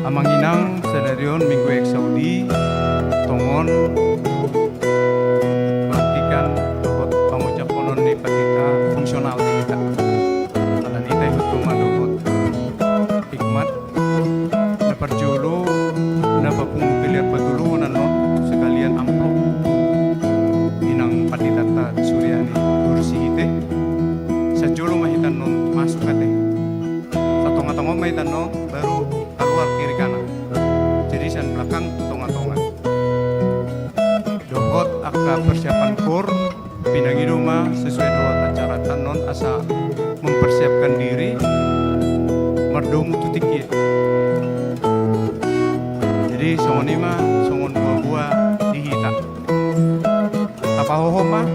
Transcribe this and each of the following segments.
Amanginang senarion minggu eksaudi tongon praktikan dokot pangucap konon ni patita fungsional di kita. Alan ita hutuma dokot hikmat na parjolo na papungbiliar patulungan nanon sekalian amplop inang patita ta suryani kursi ite sa jolo mahitan non masuk kate sa tonga-tonga mahitan non baru keluar kiri kanan jadi san belakang tonga-tonga dokot aka persiapan kur pinangi rumah sesuai dengan acara tanon asa mempersiapkan diri merdomu tutiki jadi songon ima songon buah-buah dihita apa hoho mah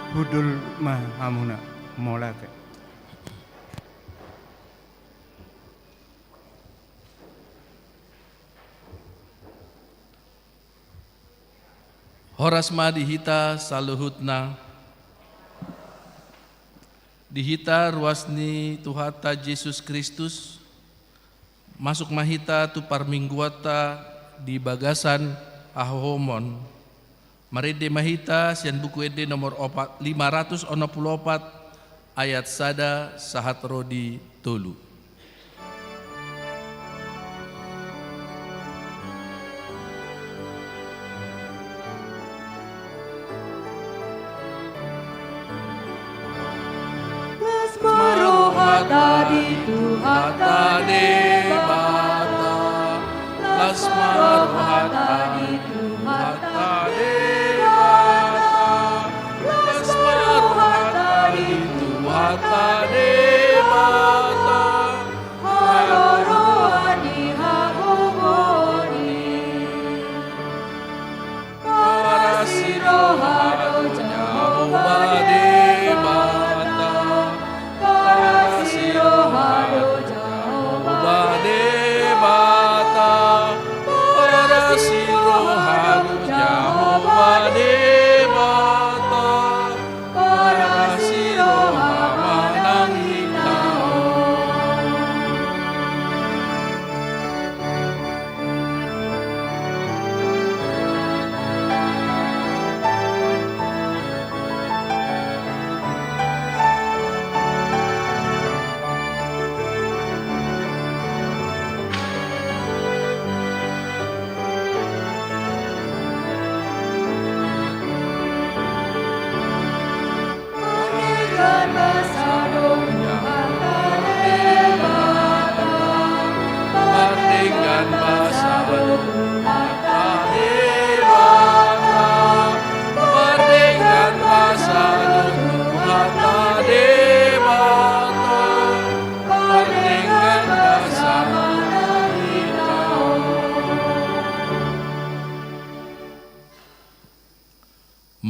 Hudul mah hamuna molate. Horas ma dihita saluhutna dihita ruasni Tuhata Yesus Kristus masuk mahita tu parmingguata di bagasan ahomon maride mahita sian buku ede nomor 564 ayat sada sahat rodi tolu. Tuhata debata lasmarohata di Tuhata debata lasmarohata di Tuhata debata harorohani haboboni parasirohado jahoba debata parasirohado Debata para sirohanu Jehovah Debata para sirohama nang hitao.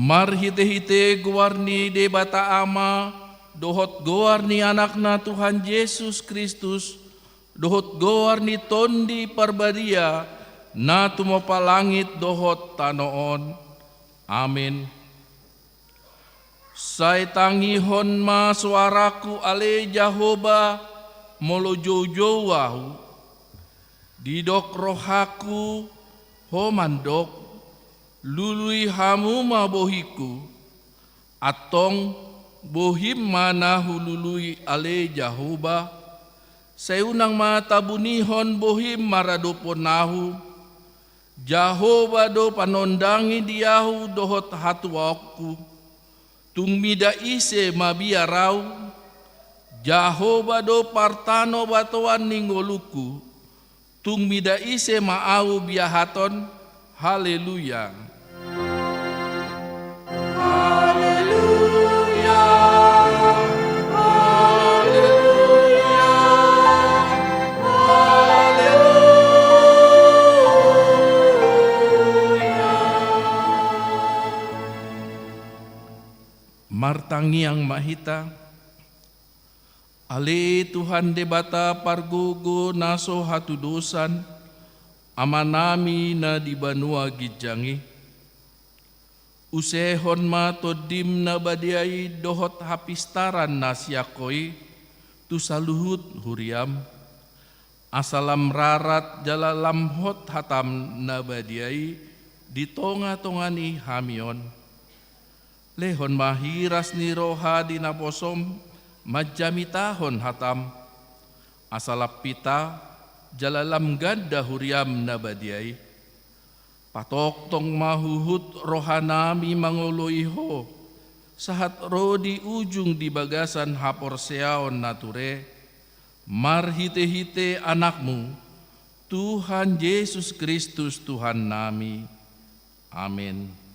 Marhite-hite guarni debata ama, dohot guarni anakna Tuhan Yesus Kristus, dohot guarni tondi parbadia, na tumopalangit dohot tanoon. Amin. Sai tangihon ma suaraku ale Jahoba molo jojo wahu. Didok rohaku homandok lului hamu ma bohiku. Atong bohim mana hulului ale Jahoba. Seunang mata bunihon bohim maradopon nahu. Jahoba do panondangi diahu dohot hatuaku. Tung mida ise mabiarau. Jahoba do partano batuan ninggoluku. Tung mida ise maau biahaton. Haleluya. Haleluya. Martangi yang mahita, ale Tuhan debata pargogo naso hatu dosan, amanami na di banua gijangi. Usehon ma todim na badiai dohot hapistaran nasyakoi, tu saluhut huriam. Asalam rarat jalalam hot hatam na badiai, di tonga-tongani hamion. Lehon mahiras ni roha di naposom majamitahon hatam asalap pita jalalam ganda huriam nabadiai patok tong mahuhut rohanami mangoloiho sahat rodi ujung di bagasan hapor seaon nature marhite-hite anakmu Tuhan Yesus Kristus Tuhan nami. Amin.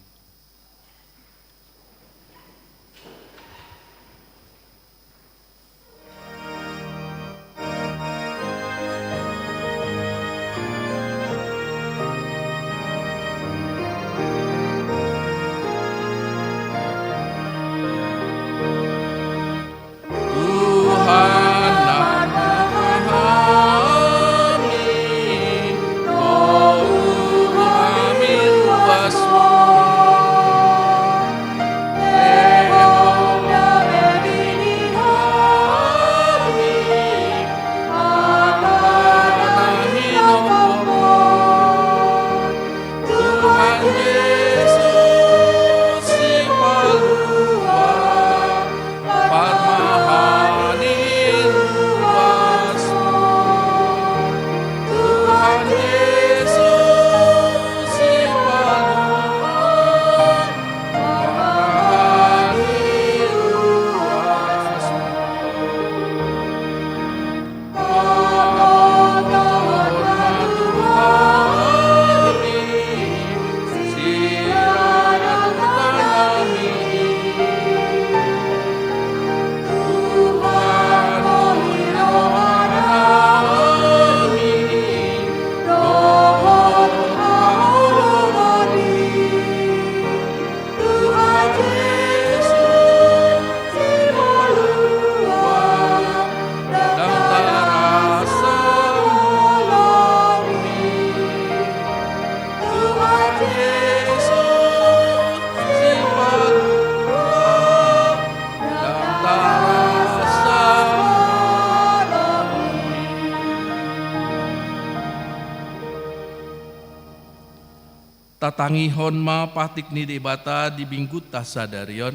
Tatangihon ma patik ni debata di bingkut tasadarion,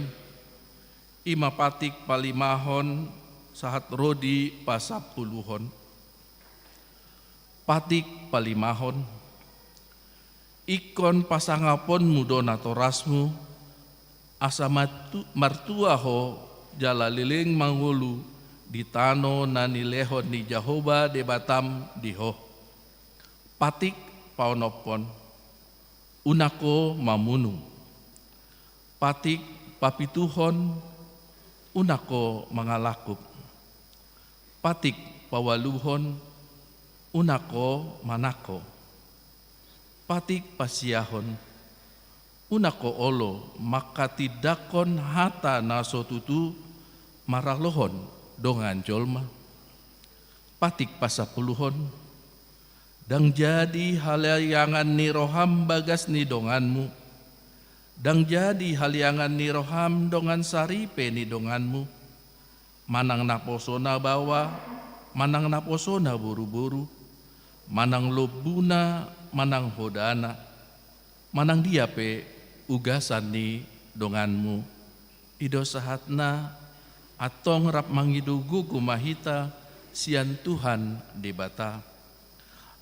ima patik palimahon sahat rodi pasapuluhon. Patik palimahon, ikon pasangapon mudona torasmu, asa martuaho jalaliling mangulu di tano nanilehon ni Jahoba debatam diho. Patik paonopon, unako mamunu. Patik papituhon, unako mangalakup. Patik pawaluhon, unako manako. Patik pasiahon, unako olo makatidakon hata nasotutu maralohon dongan jolma. Patik pasapuluhon, dang jadi halayangan ni roham bagas ni donganmu, Dang jadi haliangan ni roham dongan saripe ni donganmu. Manang naposona bawa, manang naposona buru-buru, manang lobuna, manang hodana, manang diape ugasan ni donganmu. Ido sahatna atong rap mangidugu kumahita sian Tuhan debata.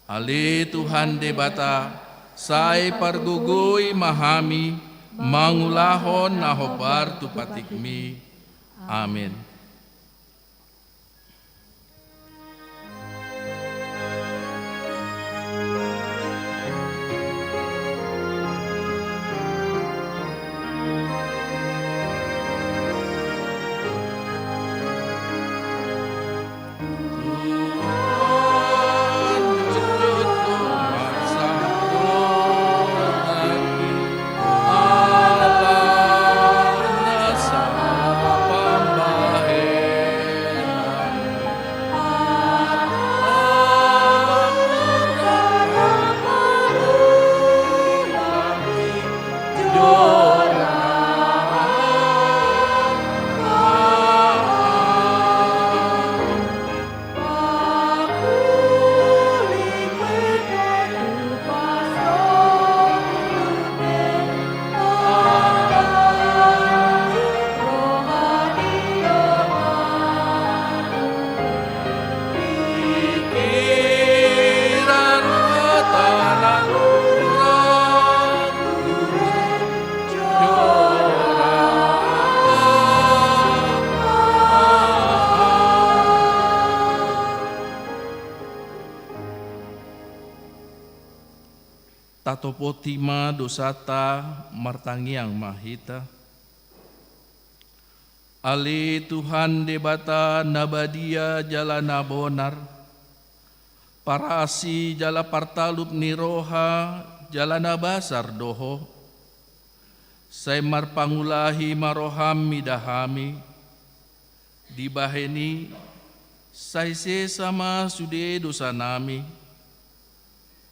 Ale Tuhan debata, sai pargugui mahami, mangulahon nahobar tupatikmi. Amin. Tatopotima dosata martangiang mahita. Ali Tuhan debata nabadia jalana bonar. Parasi jala partalup niroha jalana basar doho. Saimar pangulahi maroham midahami. Dibaheni saise sama sude dosa nami.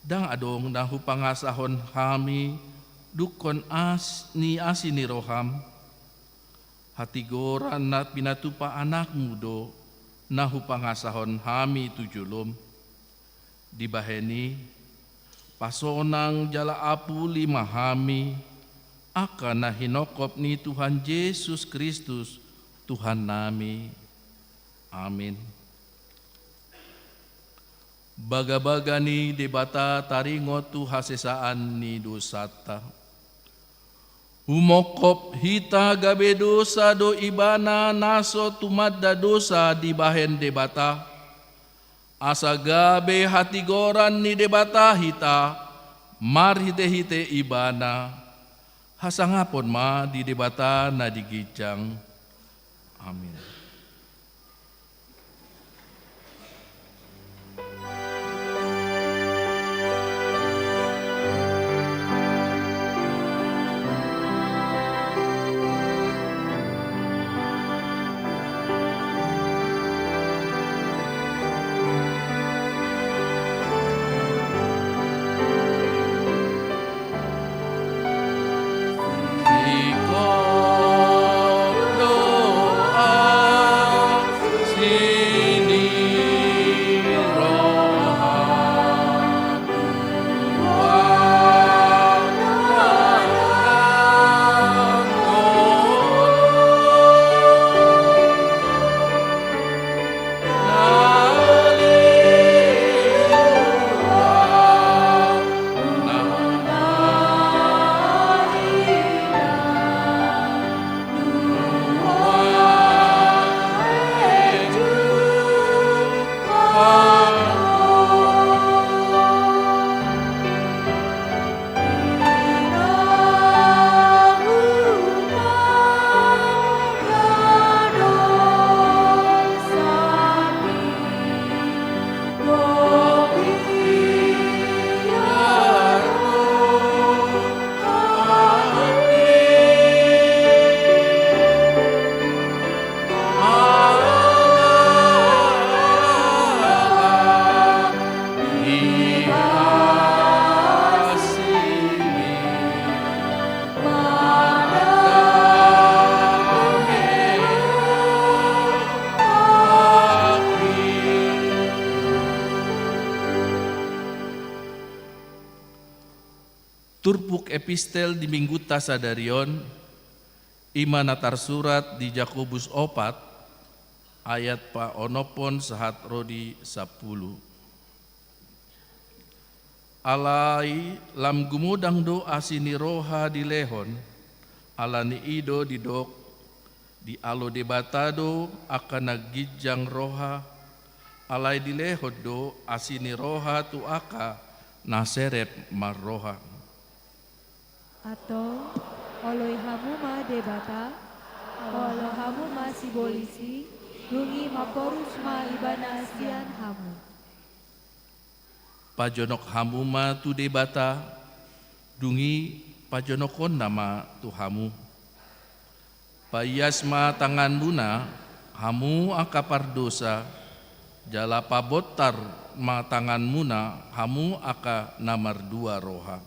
Dang adong nahu pangasahon kami dukon ni asini roham. Hati goran na pinatupa anak mudo nahu pangasahon kami tujulum. Dibaheni pasonang jala apu lima kami akan na hinokop ni Tuhan Yesus Kristus Tuhan nami. Amin. Baga-baga ni debata taringot tu hasesaan ni dosata. Humokop hita gabe dosa do ibana naso tumadda dosa di bahen debata. Asa gabe hati goran ni debata hita mar hite-hite ibana. Hasangapon ma di debata na digijang. Amin. Doa epistel di mingguta sadarion, ima natar surat di Jakobus 4, ayat pa onopon sahat rodi 10. Alai lam gumudang do asini roha di lehon, alani ido di dok, di alo debatado akan nagijang roha, alai di lehod do asini roha tu aka naseret marroha. Atau oloi hamuma debata, olo hamuma sibolisi, dungi maporus ma ibana sian hamu. Pajonok hamuma tu debata, dungi pajonokon nama tu hamu. Payasma tangan muna, hamu akapar dosa, jala pabotar ma tangan muna, hamu aka namar dua roha.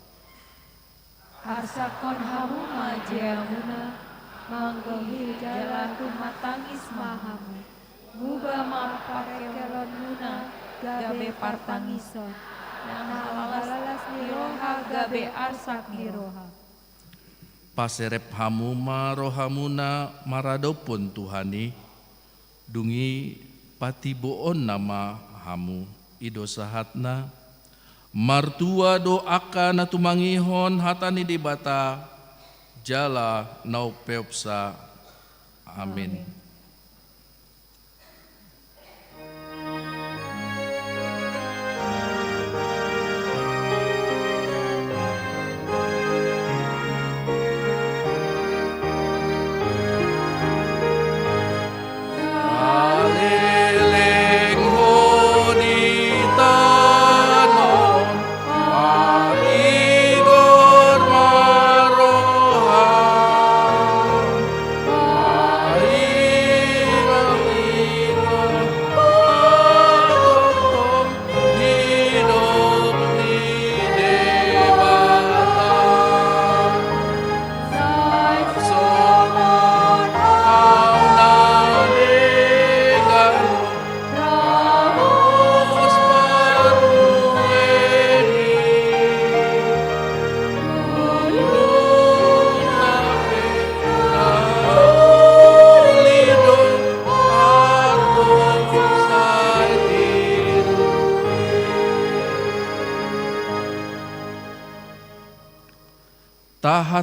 Arsakon hamuma jeamuna, manggohi jalan rumah tangis mahamu. Muba ma pakekelon muna, gabe partangison. Nah halalas ni roha gabe arsak ni roha. Paserep hamuma rohamuna maradopon Tuhani, dungi patiboon nama hamu ido sahatna, martua doaka na tumangihon hatani dibata, jala nau peopsa. Amin.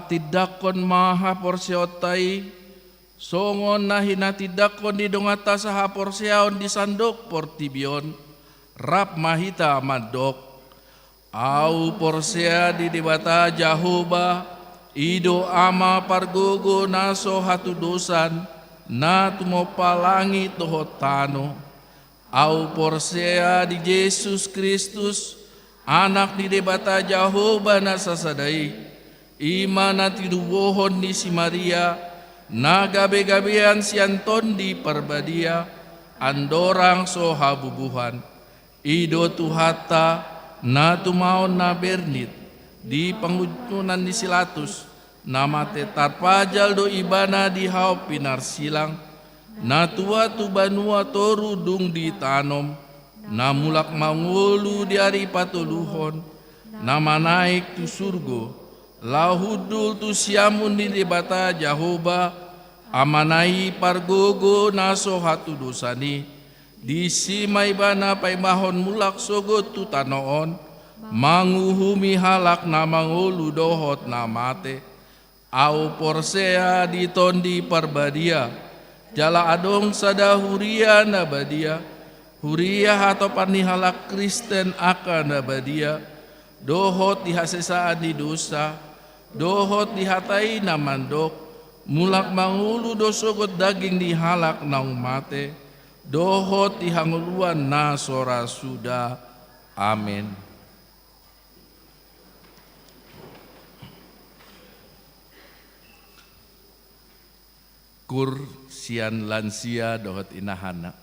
Tidakon maha porsiotai, songon nahina tidakon di dongata saha porsiaon di sandok portibion, rap mahita madok, au porsia di debata jahoba, ido ama pargogo naso hatu dosan, na tumopalangi tohotano, au porsia di Yesus Kristus, anak di debata jahoba nasasadai, imana tiduwohon ni si Maria, na gabe-gabean si Anton di Parbadia, andorang so habubuhan, ido tuhata na tumaon na bernit, di pangutunan ni Silatus, nama tetar pajal do ibana di hau pinar silang, na tua tu banua toru dung di tanom, na mulak mangulu di hari patuluhon, nama naik tu surgo, lahudul tu siamun di debata jahoba, amanai pargogo naso hatu dosani, di simai bana paimahon mulak sogot tu tanoon, manguhumi halak na mangulu dohot na mate, au porsea di tondi parbadia, jala adong sada huria na badia, huria hato pani halak Kristen akan na badia, dohot di hasesaan di dosa, dohot dihatai na mandok, mulak mangulu dosogot daging di halak naung mate, dohot dihanguluan na sora suda. Amin. Kur sian lansia dohot inahana.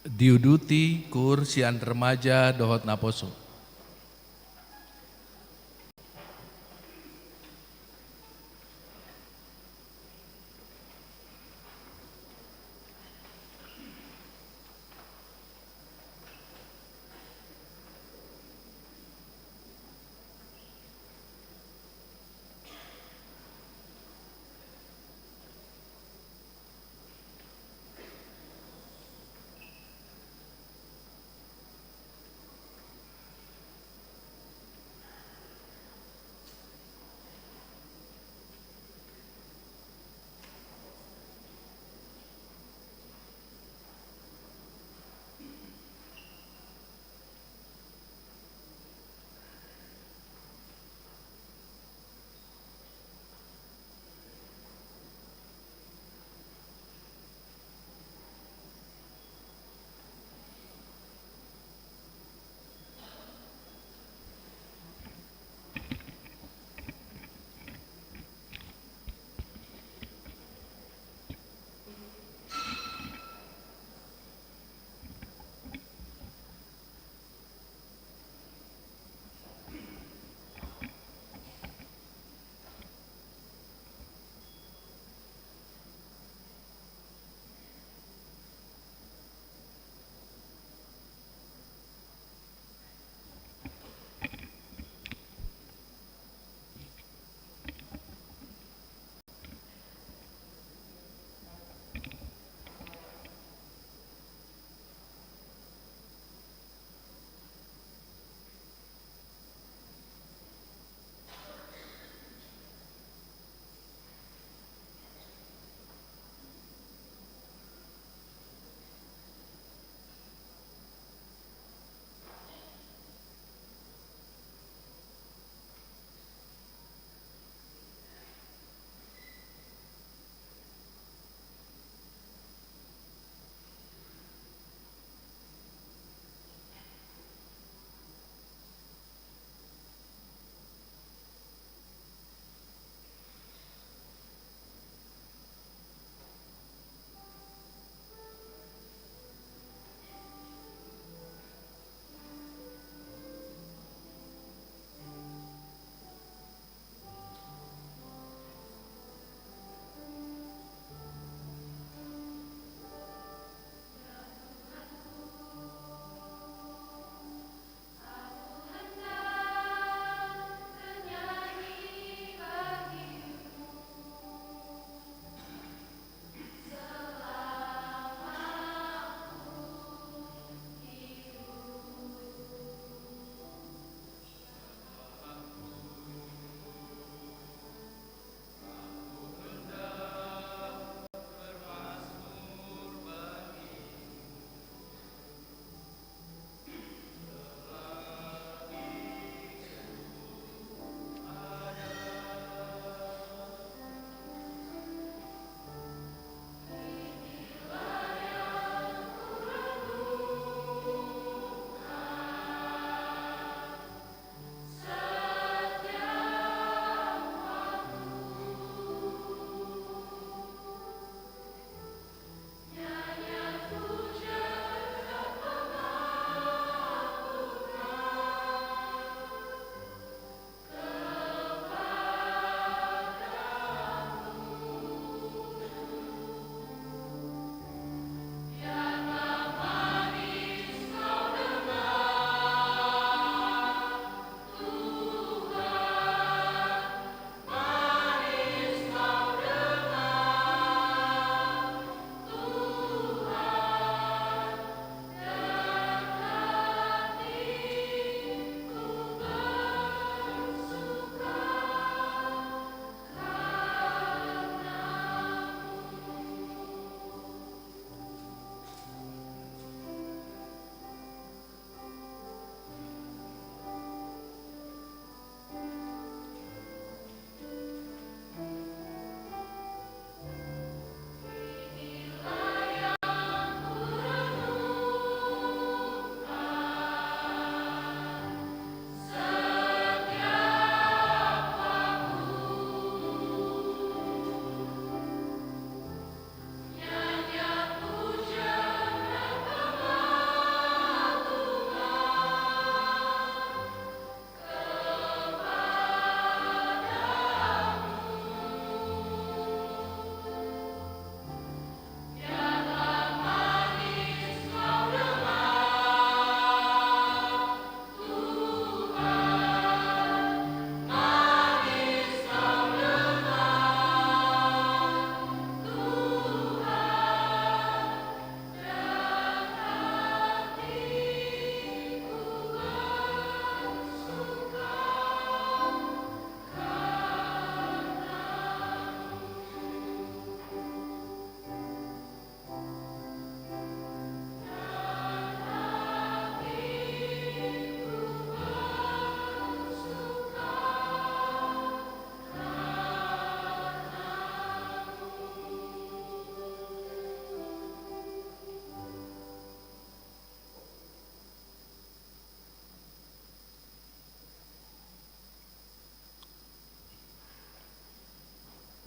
diuduti kur sian remaja dohot naposo.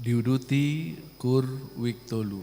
diuduti kur wiktolu.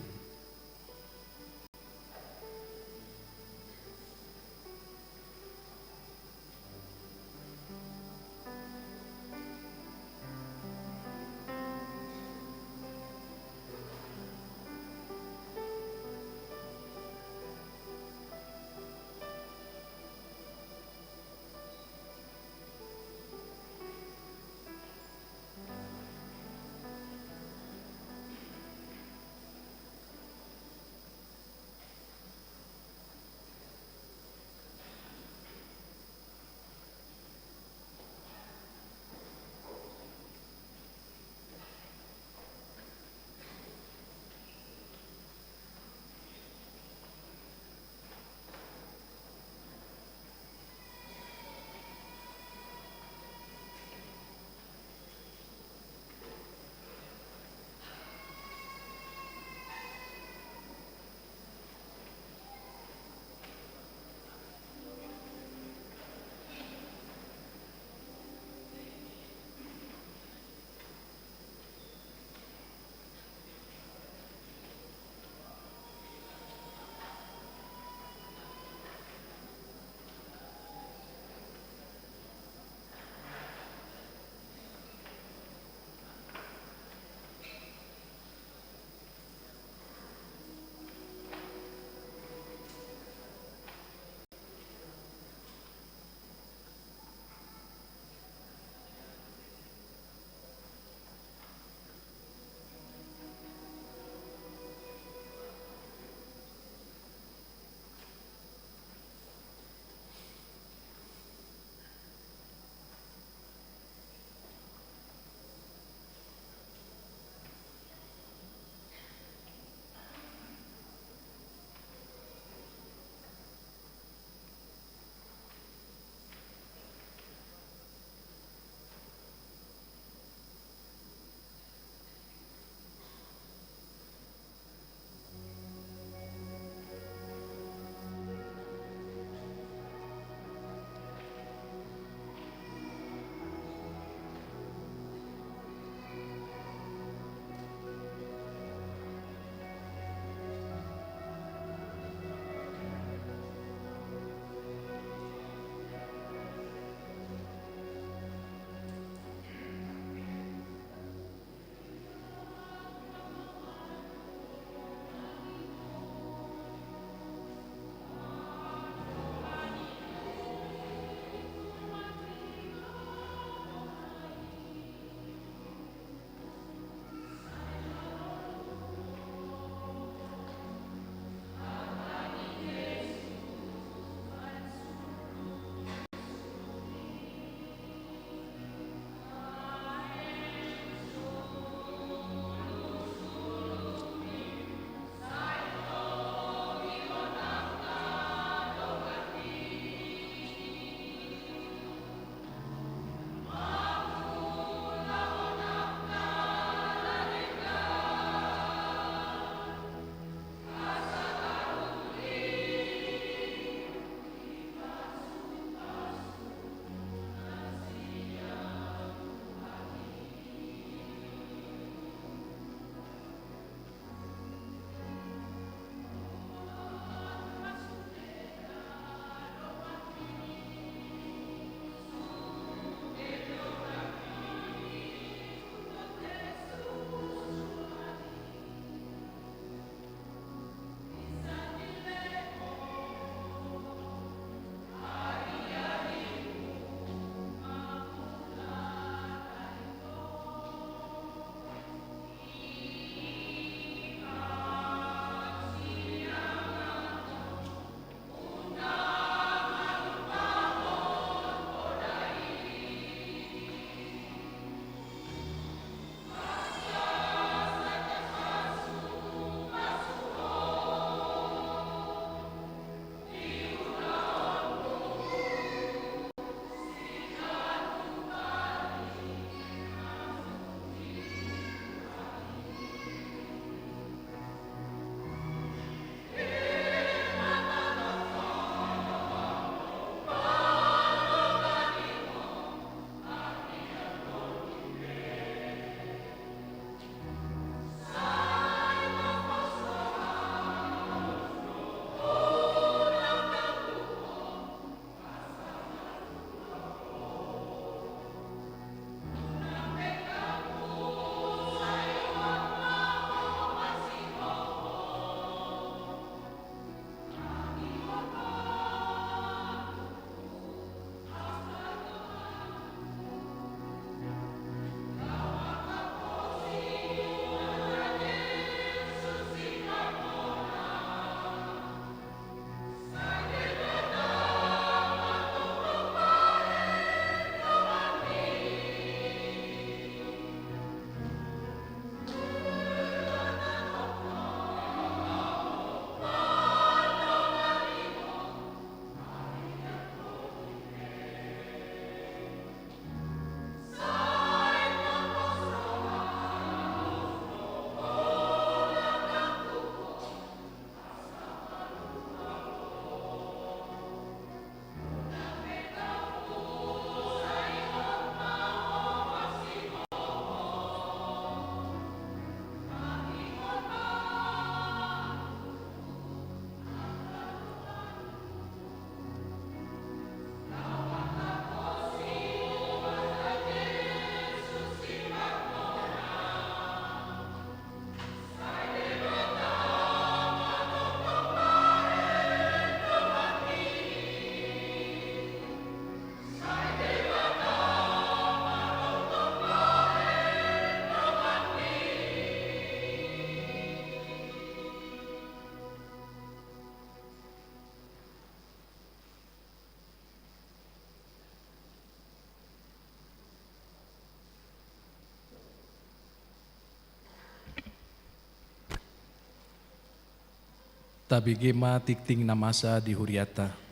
Tabigema tikting namasa di huriata.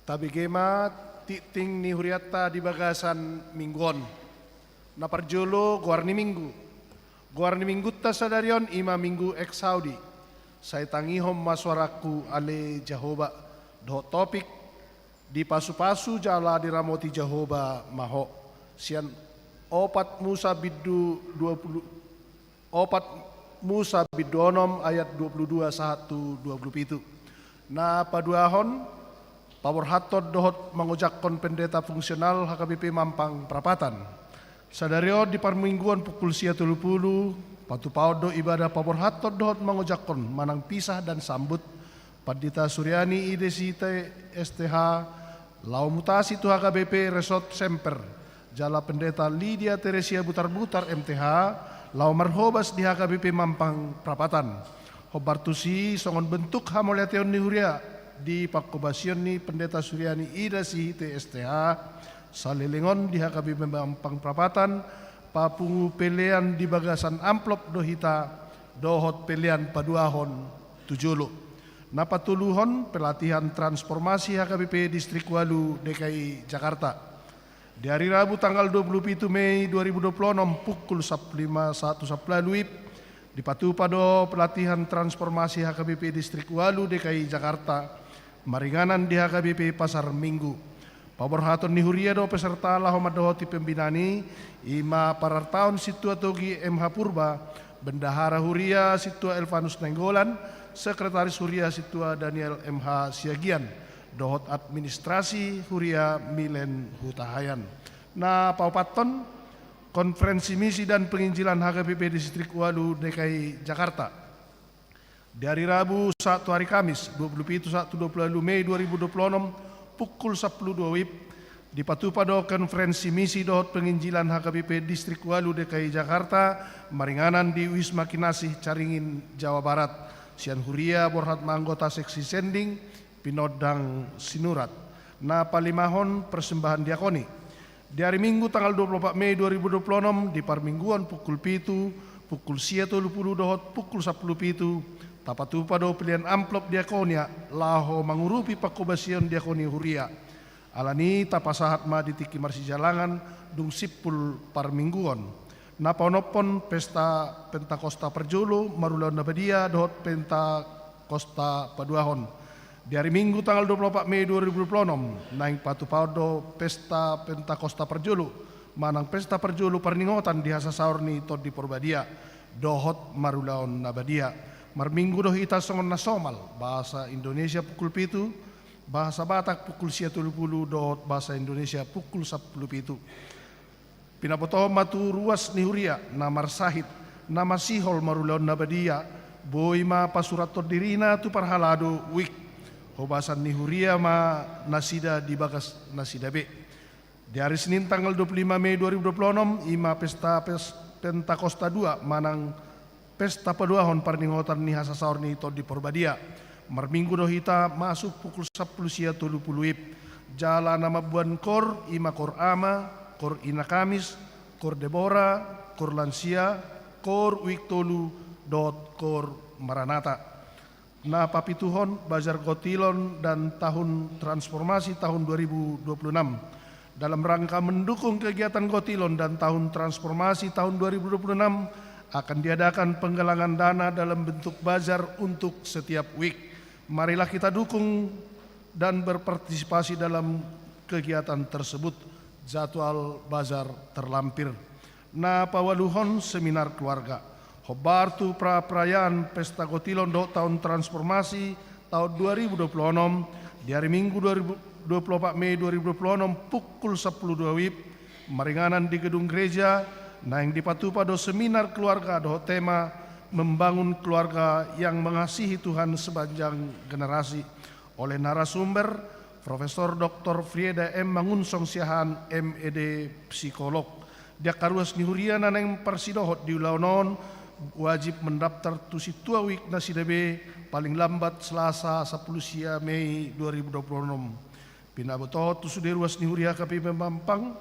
Tabigema titing ni huriata di bagasan mingguon. Na parjolo guarni minggu. Guarni minggu ta sadarion ima minggu eksaudi. Saya tangihom maswaraku ale Jahoba do topik di pasu-pasu jala diramoti Jahoba maho. Sian opat Musa bidu 20 opat Musa bidonom ayat 22 1 27. Na paduahon Pawor hatot dohot mengujakkan pendeta fungsional HKBP Mampang Prapatan. Sadario di parmingguan pukul 7.30, patu paudo ibadah pawor hatot dohot mengujakkan manang pisah dan sambut Pandita Suryani IDCT STH lau mutasi tu HKBP Resort Semper. Jala pendeta Lydia Teresia Butar-Butar MTH lau marhobas di HKBP Mampang Prapatan. Hobartusi songon bentuk hamoletion ni huria di Pakobasion ni Pendeta Suryani Ida si TSTH salilingon di HKBP Mampang Prapatan papungu pelean di bagasan amplop dohita dohot pelean paduahon tujulu napatuluhon pelatihan transformasi HKBP Distrik Walu DKI Jakarta di hari Rabu tanggal 27 Mei 2026 pukul 5.1 WIB di Patupado pelatihan transformasi HKBP Distrik Walu DKI Jakarta maringanan di HKBP Pasar Minggu. Pabor haton ni huria do peserta lahomadohoti pembinani ima parartaon situa togi MH Purba, bendahara huria situa Elvanus Nenggolan, sekretaris huria situa Daniel MH Siagian, dohot administrasi huria Milen Hutahayan. Na paupaton konferensi misi dan penginjilan HKBP Distrik Walu DKI Jakarta. Di hari Rabu 1 hari Kamis 27 Mei 2026 pukul 10.02 WIB di Patupado konferensi misi dohot penginjilan HKBP Distrik Walu DKI Jakarta maringanan di Wisma Kinasih Caringin Jawa Barat. Sian huria borhat anggota seksi sending pinodang sinurat. Na palimahon persembahan diakoni. Di hari Minggu tanggal 24 Mei 2026 di parmingguan pukul 7 pukul 7.10 dohot pukul 10.07 tapatupado pilihan amplop diakonia laho mangurupi pakobasion diakoni huria alani tapasahat ma ditiki marsi jalangan dung sipul parmingguan naponopon pesta Pentakosta Perjolo marulaon nabadia dohot Pentakosta Paduahon di hari Minggu tanggal 24 Mei 2026 naing patupado pesta Pentakosta Perjolo manang pesta Perjolo parningotan di hasasaur ni Todi Porbadia dohot marulaon nabadia marminggu doh ita songon nasomal bahasa Indonesia pukul 7 bahasa Batak pukul 7.10 dohot bahasa Indonesia pukul 10.07 pinapotoh matu ruas nihuria namar sahid nama sihol marulaon nabadia boima pasurat dirina tu parhalado wik hobasan nihuria ma nasida di bagas nasida B di hari Senin tanggal 25 Mei 2026 ima pesta Pentakosta 2 manang pesta paduahon parningotan ni hasasaur ni Todi Porbadia. Marminggu dohita masuk pukul 10.30 WIB. Jala nama buan kor, ima kor ama, kor ina kamis, kor Debora, kor lansia, kor wiktolu, dot kor maranata. Na papituhon, bazar gotilon dan tahun transformasi tahun 2026. Dalam rangka mendukung kegiatan gotilon dan tahun transformasi tahun 2026, akan diadakan penggalangan dana dalam bentuk bazar untuk setiap week. Marilah kita dukung dan berpartisipasi dalam kegiatan tersebut. Jadwal bazar terlampir. Na pawaluhon seminar keluarga. Hobartu pra-perayaan pesta gotilon do tahun transformasi tahun 2026 di hari Minggu 24 Mei 2026 pukul 10.02 WIB maringanan di gedung gereja. Nah yang dipatupado seminar keluarga doh tema membangun keluarga yang mengasihi Tuhan sepanjang generasi oleh narasumber Profesor Dr. Frieda M. Mangunsong Siahan MED Psikolog. Dia karuas nihuria naneng persidohot di ulaunon wajib mendaftar tu situa wik na sidabe paling lambat Selasa 10 Mei 2026. Pinaboto tu sude ruas ni huria kapi Mampang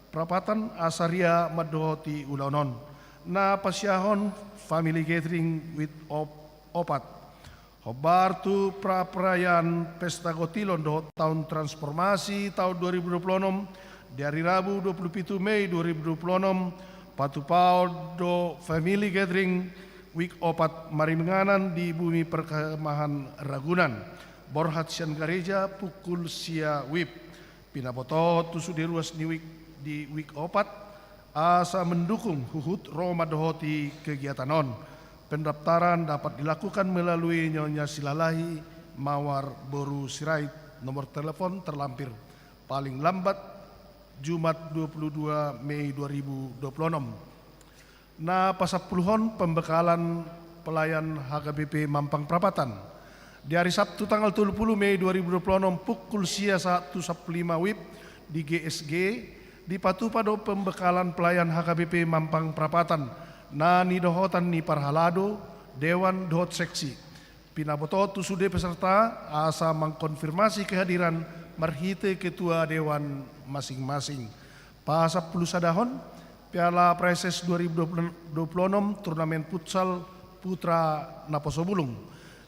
Prapatan asaria madohoti ulaunon. Na pasyahon family gathering with opat. Hobar tu pra-perayaan Pesta Gotilon dohot tahun transformasi tahun 2026 di hari Rabu 27 Mei 2026 patupau do family gathering week opat marimenganan di bumi perkemahan Ragunan. Borhat sian gereja pukul sia wip. Pinaboto tu sude ruas ni week di week opat asa mendukung huhut Roma dohoti kegiatan on. Pendaftaran dapat dilakukan melalui Nyonya Silalahi Mawar Boru Sirait. Nomor telepon terlampir. Paling lambat Jumat 22 Mei 2026. Na pasapuluhon pembekalan pelayan HKBP Mampang Prapatan. Di hari Sabtu tanggal 30 Mei 2026 pukul sia 1.15 WIB di GSG di patupado pembekalan pelayan HKBP Mampang Prapatan na ni dohotan ni Parhalado Dewan Dohot Seksi. Pinaboto tu sude peserta asa mengkonfirmasi kehadiran marhite ketua dewan masing-masing. Pa 10 sadahon Piala Preses 2026 turnamen futsal putra Naposobulung.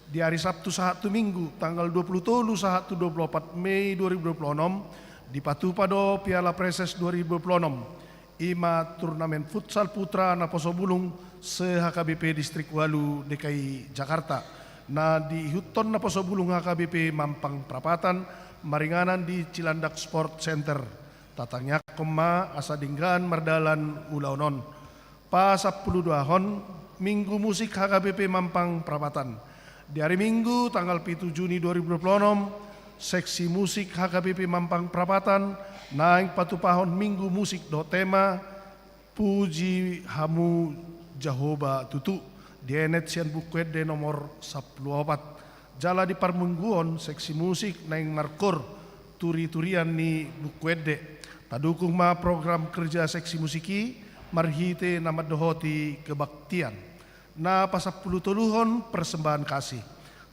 Di hari Sabtu sahat Minggu tanggal 23 sahat 24 Mei 2026 di Patupado Piala Preses 2026 ima turnamen futsal putra Naposobulung se-HKBP Distrik Walu DKI Jakarta. Na di Huton Naposobulung HKBP Mampang Prapatan maringanan di Cilandak Sport Center. Tatangnya koma asa dinggan mardalan ulaunon. Pa 10 hon Minggu Musik HKBP Mampang Prapatan. Di hari Minggu tanggal 7 Juni 2026 Seksi Musik HKBP Mampang Prapatan naik patupahon Minggu Musik do tema Puji Hamu Jahoba Tutu di enet sian bukwede nomor 14. Jala di Parmungguon Seksi Musik naik markor turi-turian ni bukwede. Tadukung ma program kerja Seksi Musiki marhite nama dohoti kebaktian. Na pasapuluh tuluhon persembahan kasih.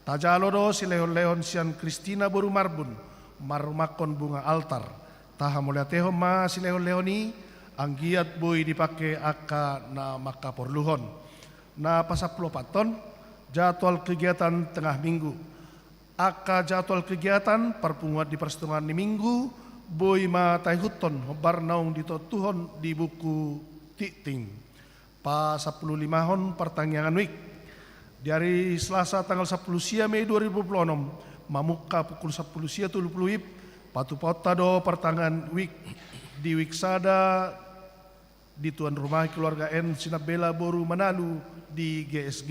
Tajalo do si leon-leon sian Kristina Boru Marbun marumakon bunga altar. Taha muliateho ma si leon-leoni anggiat boy dipake aka na makaporluhon. Na pasapuluh paton jadwal kegiatan tengah minggu. Aka jadwal kegiatan perpunguan di persetungan di minggu boy ma taihuton hobar naung ditotuhon di buku titing. Pa 15 hon pertanyaan week. Di hari Selasa tanggal 10 Mei 2026 mamuka pukul 10 sia 30 WIB patupota do pertangan week di Wiksada di tuan rumah keluarga N Sinabela Boru Manalu di GSG.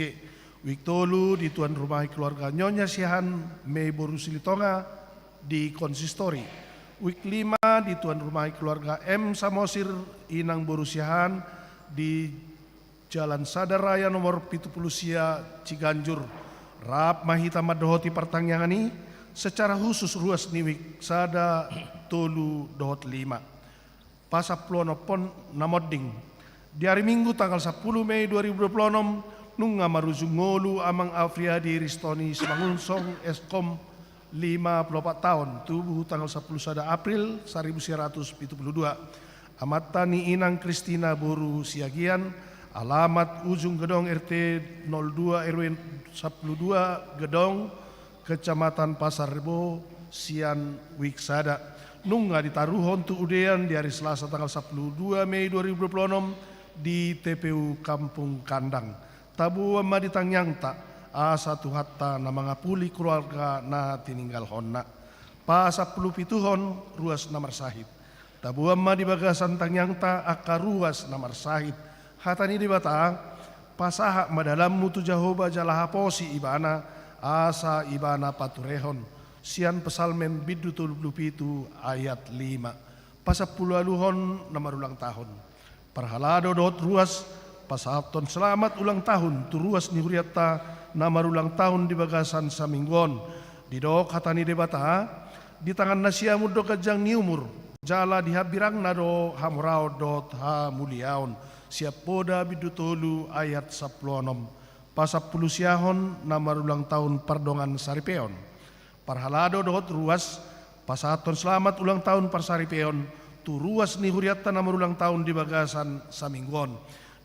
Week tolu di tuan rumah keluarga Nyonya Sihan Mei Boru Silitonga di Konsistori. Week 5 di tuan rumah keluarga M Samosir Inang Boru Sihan di Jalan Sadar Raya nomor 70 sia Ciganjur. Rap mahita madohoti pertanyaan ini secara khusus ruas niwik sada tolu dohot 5. Pasaplono pon namodding. Di hari Minggu tanggal 10 Mei 2026 nunga marujung ngolu amang Afriadi Ristoni Semangunsong Eskom 54 tahun tubuh tanggal 10 sada April 1972. Amatani Inang Kristina Boru Siagian. Alamat ujung Gedong RT 02 RW 12 Gedong Kecamatan Pasar Rebo Sian Wiksada. Nunga ditaruhon tu udean di hari Selasa tanggal 12 Mei 2026 di TPU Kampung Kandang. Tabu ama ditangyang ta asa tu hatta na mga puli keluarga na tininggal honna. Pa 10 pituhon ruas namar sahid. Tabu ama di bagasan tangyang ta aka ruas namar sahid. Hatani di bata pasaha madalam mutu Jahoba jalaha posi ibana asa ibana paturehon sian pesalmen bidu tulu pitu ayat 5 pasapuluh aluhon nomor ulang tahun parhalado dot ruas pasaton selamat ulang tahun tu ruas ni huriata nomor ulang tahun di bagasan saminggon di dok hatani di bata di tangan nasia mudo kajang ni umur jala dihabirang nado hamurao dot ha muliaon siap poda bidutolu ayat 16 pasapulu siahon na marulang tahun pardongan saripeon parhalado dohot ruas pasaton selamat ulang tahun parsaripeon tu ruas ni huriatta na marulang tahun di bagasan saminggon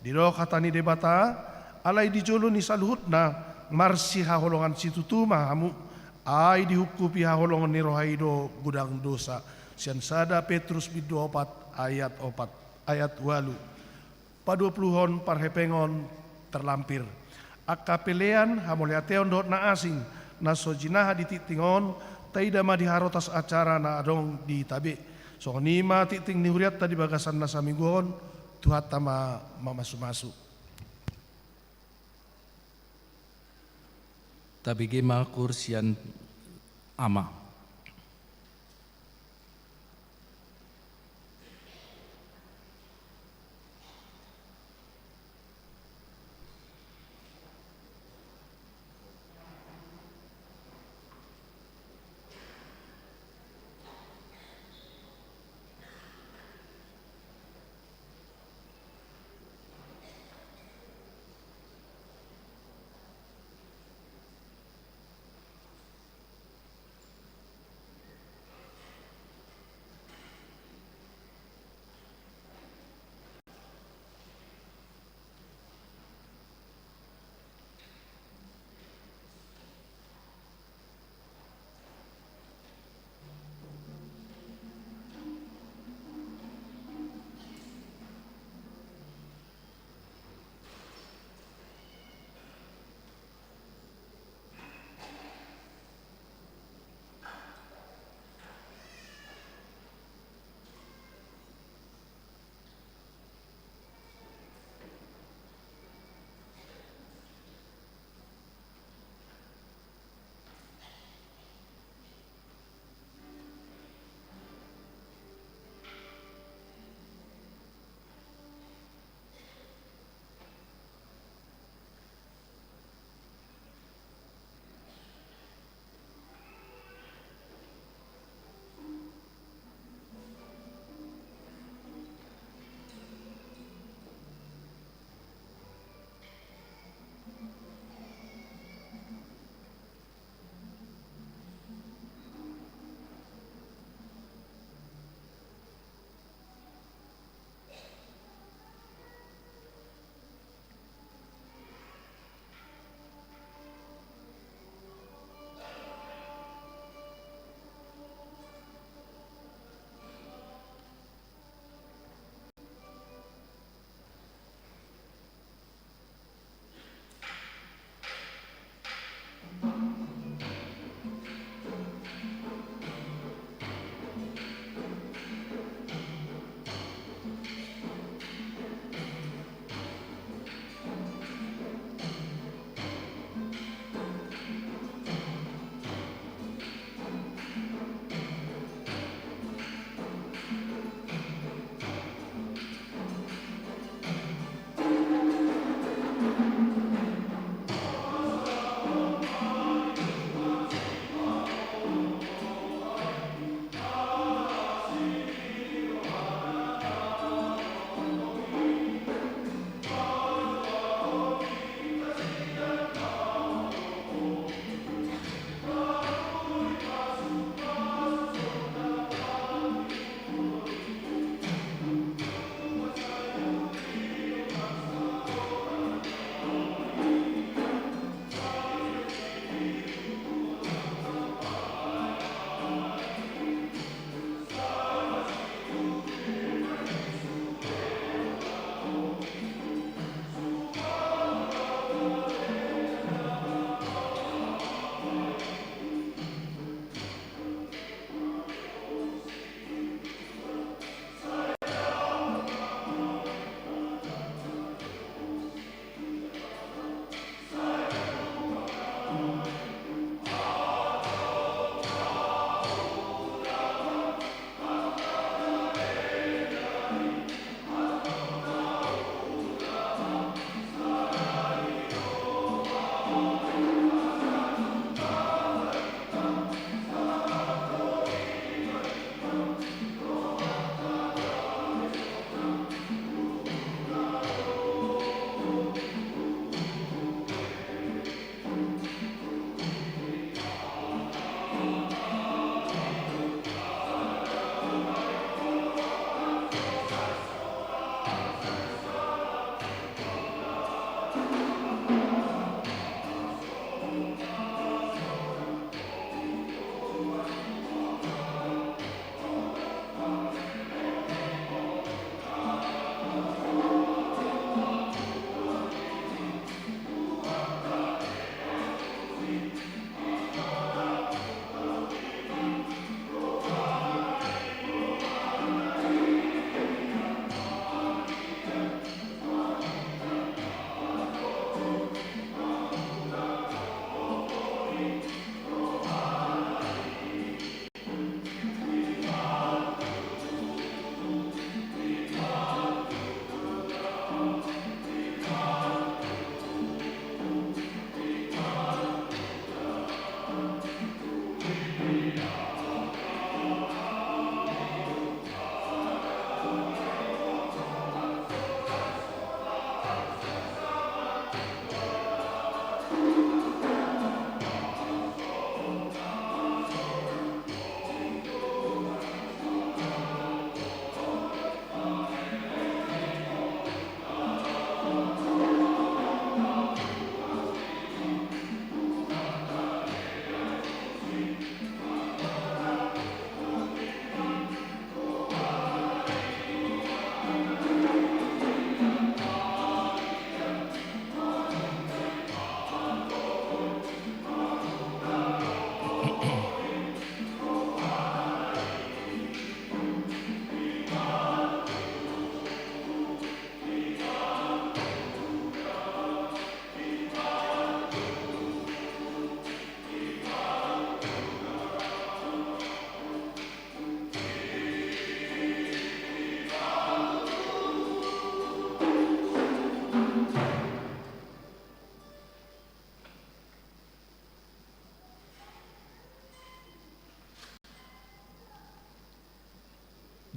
diro kata ni debata alai di jolo ni saluhut na marsi haholongan situtu mahamu ai dihukupi haholongan ni rohaido gudang dosa sian sada Petrus bidu 4 ayat 4 ayat 8 pa 20 parhepengon terlampir akapelean hamoleateon dot na asing na sojinaha dititingon taida ma diharotas acara na adong di tabe so nima titing ni huriat tadi bagasan na saminggon tuhat tama mamasu-masu Tabigi ma kursian ama.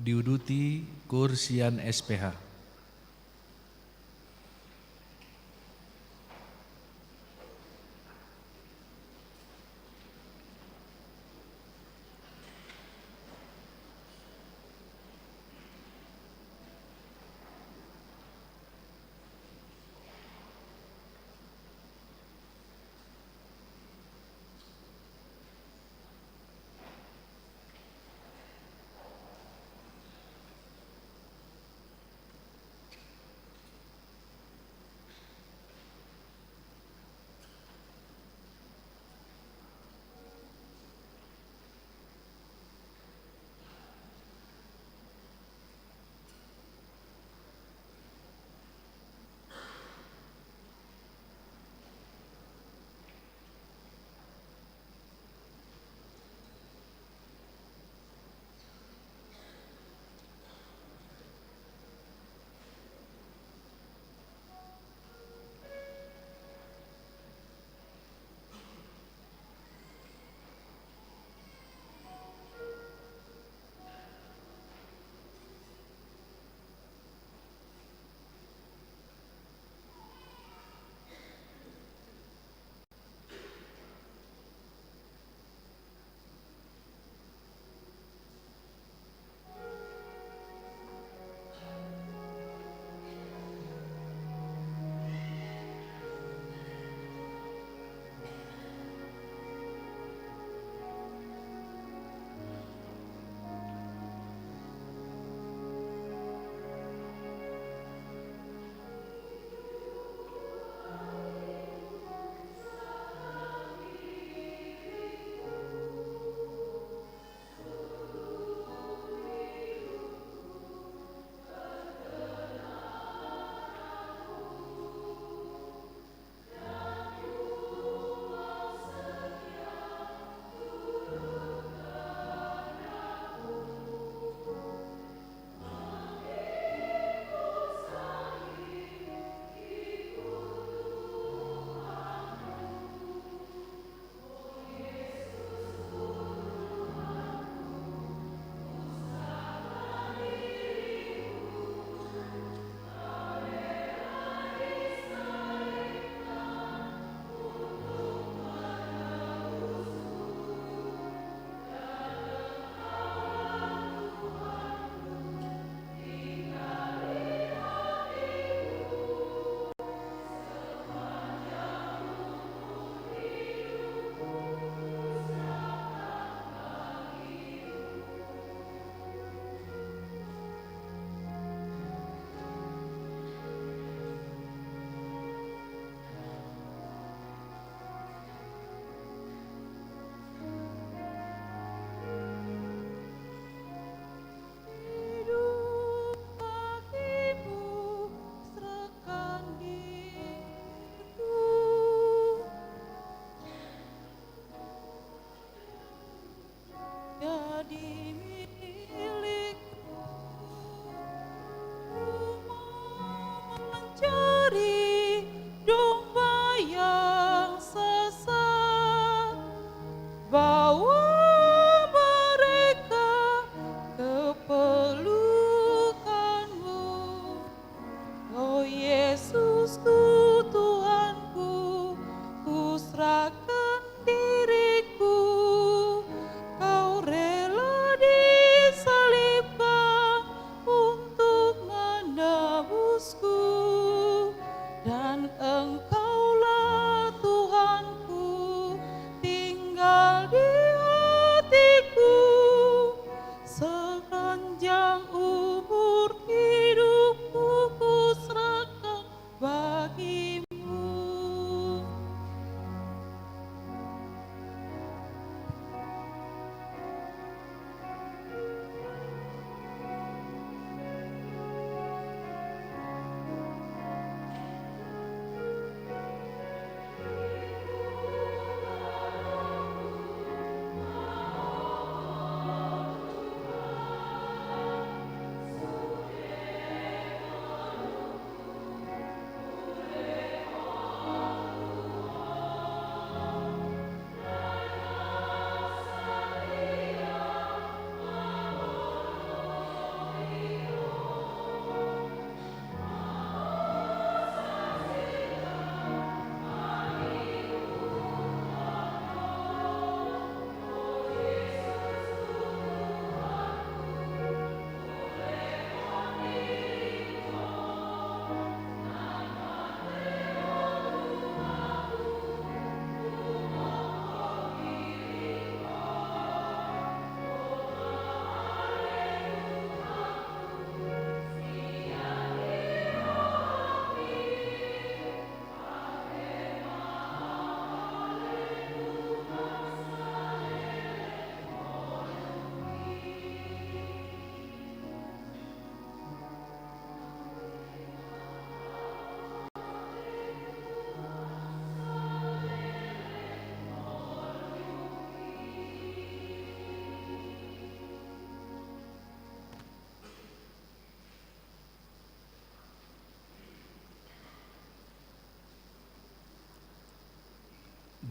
diuduti kursian SPH.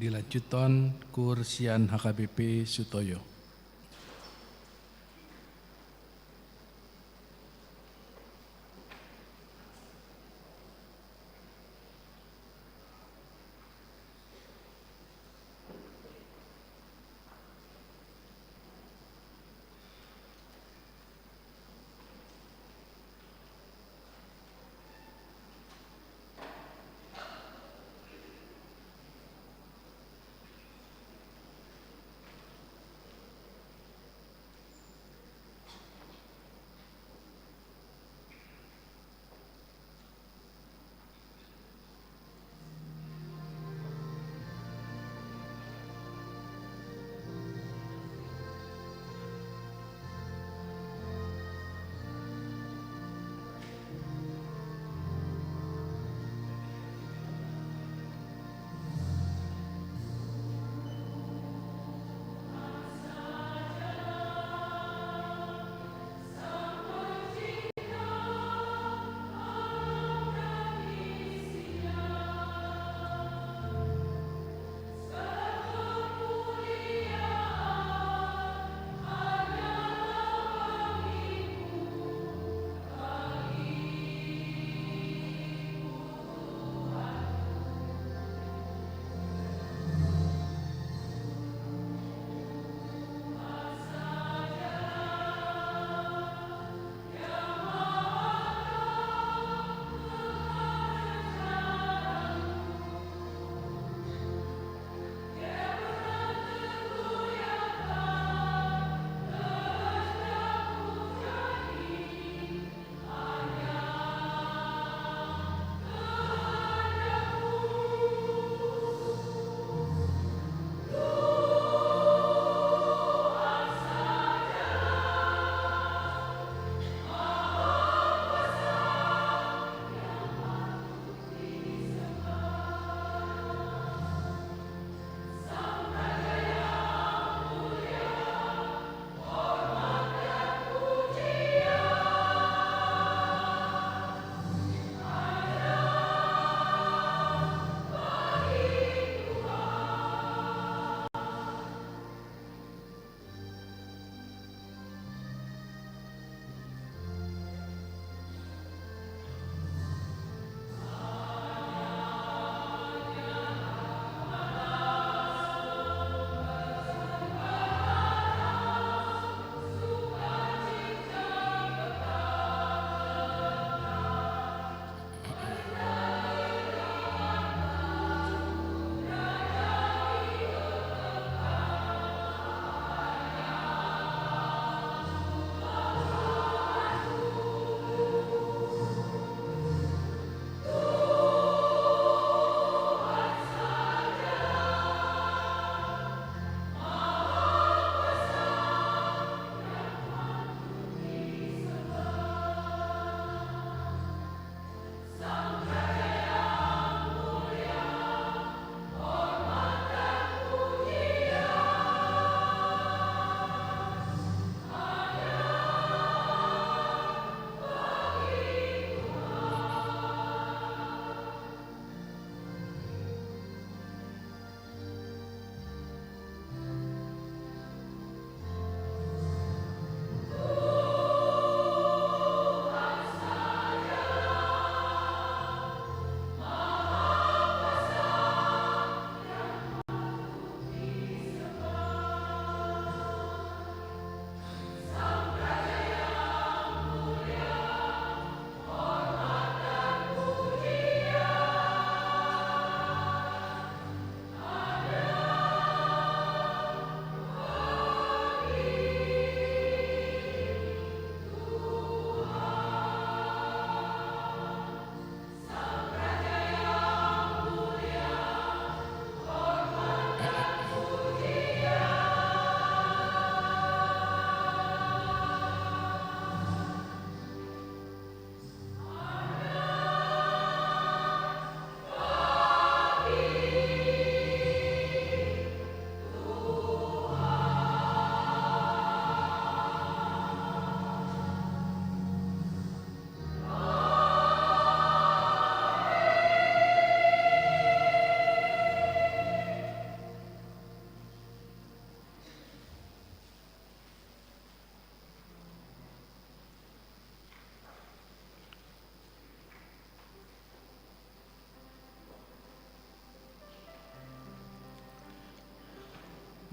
dilanjutkan kursian HKBP Sutoyo.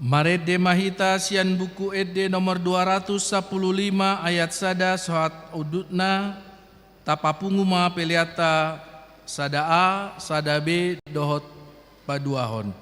Marede mahita sian buku ede nomor 215 ayat sada sohat udutna tapapungu ma peliata sada A, sada B dohot paduahon.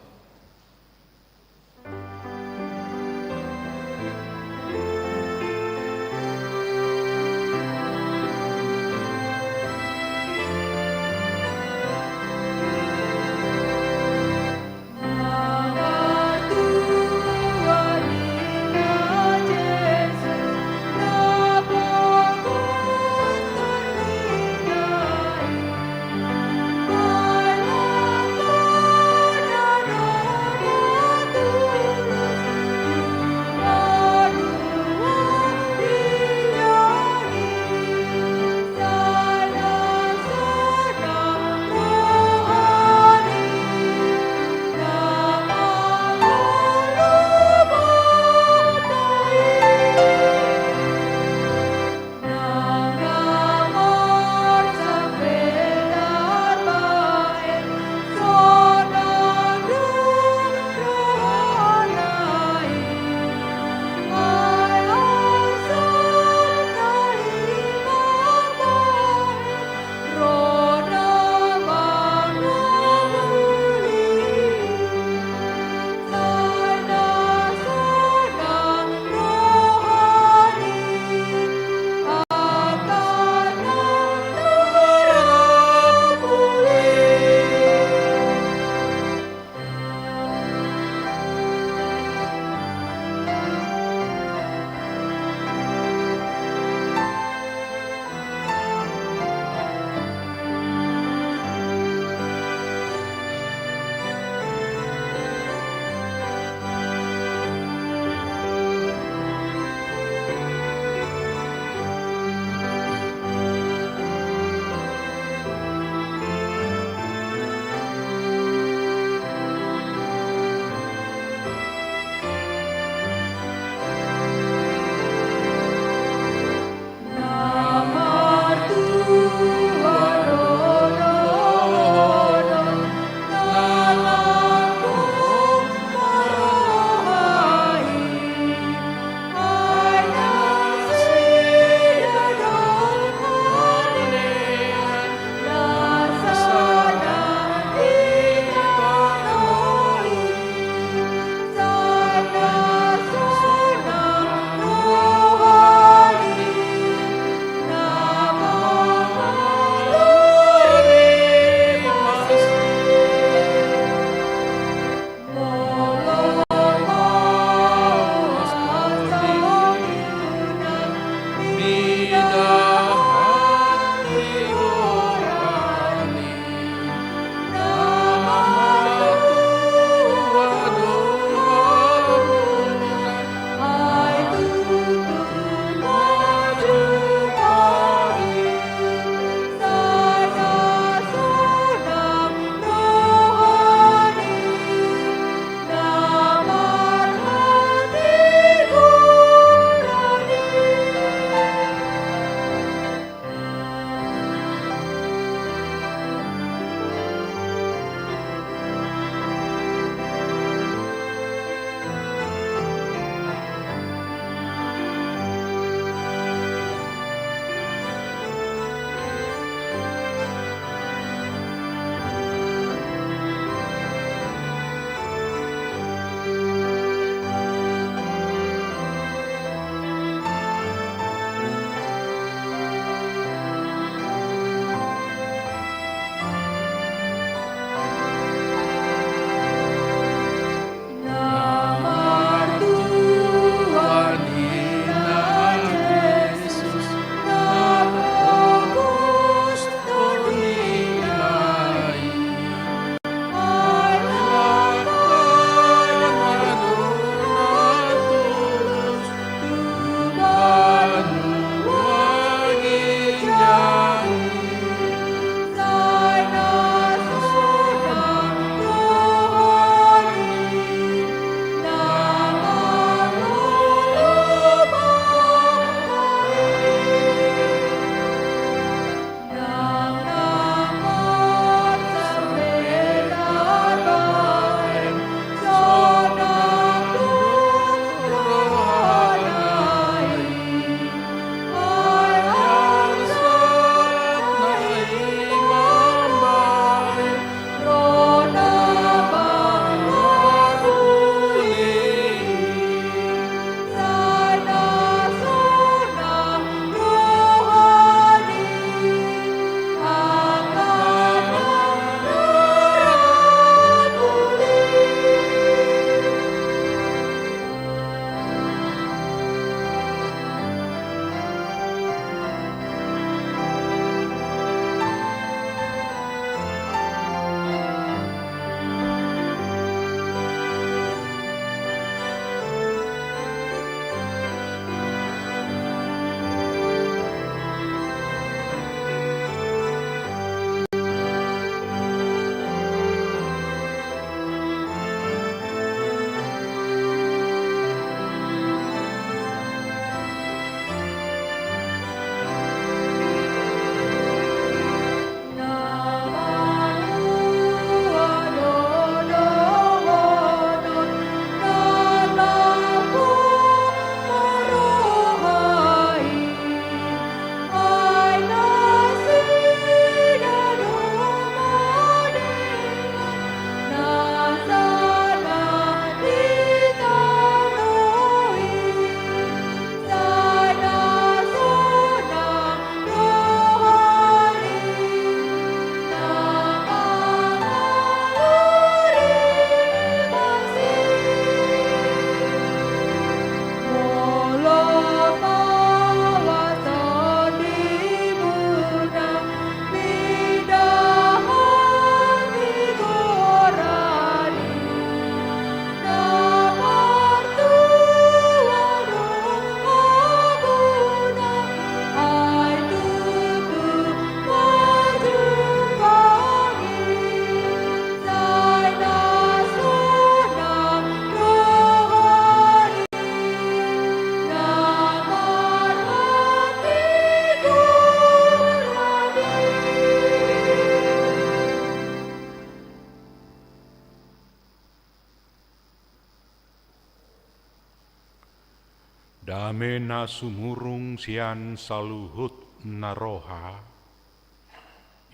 na sumurung sian saluhut naroha,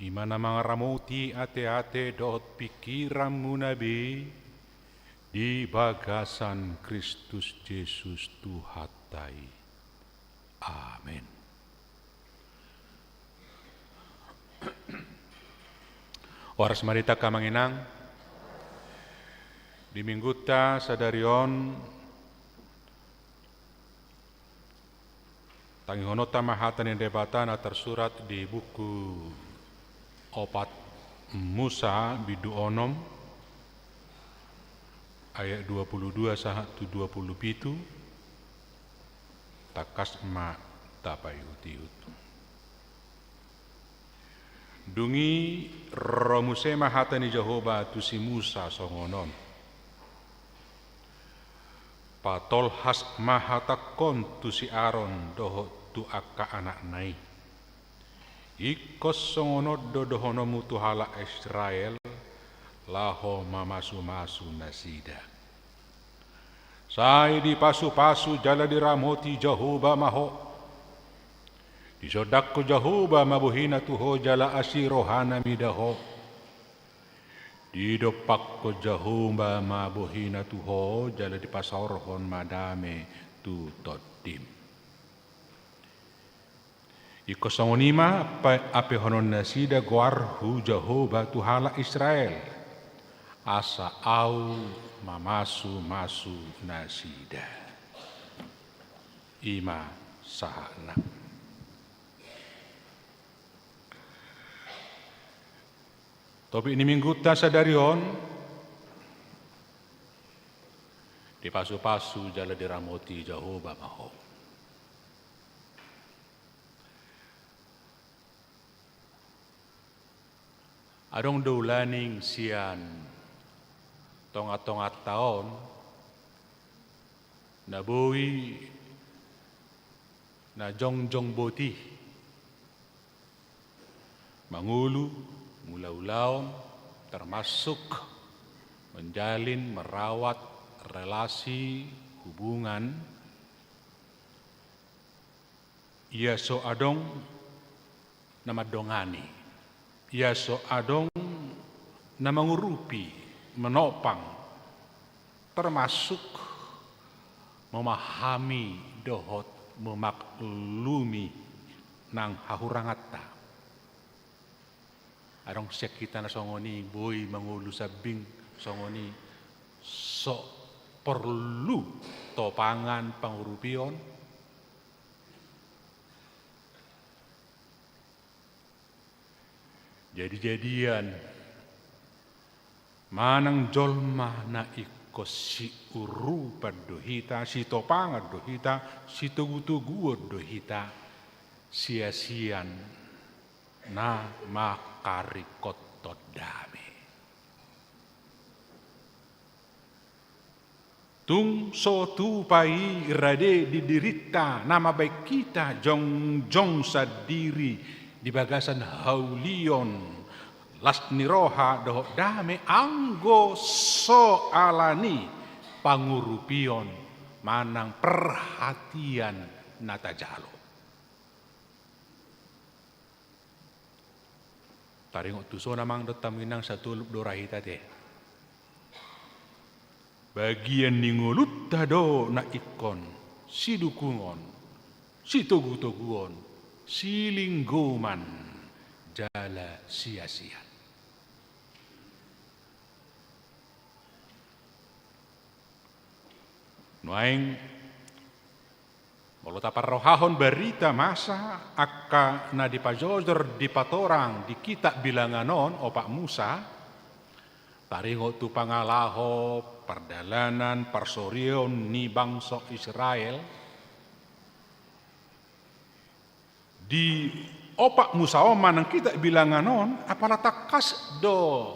imana mga ramoti ate-ate dot pikiran mo nabi, di bagasan Kristus Yesus Tuhatay. Amen. Waras marita ka manginang, di mingguta sa darion, tangihonota mahatan yang debatan na tersurat di buku opat Musa bidu onom ayat 22 sahatu 27 takas ma tapai uti-utu. Dungi romuse mahatan ni Jehovah tu si Musa songonon. Patol has mahatakon tu si Aaron doho tu akka anak nai. Ikos songonod dodohono mutu hala Israel laho mamasu-masu nasida. Sai di pasu-pasu jala diramoti Jehovah maho. Di sodakko Jehovah mabuhina tuho jala asirohana midaho. Di dopakko Jehovah mabuhina tuho jala di pasorhon madame tu todim. Iko songonima ape honon nasida guarhu Jehovah tuhala Israel. Asa au mamasu-masu nasida. Ima sahana. Tapi ini minggu ta sadarion di pasu-pasu jala diramoti Jehovah maho. Adong daulaning sian tonga-tonga taon na bui na jongjong boti mangulu mula-ulaon termasuk menjalin merawat relasi hubungan ia so adong nama dongani ia so adong nama ngurupi menopang termasuk memahami dohot memaklumi nang hahurangata. Arong siya kita na songoni boy mangulu sabing songoni so perlu topangan pangurupion. Jadi-jadian manang jolma na iko si uru padohita, si topangan dohita, si tugu-tugu dohita, sia-sian na makarikot dami. Tung so tu pai rade didirita nama baik kita jong sadiri di bagasan haulion las niroha doh dame anggo so alani pangurupion manang perhatian natajalo. Taringo tuso namang dotaminang sa tulub dorahita te. Bagian ningulut tado na ikon, si dukungon, si tugu-tuguon, si lingguman, jala sia-sian. Nuaing Walau taparrohahon berita masa akka na dipajojor di patorang di kitab bilanganon opak Musa taringo tu pangalaho perdalanan parsorion ni bangsa Israel di opak Musa oman ang kitab bilanganon apala takas do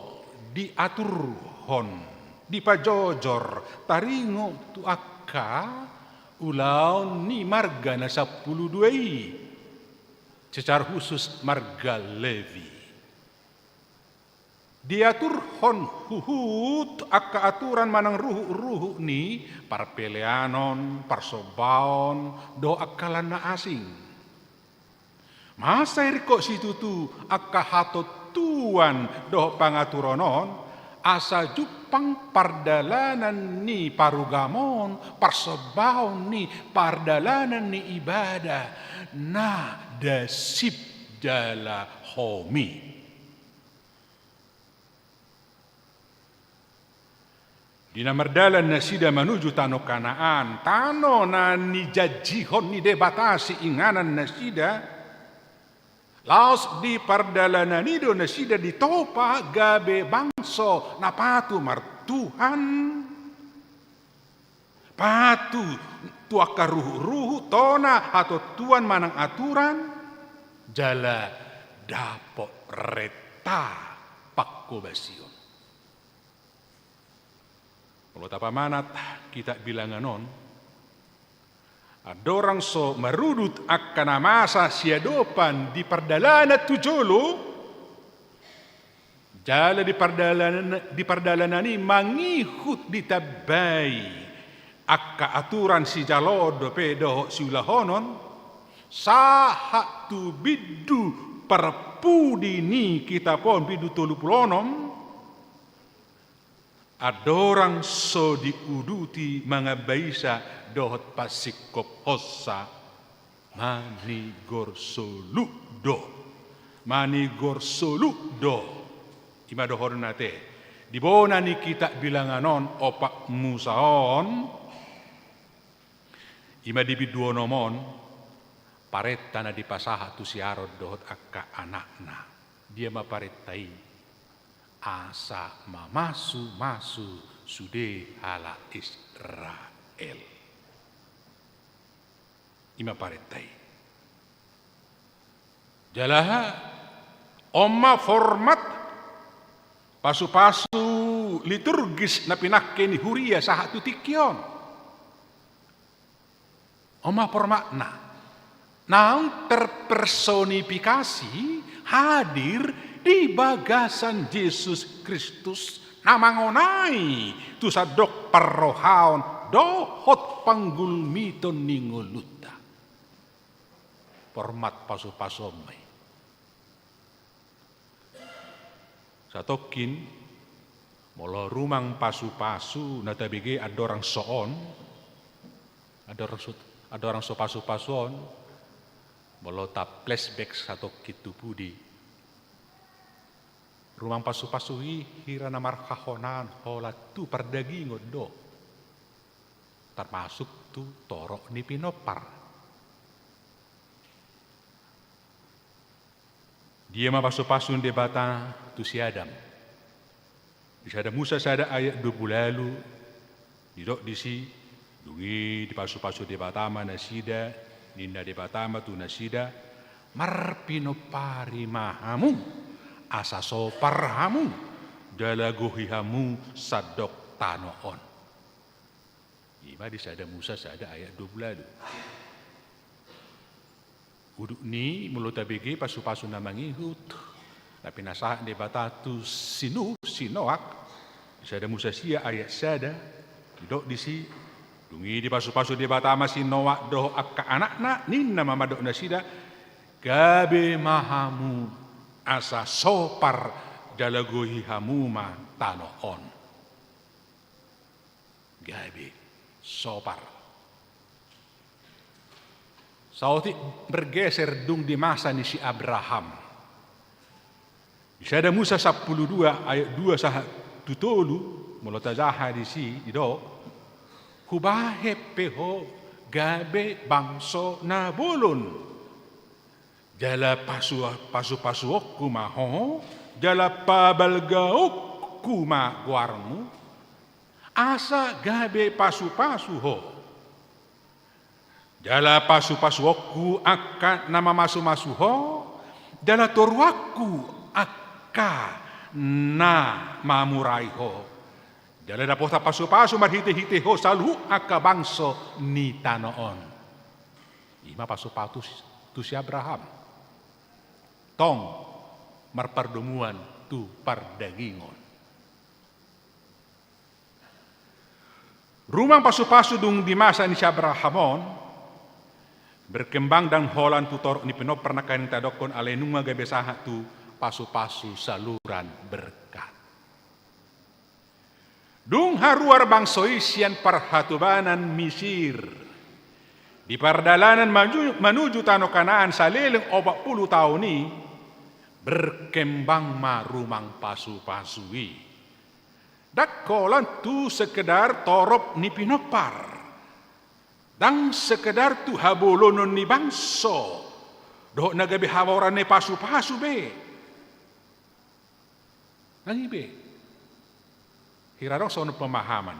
diaturhon dipajojor taringo tu akka ulaon ni marga na 12 secara khusus marga Levi. diatur hon huhut akka aturan manang ruhu ni parpeleanon, parsobaon, do akkalan na asing. Masa irko situtu akka hatot tuan do pangaturonon, asa jupang pardalanan ni parugamon, parsobaon ni pardalanan ni ibadah, na dasip jala homi. Di namardalan na sida menuju tano Kanaan, tano na ni jajihon ni debatasi inganan na sida, laos di pardalanan nido na sida ditopa gabe bangso na patu martuhan, patu tuaka ruhu-ruhu tona atau tuan manang aturan, jala dapot reta pakko basion. Kalau tapamanat kita bilang anon, ada orang so merudut akan masa siadopan di perdalanan tujolo, jala di perdalanan ini mangihut ditabai akka aturan si jalodo pedo si ulahonon, sahat tu bidu perpudi ni kita pon bidu tolupulonom. Adorang so diuduti mga baisa dohot pasikop hossa manigor soludo ima dohor nate di bona ni kita bilanganon opak musaon ima dibiduonomon paretta na dipasaha tu siarod dohot akka anakna dia maparettai asa masu sude hala Israel. Ima paretai. Jalaha oma format pasu-pasu liturgis na pinakke ni huria saha tu tikyon. Oma formatna. Naung terpersonifikasi hadir di bagasan Yesus Kristus namangonai tu sadok parrohaon dohot panggulmiton ningoluta format pasu-pasomai satokin molo rumang pasu-pasu natabige ada orang soon ada orang so pasu-pasuon molo ta flashback satokin tu pudi rumang pasu-pasuhi hira na markahonan hola tu pardagingod do. Termasuk tu torok ni pinopar. Dia mapasu-pasun debata tu si Adam. Di sada Musa sada ayat 20 lalu. Didok disi dungi di pasu-pasu debatama nasida ninda debatama tu nasida marpinopari mahamu. Asa soparhamu dalagohihamu sadok tanoon. Ima di sada Musa sada ayat 20 lalu. Uduk ni mulut tabigi pasu-pasu namangihut. Tapi nasah debatatu sinoak. Di sada Musa sia ayat sada. Didok disi dungi di pasu-pasu debatama sinoak doh akka anakna ninna mamadok nasida gabe mahamu asa sopar dalagohi hamuma tanoon. Gabe sopar. Sauti bergeser dung di masa ni si Abraham. Di sada Musa 12 ayat 2 sah tutolu mulotazaha di si ido hubahe peho gabe bangso na bolon. Jala pasu-pasuokku maho, jala pabalgaokku ma guarmu, asa gabe pasu-pasu ho. Jala pasu-pasuokku akka nama masu-masu ho, jala toruakku akka na mamurai ho. Jala dapota pasu-pasu marhite-hite ho salu akka bangso ni tanoon. Ima pasu-pasu tu si Abraham. Tong marpardomuan tu pardagingon. Rumang pasu-pasu dung di masa ni Abrahamon berkembang dan holan tutor ni penop pernah kain tadokon alenung magabe saha tu pasu-pasu saluran berkat. Dung haruar bangsoi sian parhatubanan Misir. Di pardalanan menuju tanah Kanaan saleleng 40 tahun ni berkembang marumang pasu-pasui. Dakkolan tu sekedar torop ni pinopar. Dan sekedar tu habolonon ni bangso. Doh nagabe hawaran ni pasu-pasu be. Nangi be. Hirarong sono pemahaman.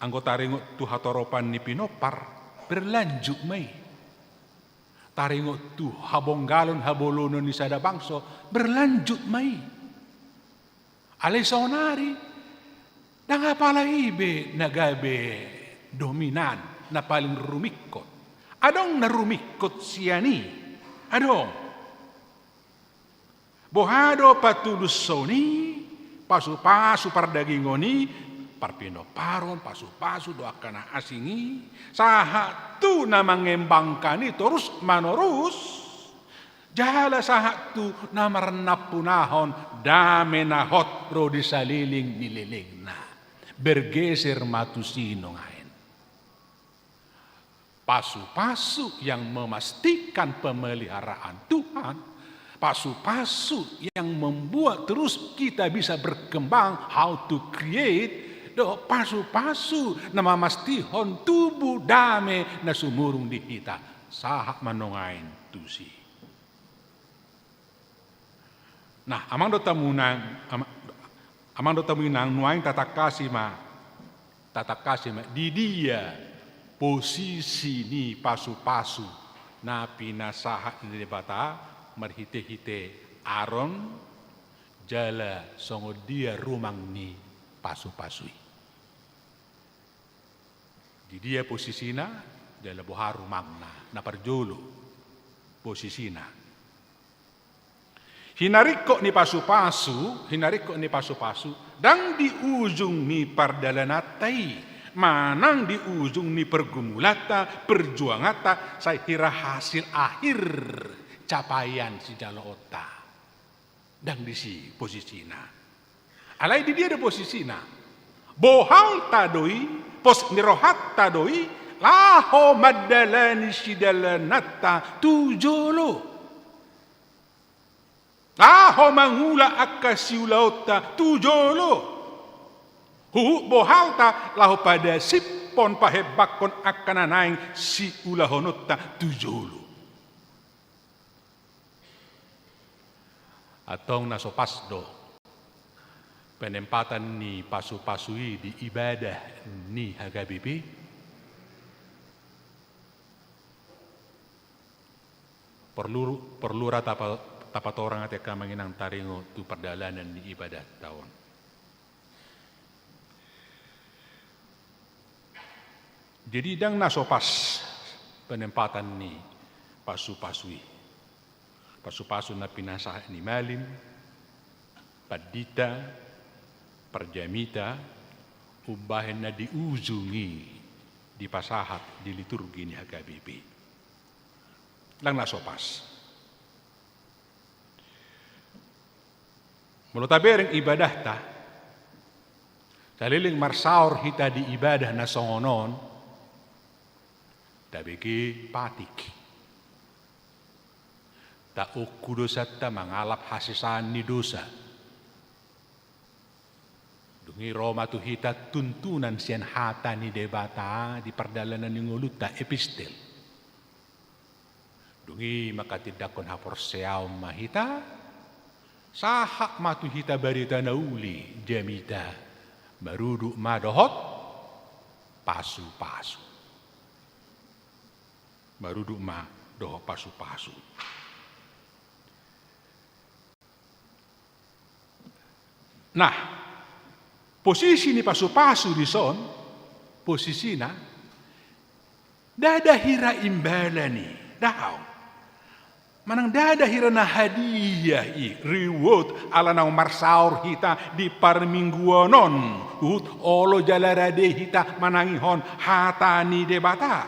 Anggota ringot tu hatoropan ni pinopar berlanjut mai. Taringot tu habonggalon habolonon ni sada bangso berlanjut mai. Alay sonari. Dan apalagi be nagabe dominan na paling rumikot. Adong na rumikot siyani. Adong. Bohado patulus soni, pasu-pasu pardagingoni, parpinoparon, pasu-pasu doakana asingi, saha tu na mengembangkani terus manorus. Jala saha tu na marenapunahon damenahot rodi saliling nililingna. Bergeser matusino ngain. Pasu-pasu yang memastikan pemeliharaan Tuhan. Pasu-pasu yang membuat terus kita bisa berkembang. How to create. Do pasu-pasu na mamastihon tubuh dame na sumurung di kita. Sahak manongain tusi. Nah, amang do tamunang nuaing tatakasi ma di dia posisi ni pasu-pasu na pinasaha ni debata marhite-hite aron jala songo dia rumang ni pasu-pasui. Di dia posisina jala boharu magna na parjolo posisina. Hinariko ni pasu-pasu, dan di ujung ni pardalanatai, manang di ujung ni pergumulata, perjuangata, saya kira hasil akhir capaian si jaloota. Dan di si posisina. Alai di dia ada posisina. Bohal tadoi, pos nirohat tadoi, laho madalani si dalanata tujolo. Aho mangula akasiulauta tujolo. Bohalta laho pada sipon pahebakon akananaing si ulahonota tujolo. Atong nasopasdo penempatan ni pasu-pasui di ibadah ni hagabibi perlu rata tapat orang ateka manginang taringo tu perdalanan di ibadah tahun. Jadi dang nasopas penempatan ni pasu-pasui. Pasu-pasu na pinasah ni malim, padita, perjamita, ubahin na diujungi di pasahat di liturgi ni hagabibi. Lang nasopas. Mula tabereng ibadah ta, saliling marsaur hita di ibadah na songonon, tabiki patik. Ta ukudosat ta mangalap hasisan ni dosa. Dungi Roma tu hita tuntunan sian hata ni debata di perdalanan ni nguluta epistel. Dungi makatidakon hapor seaw mahita, sahak matu hita barita nauli jamita barudu madohot pasu-pasu. Barudu madohot pasu-pasu. Nah, posisi ni pasu-pasu di son, posisina dada hira imbala ni, daw. Manang dada hirana hadiah reward ala nang marsaur hita di parmingguanon olo jalarade hita manangihon hatani debata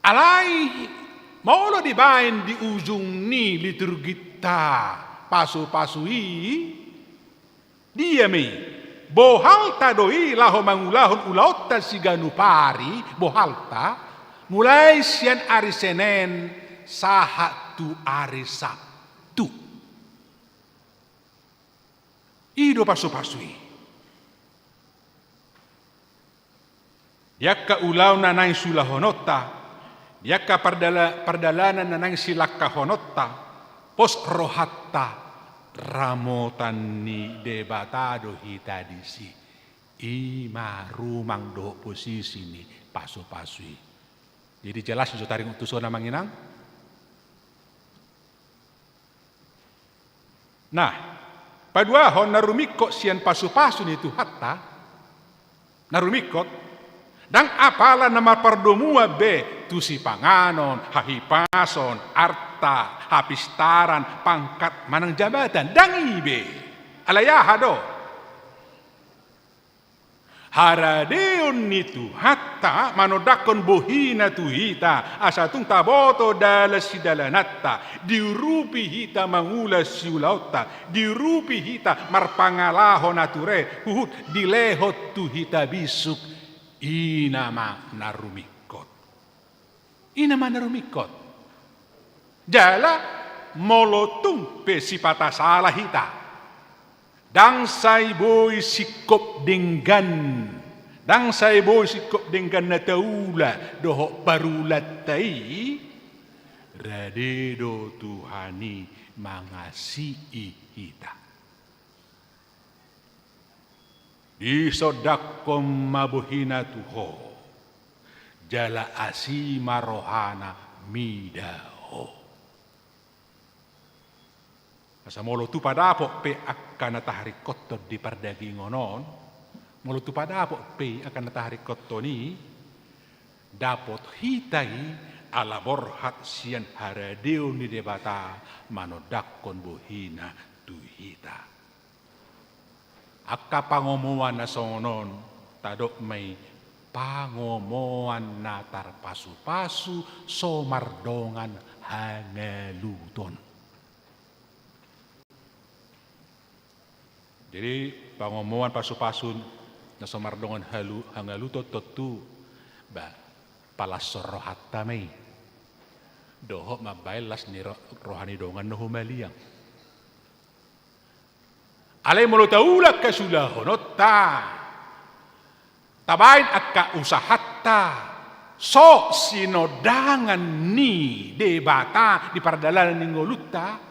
alai maulo dibain di ujung ni liturgita pasu-pasui dia mi bohalta doi laho mangulahon ulautta siganupari bohalta mulai sian hari Senin sahatu hari Sabtu. Ido pasu-pasui. Yakka ulau nanang sulahonota, yakka perdalanan nanang silakka honota, pos rohatta ramotan ni debatado hita disi. Ima rumang do posisi ni pasu-pasui. Jadi jelas iso taring utusan manginang. Nah, paduahon narumikot sian pasu-pasu itu hatta narumikot dan apala nama perdomua be tusi panganon, hahipason, arta, hapistaran, pangkat manang jabatan dan ibe alayahado. Haradeon itu hatta manodakon bohina tu hita asatung taboto dalas sidalanatta dirupi hita mangula siulauta dirupi hita marpangalaho nature huhut dilehot tu hita bisuk inama narumikot jala molotung pesipata salah hita dang sai boy sikop denggan na taula doho barulat tai radedo Tuhani mangasihi hita disodakom mabuhina tuho jala asima rohana midaho asa molo tu padapok pe akan natahari kotor di pardagingonon molo tu padapok pe akan natahari kotor ni dapot hitai ala borhat sian haradeo ni debata manodakon bohina tu hita akka pangomuan na sonon tadok may pangomuan na tarpasu-pasu somardongan hangaluton. Jadi pangomuan pasu-pasun na somardongan hangaluto totu ba palasor rohatta may doho mabailas ni rohani dongan no humaliang alay molo taulak kasulahonota tabain akka usahatta so sinodangan ni debata di pardalanan ni ngolutta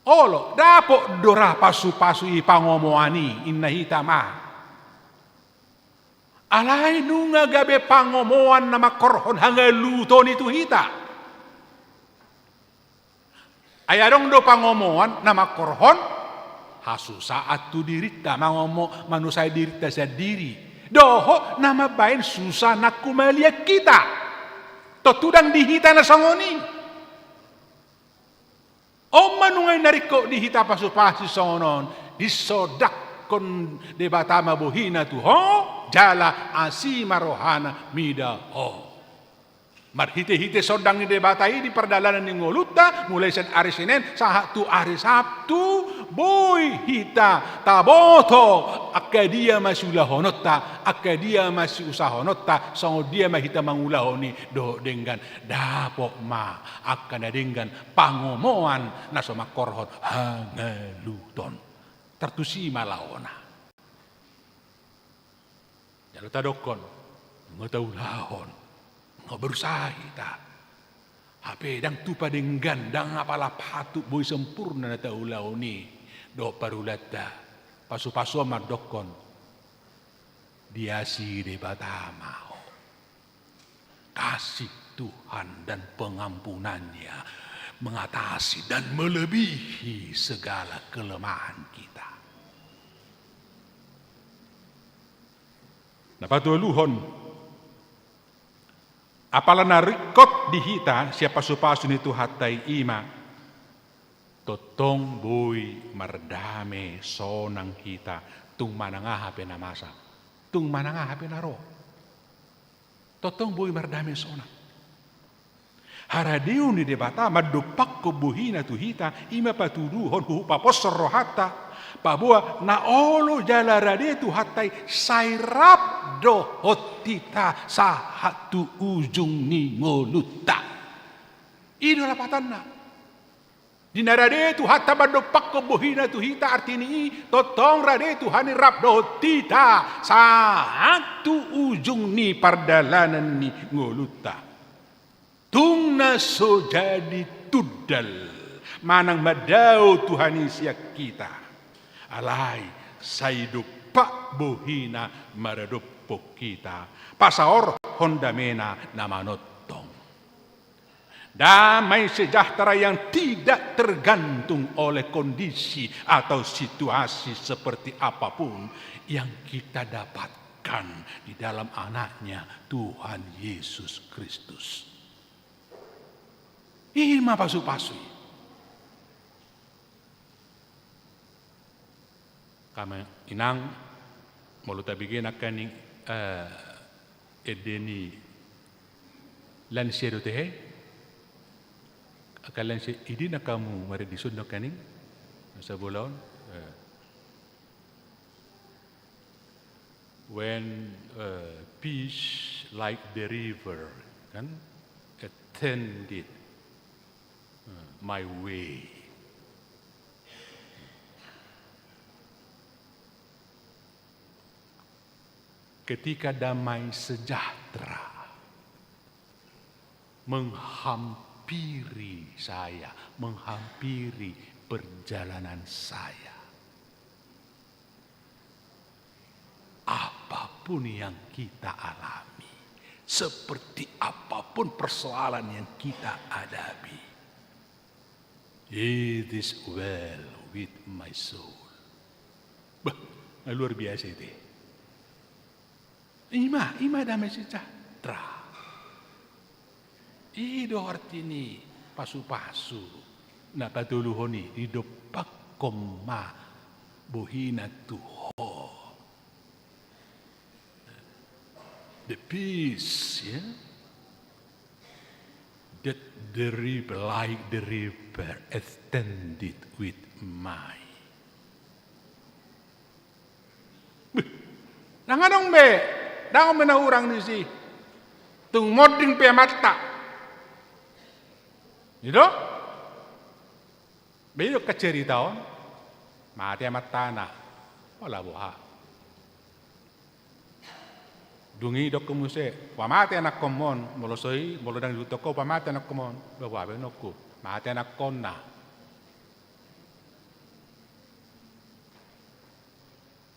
olo dapo dora pasu-pasu ipangomoani innahita ma alay nunga gabe pangomoan na makorhon hangaluton itu hita ayadong do pangomoan na makorhon hasusaat tu dirita mangomo manusay dirita sa diri doho nama bain susah nak kumaliak kita totudang dihita na sangoni o manungay nariko di hita pasu-pasu sonon disodak kon debata mabuhina tu ho jala asima rohana mida ho marhite-hite sodang ni debata di perdalanan ni ngoluta mulai sen hari Senin sahatu hari Sabtu boy hita taboto akadia masulahonota akadia masih usahonota songo dia mahita mangulahoni do dengan dapok ma akan dengan pangomoan nasoma korhon hangaluton tertusi malaona jalo tadokon ngataulahon berusaha kita HP dang tupa denggan dang apalah patu boy sempurna na taulau ni do parulata pasu-pasu mardokon diasi debata mau kasih Tuhan dan pengampunannya mengatasi dan melebihi segala kelemahan kita. Nah patualuhon Apala narikot di hita siapa supasun itu hatai ima. Totong bui merdame sonang kita tung manangah hape namasa. Tung manangah hape naro. Totong bui merdame sonang. Haradiu ni debata madupak ko buhina tu hita ima patuduhon hu paposor rohata. Pabua na olo jala rade tu hatai sairap do hotita sahatu ujung ni ngoluta. Ini lapatan na. Di narade tu hatta madupak ko buhina tu hita artini totong rade tu hani rap do hotita sahatu ujung ni pardalanan ni ngoluta. Tung naso jadi tudal manang madau Tuhan siak kita. Alai saidupak bohina maradupok kita. Pasaor hondamena namanotong. Damai sejahtera yang tidak tergantung oleh kondisi atau situasi seperti apapun yang kita dapatkan di dalam anaknya Tuhan Yesus Kristus. Ima pasu-pasui. Kama inang moluta bigyan akaning edeni lansero tehe akalan si idi na kamu maridisod na kaning sa bulaon when peace like the river kan attended my way. Ketika damai sejahtera menghampiri saya, menghampiri perjalanan saya. Apapun yang kita alami, seperti apapun persoalan yang kita hadapi, it is well with my soul. Bah, luar biasa itu. Ima damai sejahtera. Ido artini pasu-pasu na patuluhoni hidup pakoma bohina tuho. The peace, yeah? That the river, like the river, extended with my. Nanganong be, dang menahurang di si, tung moding pe mata, itu, beyo keceritaon, mati mata na, wala buha. Dungi dok kumuse, pamati anak komon, molosoi, molodang jutoko, pamati anak komon, bawa benokku, mati anak konna.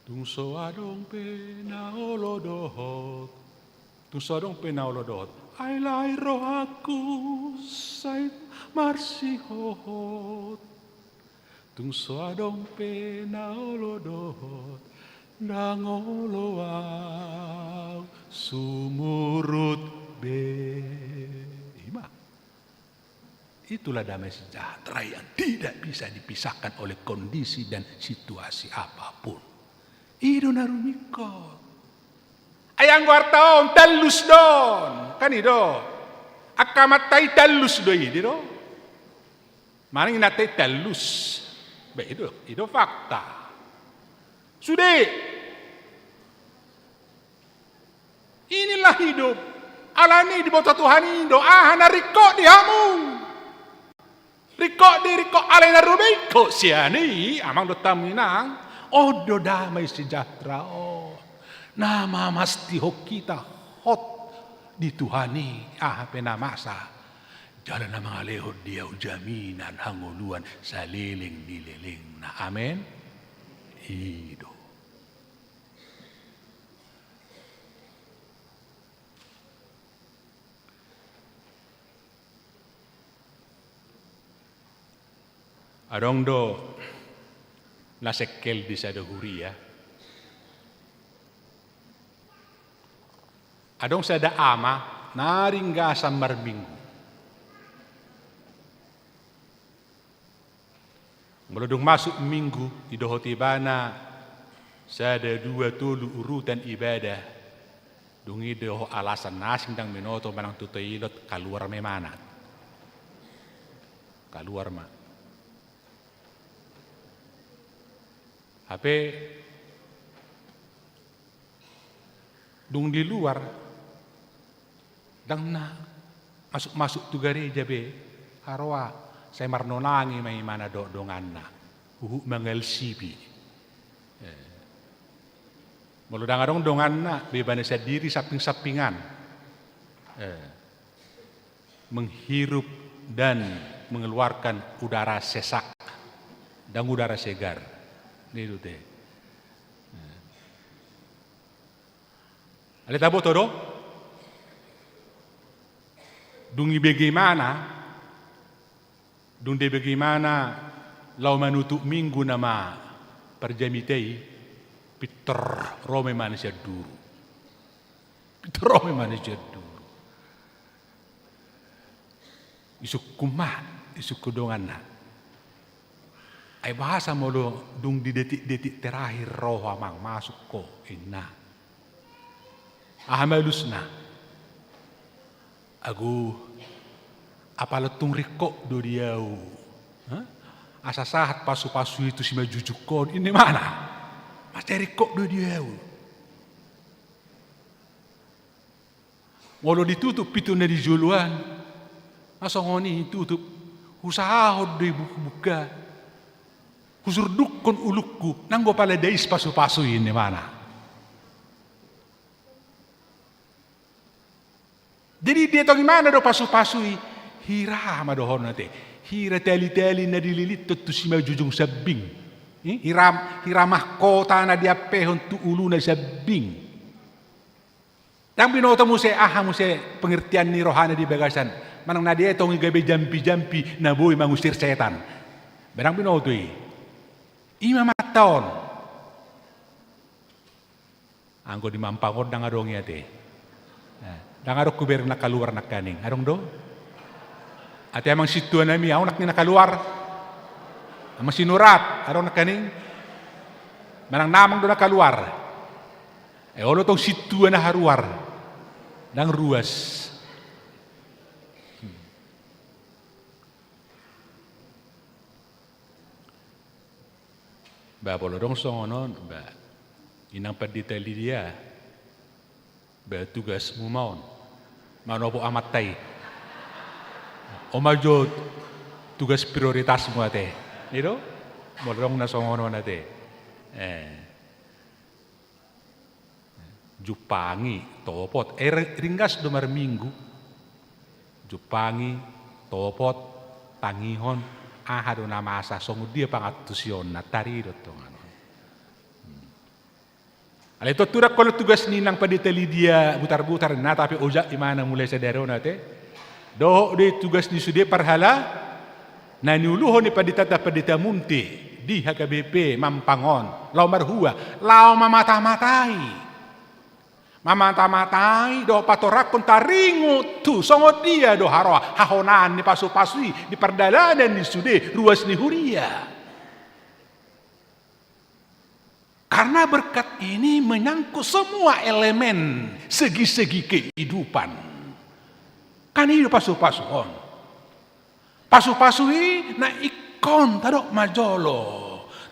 Tung so adong pe na olodohot, tung so adong pe na olodohot, ay lai rohaku say marsihohot. Tung so adong pe na olodohot, nangoloaw sumurut be. Itulah damai sejahtera yang tidak bisa dipisahkan oleh kondisi dan situasi apapun. Ido narumikot. Ayang wartaon talus don. Kan ido. Akamatay talus do ido. Maring natay talus. Ba ido fakta. Sudah. Inilah hidup. Alani di bawah Tuhan Indo. Nariko dihamung. Riko alay narumikot. Siani amang do taminang. Odo damai sejahtera nama masti hok kita hot dituhani penamasa jalan nama lehod dia jaminan hanguluan saliling dililing na amen hidup. Adong do nasekel di sadahuria. Adong sada ama naringga samar minggu. Melodong masuk minggu idohotibana sada 2 tulu urutan ibadah. Dungi doho alasan nasing dang minoto manang tutoilot kaluar memanat. Kaluar ma. Hape dung di luar dang na masuk tu gereja be harwa saya marnonangi mai mana do donganna mangal sipi muludang adong donganna bebana sadiri saping-sapingan menghirup dan mengeluarkan udara sesak dan udara segar itu teh. Ale tabo todo? Dungi bagaimana lau manutuk minggu nama perjamitei Peter Rome manusia dulu. Peter Rome manusia dulu. Isuk kumah, isuk kudongan. Ay bahasa molo dung di detik-detik terakhir roh amang masuk ko inna. Ahamalusna agu apaletung rikok do diau asa sahat pasu-pasu itu si majujukon ini mana mas rikok do diau walau ditutup pituna di juluan asongoni tutup usaha do buka kusur dukon ulukku nanggo pala dais pasu-pasu ini mana. Jadi dia tahu gimana do pasu-pasui hira madohon nate hira tali-tali na dililit tu si majujung sabing hira mahkota na dia pehon tu ulu na sabing tang binoto mo se pengertian ni rohana di bagasan manang na dia tong gabe jampi-jampi na boy mangusir setan berang binoto ima mataon anggo di mampangon nang adong te. Dang arok kuber nakaluar nakaning. Arong do? Ati amang situan nami ako nak ni nakaluar. Amang sinurat arong nakaning. Manang namang do nakaluar. Olo tong situan na haruar. Dang ruas. Ba polo dong songonon ba. Inang paditali dia. Ba tugas mo maon. Manopo amat tay. O majo tugas prioritas mo ate. Ito? Molong na songono nate. Jupangi, topot. Ringgas dumar minggu. Jupangi, topot, tangihon, ahado na masa. Songo dia pangatusyon na tarirot to nga. Alito turak kalau tugas ni nang paditali dia butar-butar na tapi ojak imana mulai sadaro nate. Do di tugas ni sude parhala na niuluho ni paditata padita munti di HKBP Mampangon lau marhua lau mamata-matai do patorakon taringu tu songo dia do haroa hahonan ni pasu-pasui di perdalanan ni sude ruas ni huria. Karena berkat ini menyangkut semua elemen segi-segi kehidupan. Kan hidup pasu-pasuhon. Pasu-pasui na ikon tadok majolo.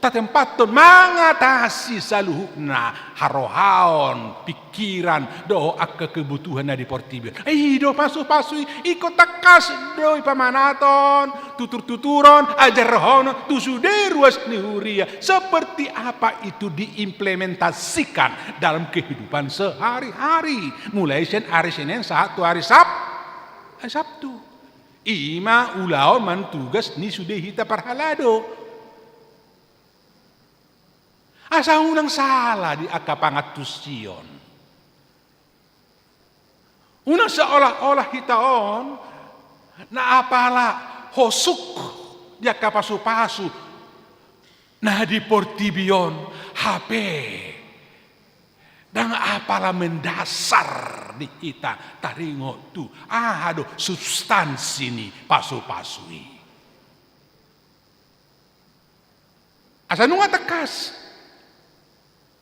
Tatempaton mengatasi saluhna harohaon, pikiran, do akka kebutuhan na di portibir. Do pasu-pasui ikut takas do pamanaton, tutur-tuturon, ajar rohon, tusude ruas nihuria. Seperti apa itu diimplementasikan dalam kehidupan sehari-hari. Mulai hari Senin, satu hari Sabtu. Ima ulaon man tugas ni sudah hita parhalado. Asa unang salah di akapangatusyon. Unang seolah-olah hitaon na apala hosuk di Dan apalah mendasar di kita taringo tu. Substansi ni pasu-pasui. Asa nunga tekas.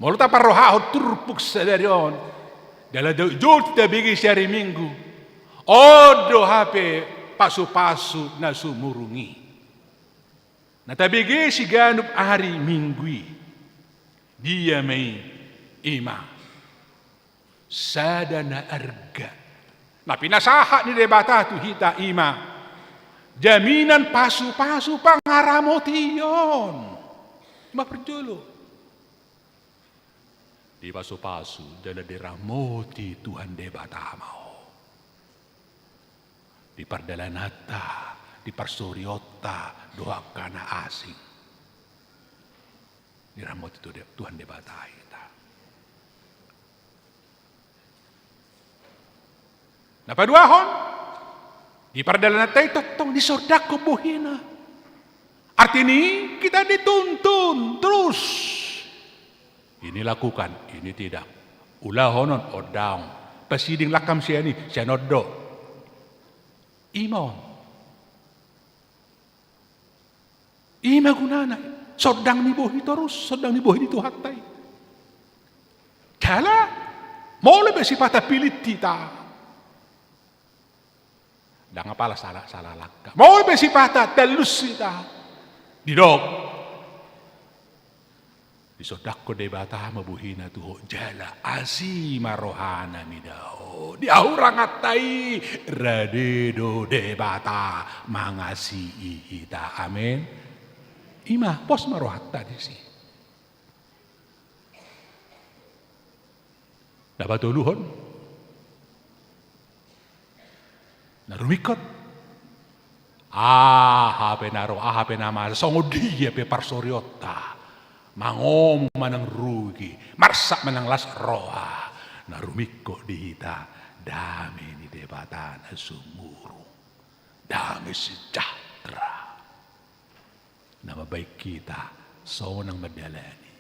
Moluta parrohaho turpuk sadarion. Dala jol kita bigi sehari minggu. Odo hape pasu-pasu na sumurungi. Na tabigi si ganup hari minggui. Dia may ima. Sada na arga. Na pinasaha ni debata tu hita ima. Jaminan pasu-pasu pangaramotion. Maperjolo. Di pasu-pasu dala diramoti Tuhan debata mau. Di pardalanata, di parsuriota, doa kana asing. Diramoti itu Tuhan debata kita. Napaduahon, di pardalanata itu tong disordako buhina. Artinya kita dituntun terus. Ini lakukan, ini tidak. Ulahonon odang. Pasiding lakam siya ni, siya noddo. Imon. Ima gunana. Sodang ni bohi terus, sodang ni bohi itu hatay. Kala, mau lebih sifat pilih kita. Dan apalah salah lakka. Mau lebih sifat telus kita. Didok. Disodakko debata mabuhina tuho jala asima rohana midao. Di aurang atai radedo debata mangasihi ita. Amin. Ima pos marohatta disi. Dapat tuluhon. Narumikot. Hape naro, hape nama. Songo dia pe parsoriota. Mangom manang rugi, marsak manang las roha, narumiko dihita, damai ni debatan sumuru, damai sejahtera. Nama baik kita, sonang medalani.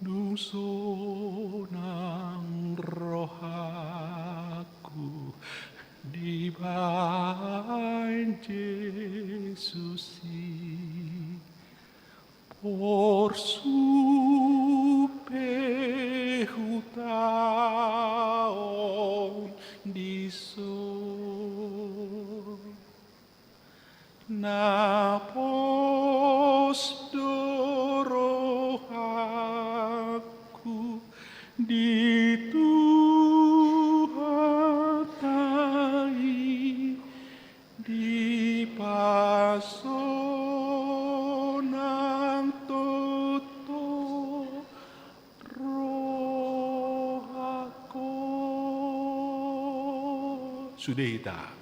Dusonang rohaku, di bain Yesus por su pehutaon di sol na pos dorohaku di pasonang toto rohako sudita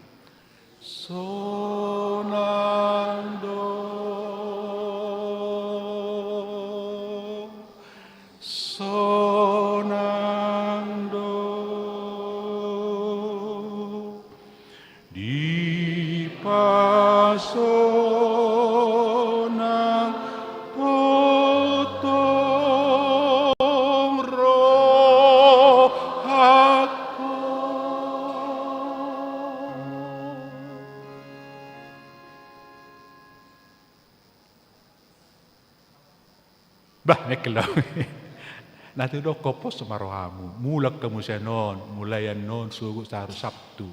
sonang do sonang do di pasonang potong rohaku. Bah, nekelaw. Nanti do kopos sama rohamu. Mulak kamu siya non, mulayan non, sugo sa Sabtu.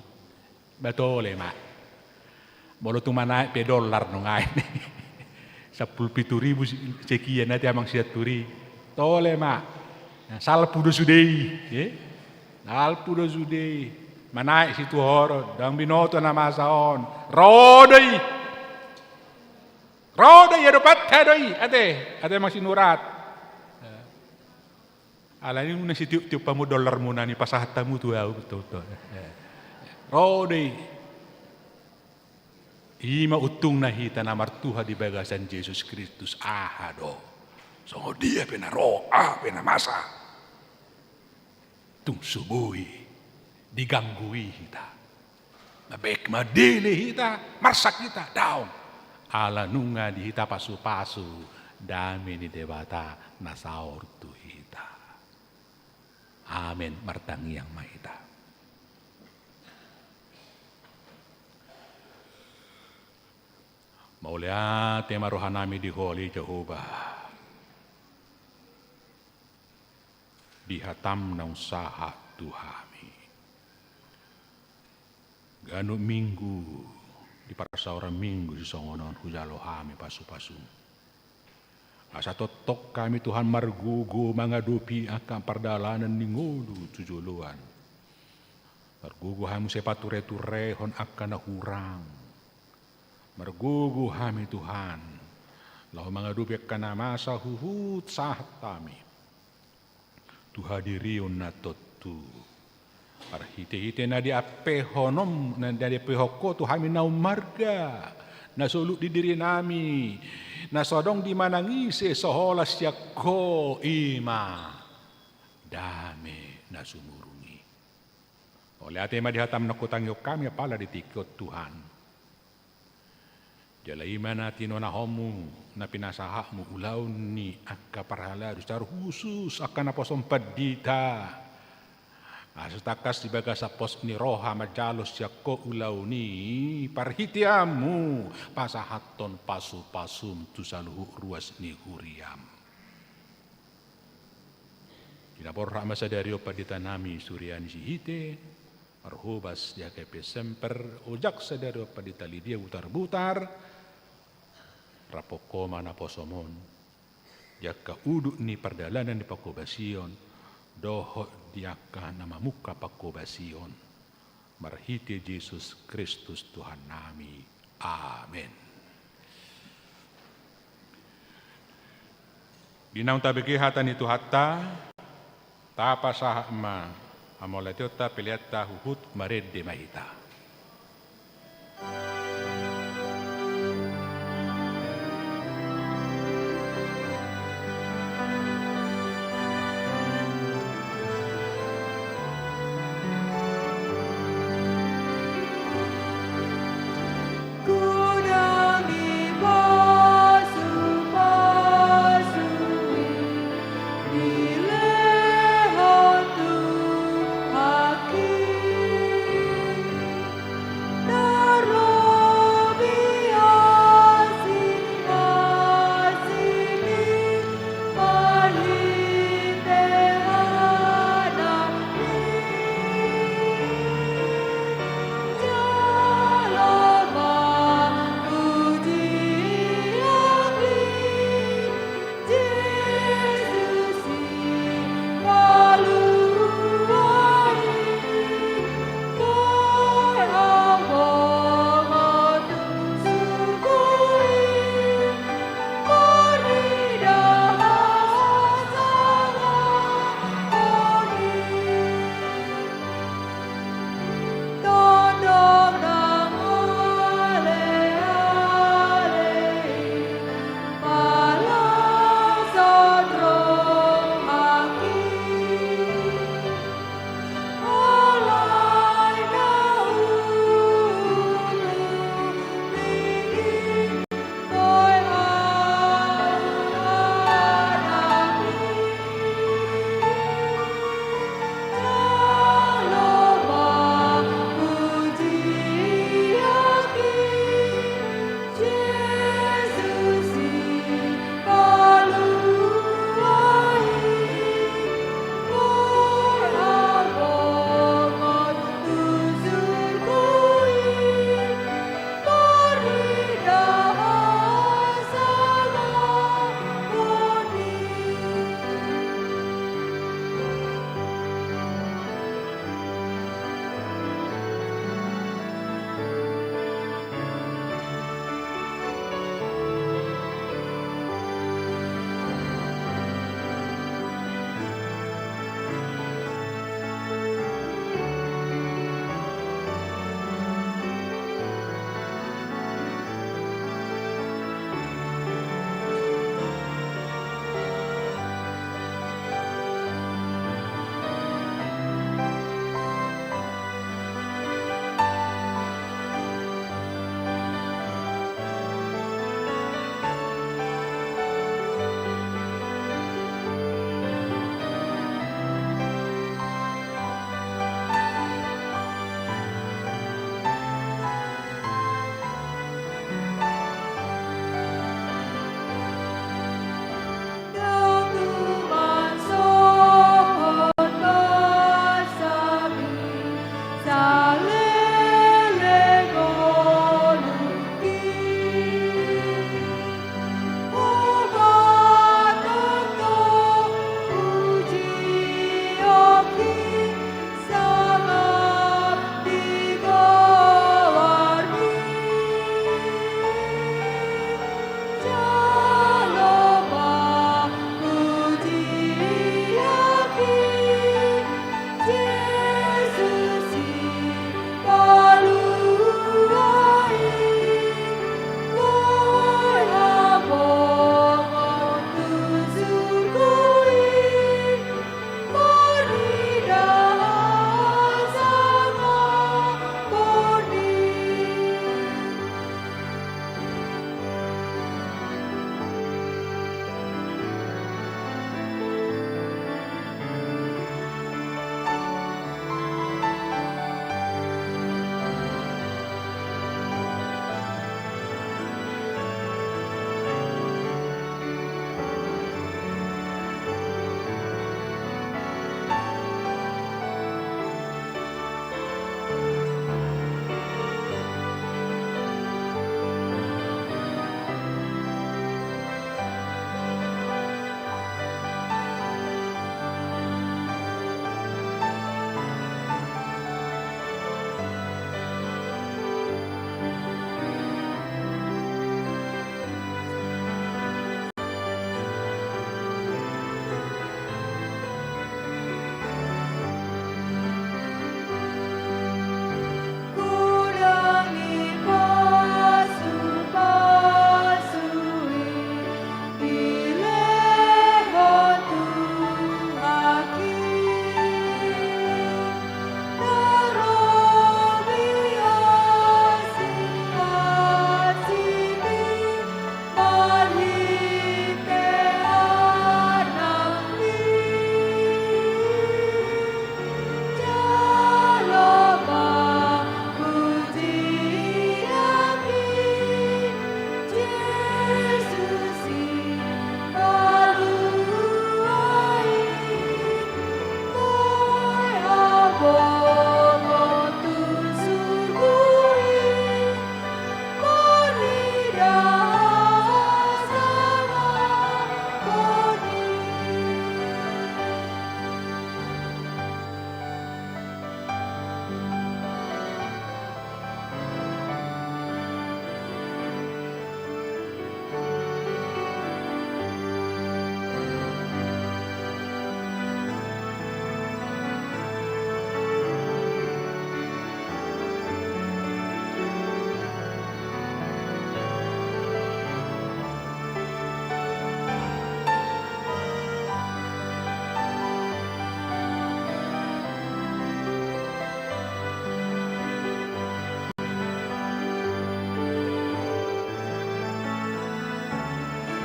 Batole, mak. Bolo tumana pe dollar no ngain. 17.000 sekian nanti amang siat turi. Tole mak. Salpudo sudei, salpudo sudei. Manai situ horo, dang binoto na masaon. Rodoi. Rodoi eropat hadoi. Ate mang sinurat. Ala ini muna si tiup pamu dollar muna ni pasahatamu tu au betul. Rodoi. Ima utung nahita na martuha di bagasan Yesus Kristus ahado. So dia pena roh, pena masa. Tung subui, diganggui kita. Mabek madili kita, marsak kita, daun. ala nunga di hita pasu-pasu dami ni debata nasaur tu hita. Amin martangi yang mahita. Maulia tema rohanami di holi Jehovah. Dihatam na usaha Tuhami. Ganu minggu di parasaura minggu di songonon hujalo hami pasu-pasu. Asa totok kami Tuhan margugu mangadupi akan pardalanan ningudu tujuluan. Margugu hamu sepature-ture hon akan nahurang. Margugu hami Tuhan. Lau mangadupi akan masa huhut sahat kami. Tuhadiriun na totu. Arhite-hite na di apehonom na di apehoko Tuhami na umarga. Na suluk di diri nami. Na sodong di manangise soholas yako ima. Dame na sumurungi. Oleh atema dihatam na kutangyo kami apala ditikot Tuhan. Jala imana tino na homu na pinasahakmu ulaw ni akka parhala secara khusus akan aposom padita. Asetakas dibaga sa pos ni roha majalos yako ulaw ni parhitiamu pasahaton pasu-pasum tu saluhu ruas ni huriam. Kinapor rama sadario padita nami suryani sihite. Marhubas dia kepe semper ojak sadario padita lidia butar-butar. Rapokoma na posomon. Jaka uduk ni perdalanan di pakobasion. Doho diaka na mamuka pakobasion. Marhiti Yesus Kristus Tuhan nami. Amen. Dinaung tabigi hatan itu hatta. Tapa sahma. Amolatota piliata huhut mared de mahita.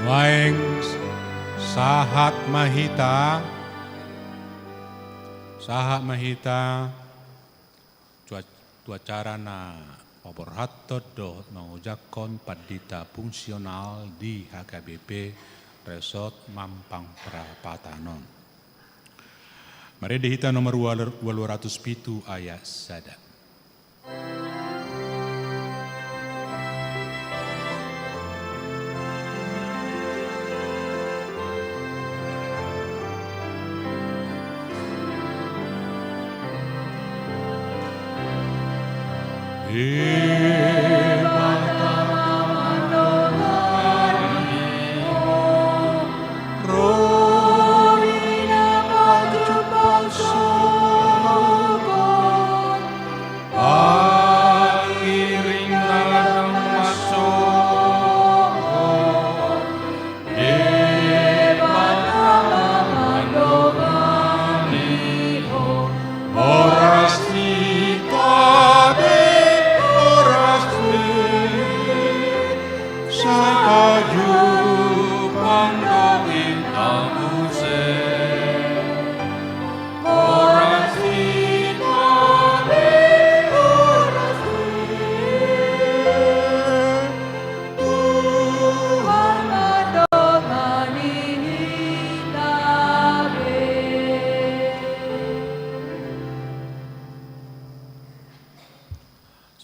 Waeng sahat mahita tuacarana paborhato do mengujakon padita fungsional di HKBP Resort Mampang Prapatanon. Mari dihita nomor 207 ayat sada.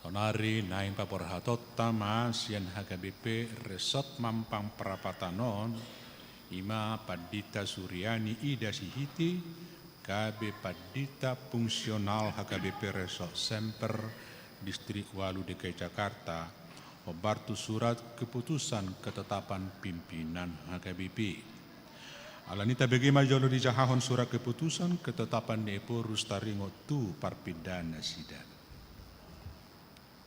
Sonari naing paporhatota sian HKBP Resort Mampang Prapatanon ima Padita Suryani Ida Sihiti KB Padita Fungsional HKBP Resort Semper Distrik Walu DKI Jakarta membantu surat keputusan ketetapan pimpinan HKBP. Alanita bagaimana jolo di jahahon surat keputusan ketetapan Nepo Rustaringo tu Parpidana Sida.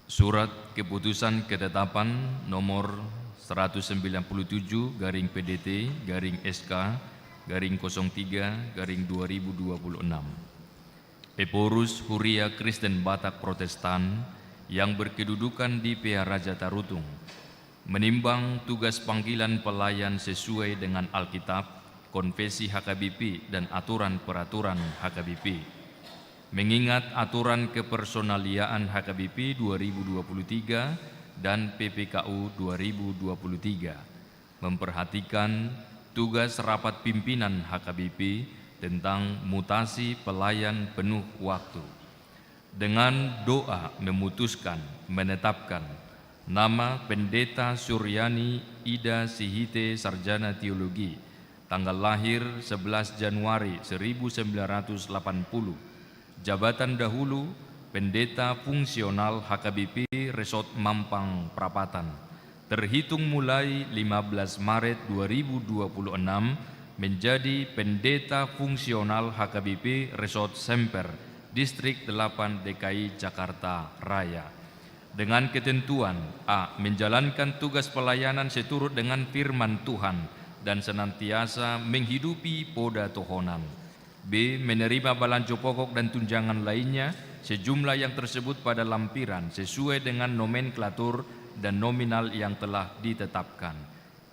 Surat Keputusan Ketetapan nomor 197 garing PDT garing SK garing 03 garing 2026. Eporus Huria Kristen Batak Protestan yang berkedudukan di PH Raja Tarutung menimbang tugas panggilan pelayan sesuai dengan Alkitab, Konvensi HKBP dan aturan-peraturan HKBP. Mengingat aturan kepersonaliaan HKBP 2023 dan PPKU 2023, memperhatikan tugas rapat pimpinan HKBP tentang mutasi pelayan penuh waktu. Dengan doa memutuskan, menetapkan nama Pendeta Suryani Ida Sihite Sarjana Teologi, tanggal lahir 11 Januari 1980, jabatan dahulu Pendeta Fungsional HKBP Resort Mampang Prapatan, terhitung mulai 15 Maret 2026 menjadi Pendeta Fungsional HKBP Resort Semper Distrik 8 DKI Jakarta Raya. Dengan ketentuan A. Menjalankan tugas pelayanan seturut dengan firman Tuhan dan senantiasa menghidupi poda tohonan. B. Menerima balanjo pokok dan tunjangan lainnya sejumlah yang tersebut pada lampiran sesuai dengan nomenklatur dan nominal yang telah ditetapkan.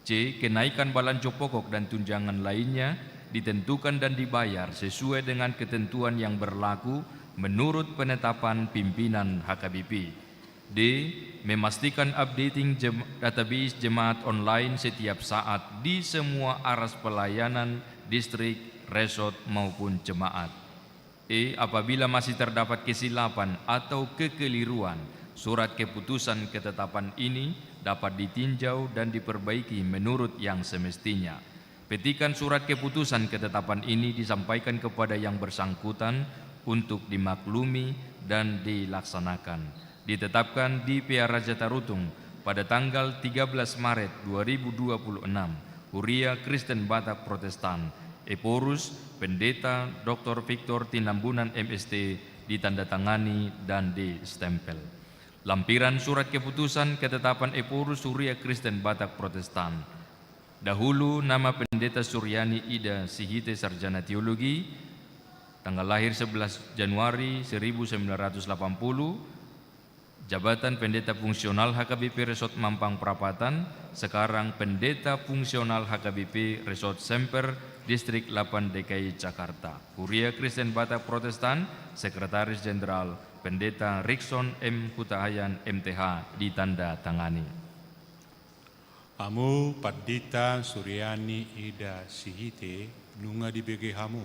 C. Kenaikan balanjo pokok dan tunjangan lainnya ditentukan dan dibayar sesuai dengan ketentuan yang berlaku menurut penetapan pimpinan HKBP. D. Memastikan updating database jemaat online setiap saat di semua aras pelayanan distrik, resort maupun jemaat. E. Apabila masih terdapat kesilapan atau kekeliruan, surat keputusan ketetapan ini dapat ditinjau dan diperbaiki menurut yang semestinya. Petikan surat keputusan ketetapan ini disampaikan kepada yang bersangkutan untuk dimaklumi dan dilaksanakan. Ditetapkan di PH Raja Tarutung pada tanggal 13 Maret 2026, Huria Kristen Batak Protestan, Eporus Pendeta Dr. Victor Tinambunan MST, ditandatangani dan distempel. Lampiran surat keputusan ketetapan Eporus Huria Kristen Batak Protestan. Dahulu nama Pendeta Suryani Ida Sihite Sarjana Teologi, tanggal lahir 11 Januari 1980, Jabatan Pendeta Fungsional HKBP Resort Mampang Perapatan, sekarang Pendeta Fungsional HKBP Resort Semper, Distrik 8 DKI Jakarta. Kuria Kristen Batak Protestan, Sekretaris Jenderal Pendeta Rikson M. Hutahayan MTH ditanda tangani. Hamu Pandita Suryani Ida Sihite nunga di BG Hamu.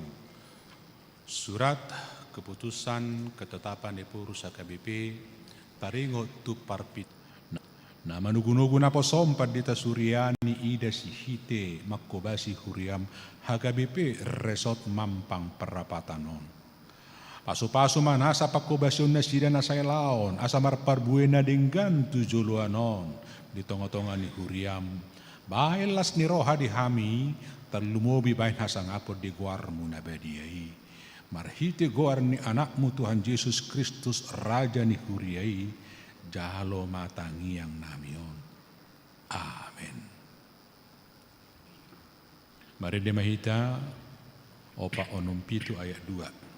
Surat keputusan ketetapan Epurus HKBP taringot tu parpit. Nama nugu-nugu napo som Pandita Suryani Ida Sihite makobasi huriam HKBP Resort Mampang Perapatanon. Pasu-pasu manasa pakobasyon na sida na say laon asa marparbuena denggan tujuluanon di tonga-tonga ni huriam. Bahay las ni roha di hami terlumobi bahin hasang apod di guarmu na badiai. Marhiti goar ni anakmu Tuhan Yesus Kristus Raja ni huriai, jalo matangiang namion. Amen. Mari demahita opa onom pitu ayat 2.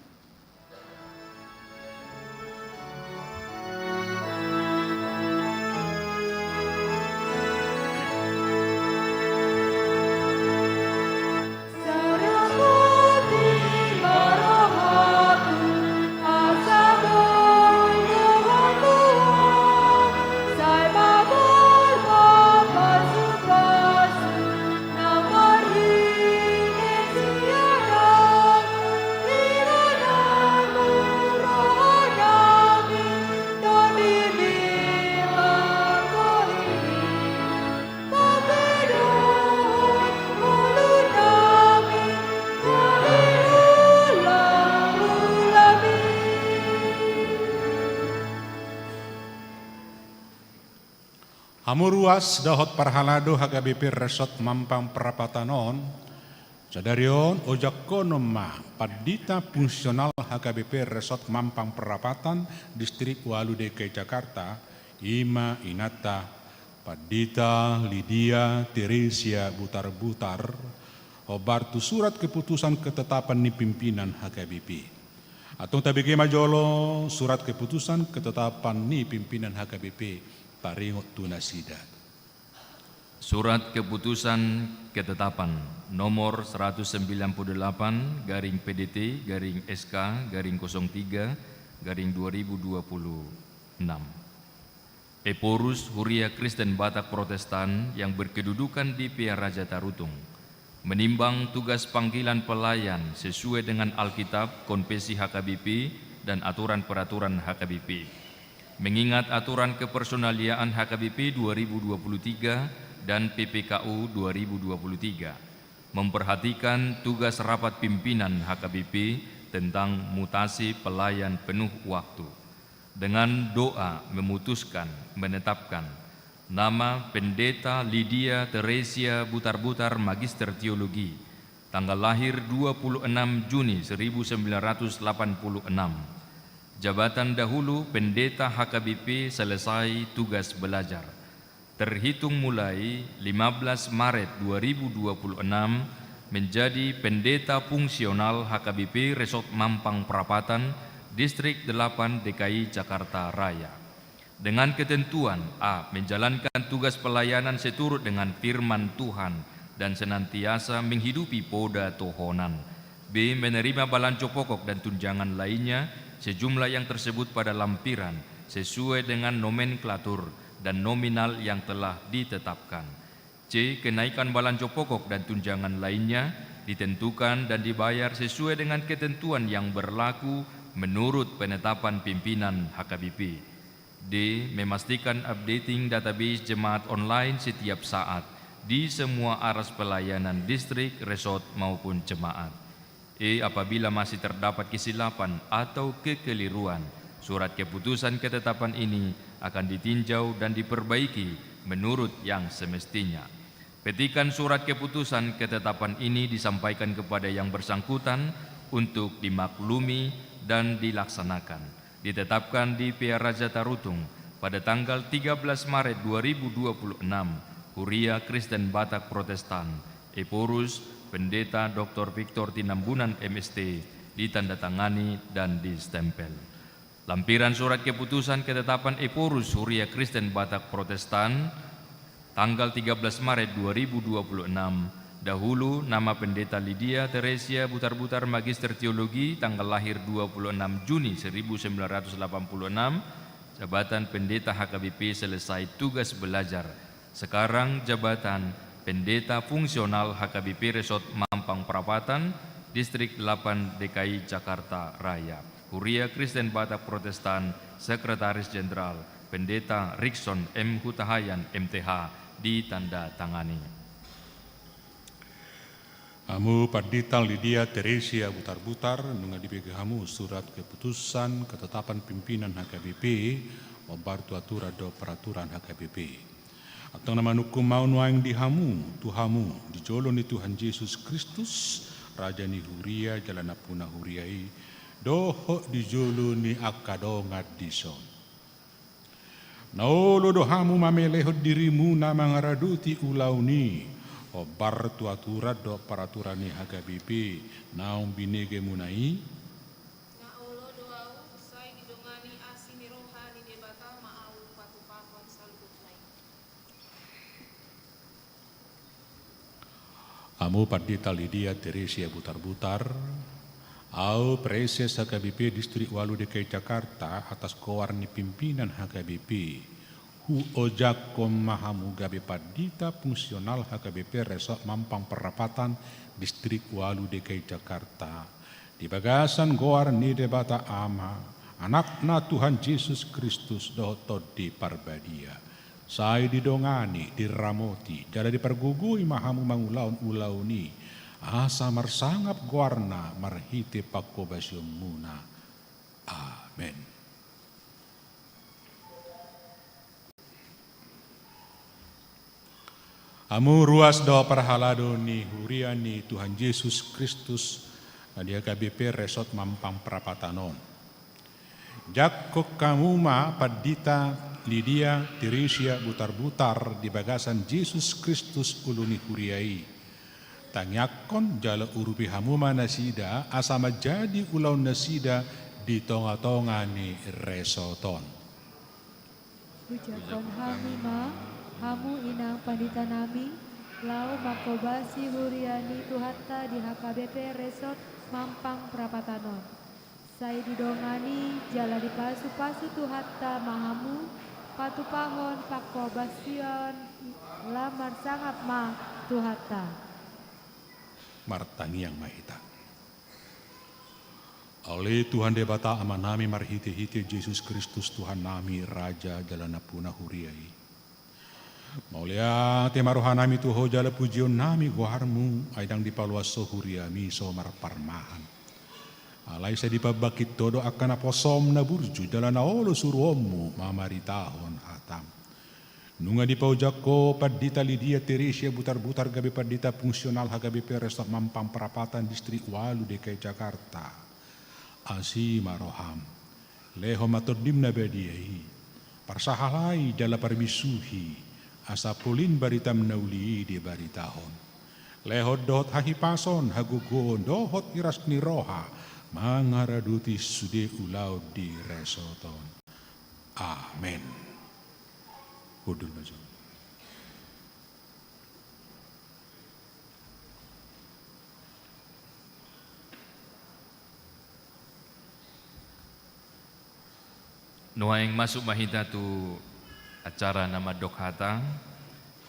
Hamuruas dahot parhalado HKBP Resort Mampang Perapatanon, sadarion ojak konoma Pandita Fungsional HKBP Resort Mampang Perapatan, Distrik 8 DKI Jakarta, Ima Inata, Pandita Lydia Teresia Butar-Butar, obartu surat keputusan ketetapan ni pimpinan HKBP. Atau tabigi majolo surat keputusan ketetapan ni pimpinan HKBP. Taringot tunasida. Surat keputusan ketetapan nomor 198 garing PDT garing SK garing 03 garing 2026. Eporus Huria Kristen Batak Protestan yang berkedudukan di Pia Raja Tarutung menimbang tugas panggilan pelayan sesuai dengan Alkitab, Konfesi HKBP dan aturan peraturan HKBP. Mengingat aturan kepersonaliaan HKBP 2023 dan PPKU 2023, memperhatikan tugas rapat pimpinan HKBP tentang mutasi pelayan penuh waktu, dengan doa memutuskan menetapkan nama Pendeta Lydia Teresia Butar-Butar Magister Teologi, tanggal lahir 26 Juni 1986, jabatan dahulu Pendeta HKBP selesai tugas belajar. Terhitung mulai 15 Maret 2026 menjadi Pendeta Fungsional HKBP Resort Mampang Perapatan, Distrik 8 DKI Jakarta Raya. Dengan ketentuan A. Menjalankan tugas pelayanan seturut dengan firman Tuhan dan senantiasa menghidupi poda tohonan. B. Menerima balanco pokok dan tunjangan lainnya sejumlah yang tersebut pada lampiran sesuai dengan nomenklatur dan nominal yang telah ditetapkan. C. Kenaikan balanco pokok dan tunjangan lainnya ditentukan dan dibayar sesuai dengan ketentuan yang berlaku menurut penetapan pimpinan HKBP. D. Memastikan updating database jemaat online setiap saat di semua aras pelayanan distrik, resort maupun jemaat. E. Apabila masih terdapat kesilapan atau kekeliruan, surat keputusan ketetapan ini akan ditinjau dan diperbaiki menurut yang semestinya. Petikan surat keputusan ketetapan ini disampaikan kepada yang bersangkutan untuk dimaklumi dan dilaksanakan. Ditetapkan di Pia Raja Tarutung pada tanggal 13 Maret 2026, Huria Kristen Batak Protestan, Eporus Pendeta Dr. Victor Tinambunan MST, ditandatangani dan distempel. Lampiran surat keputusan ketetapan Eporus Huria Kristen Batak Protestan tanggal 13 Maret 2026. Dahulu nama Pendeta Lydia Teresia Butar-Butar Magister Teologi, tanggal lahir 26 Juni 1986, jabatan Pendeta HKBP selesai tugas belajar. Sekarang jabatan Pendeta Fungsional HKBP Resort Mampang Perapatan, Distrik 8 DKI Jakarta Raya. Huria Kristen Batak Protestan, Sekretaris Jenderal Pendeta Rikson M. Hutahayan MTH, ditanda tangani. Amu Pendeta Lydia Teresia Butar-Butar nungadibege hamu surat keputusan ketetapan pimpinan HKBP membantu aturan do peraturan HKBP. Atau nama nukum mau nuang di hamu, Tuhamu, di jolo ni Tuhan Yesus Kristus, Raja ni Huria, jalan apuna Huriai, doho di jolo ni akado ngadison. Naolo dohamu mameleho dirimu nama ngaraduti ulauni, obar tu aturan do peraturan ni HKBP naung binege munai na ulo doau say gidongani asini rohani debata maau patupakon salbut lain. Amu Pendeta Lydia Teresia Butar-Butar au Preses HKBP Distrik Walu DKI Jakarta atas kowarni pimpinan HKBP hu ojakom mahamu gabe Pendeta Fungsional HKBP Resort Mampang Perapatan Distrik Walu DKI Jakarta di bagasan goar ni debata ama anakna Tuhan Yesus Kristus dohot di parbadia saya didongani diramoti jada dipergugui mahamu mangulaun ulauni asa marsangap goarna marhite pakobasium muna. Amen. Amu ruas doa perhalado ni Huria ni Tuhan Yesus Kristus di HKBP Resort Mampang Perapatanon. Jakok kamuma Pendeta Lydia Teresia Butar-Butar di bagasan Yesus Kristus uluni Huriai. Tanyakon jala urupi hamuma nasida asama jadi ulau nasida di tonga-tonga ni resoton. Ucapkan hamima, hamu inang pandita nami, lau makobasi huriani tuhatta di HKBP Resort Mampang Perapatanon. Saya didongani jala di pasu-pasu tuhatta mahamu, patupahon pakobasion lamar sangap ma tuhatta. Martangi yang mahita. Oleh Tuhan debata amanami marhite-hite Yesus Kristus Tuhan nami Raja jalanapuna Huriai. Maulia temarohanami tuho jala pujion nami goharmu aidang dipaluaso Huriami so marparmahan. Alai sa dipabakit todo akan aposom na burju dalam naolo suruomu mamaritahon atam. Nunga di paujako Pendeta Lydia Teresia Butar-Butar gabe Pendeta Fungsional HKBP Resort Mampang Perapatan Distrik Walu DKI Jakarta. Asi maroham. Leho matodim na badiai. Parsahalai jala parmisuhi. Asa polin baritam nauli di baritahon. Leho dohot hahipason hagugon dohot iras ni roha. Mangaraduti sude ulau di resoton. Amen. Hudul maju. Nuaing masuk mahita tu acara nama dok hata,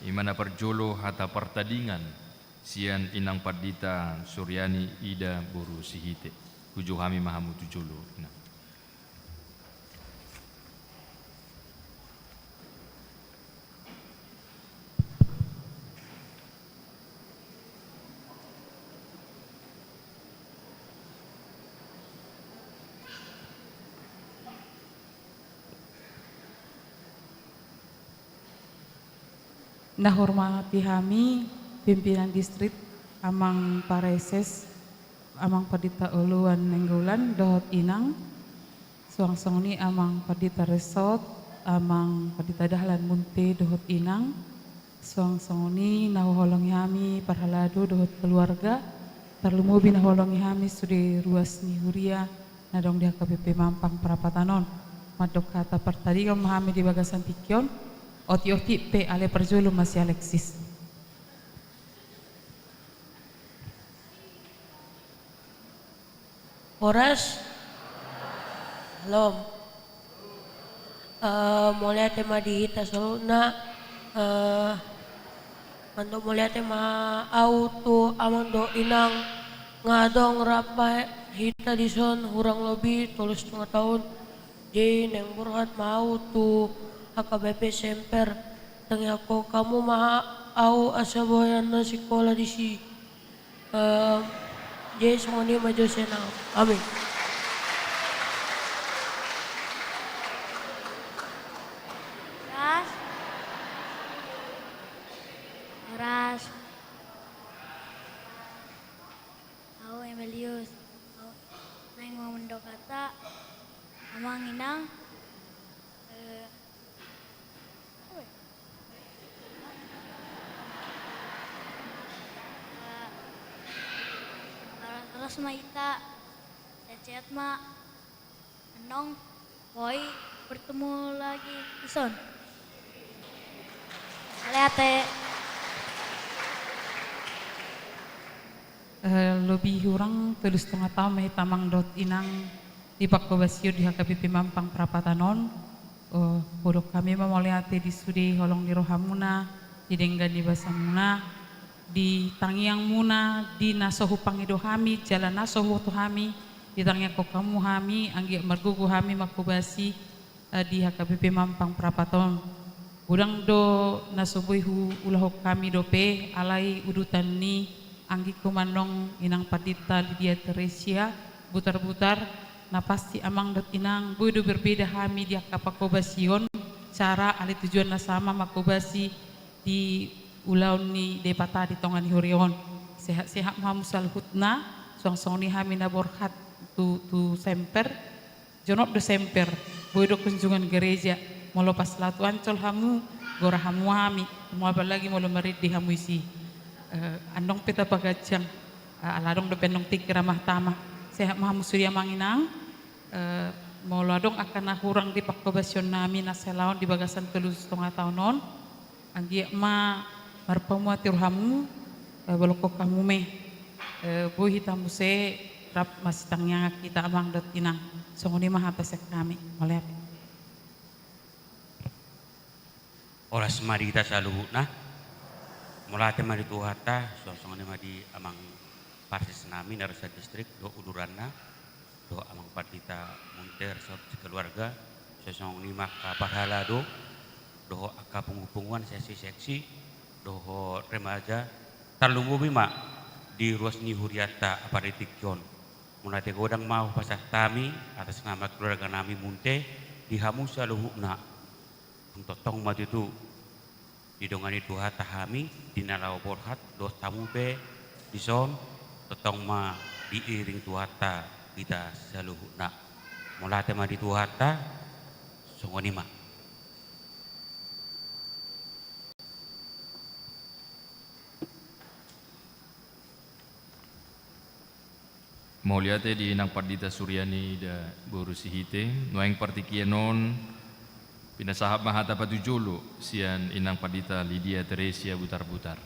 imana perjolo hata pertandingan sian inang Pendeta Suryani Ida Boru Sihite. Kuju kami mahamu tujolo. Nahormati kami pimpinan distrik Amang Pareses, Amang Pendeta Uluan Nenggulan, Dohot Inang, Suang-songni Amang Pendeta Resort, Amang Pendeta Dahlan Munte, Dohot Inang, Suang-songni naholongi kami parhalado Dohot keluarga, perlumubi naholongi kami sudah ruas ni Huria, nadong di HKBP Mampang Prapatanon madok kata pertandingan memahami di bagasan tikyon oti-oti pe ale perjulu masih Alexis. Horas, halo. Mulai tema di hita soluna, mando mulai tema auto amando inang ngadong rapa hita di son hurang lebih 3,5 tahun. Jadi neng burhat mau tu HKBP semper tangi aku kamu mah au asa boyan na sekolah di si. Jadi semuanya maju senang. Amin. Horas. Aku Emilius. Nang mau mendok kata amang inang Aras maita cecet ma enong boy bertemu lagi ison lihat Lebih kurang 3,5 tahun may tamang dot inang di Pakobasio di HKBP Mampang Prapatanon. Bodok kami memoliate di Sudi Holong di Rohamuna, di Denggan di Basamuna, di Tangiang Muna, di Nasohu Pangidohami, Jalan Nasohu Tuhami, di Tangiang Kokamu Hami, Anggi Margugu Hami Makobasi di HKBP Mampang Prapatanon. Budang do nasobuihu ulahok kami dope alai udutan ni Anggi kumandong inang Padita Lydia Teresia butar-butar na pasti amang dot inang buido berbeda hami di Kapakobasion cara ali tujuan na sama makobasi di ulaun ni depata di tongan hurion sehat-sehat mamusal hutna song ni hami na borhat tu semper jonot de semper buido kunjungan gereja molo pas latu ancol hamu gora hamu hami mau lagi molo merit di hamu isi andong peta pagajang aladong de penong tik ramah tamah sehat mahamu surya manginang mau ladong akan kurang di Pakobasyon nami na selaon di bagasan 3,5 tahunon anggi ma marpamu atir hamu baloko kamu me bu hitamu se rap masih tangnya kita amang dot inang songoni mah pesek kami oleh Oras mari kita selalu nah mulai tema di Tuhata, suasana tema di amang Parsis nami Narasa distrik do Udurana, do amang Partita Munter keluarga, suasana lima kaparhala do aka pengupungan seksi do remaja terlumbu bima di ruas ni Huriata aparitikyon. Mulai tegodang mau pasah tami atas nama keluarga nami Munte di Hamusa luhukna untuk tong mati itu didongani Tuhan tahami dinalau borhat dos tamu pe dison totong ma diiring Tuhata kita saluhuna mulai tema di Tuhata songonima mau lihat di inang Pardita Suryani da borusi hite noeng partikienon pinasahap mahata patujolo sian inang Pardita Lydia Teresia butar-butar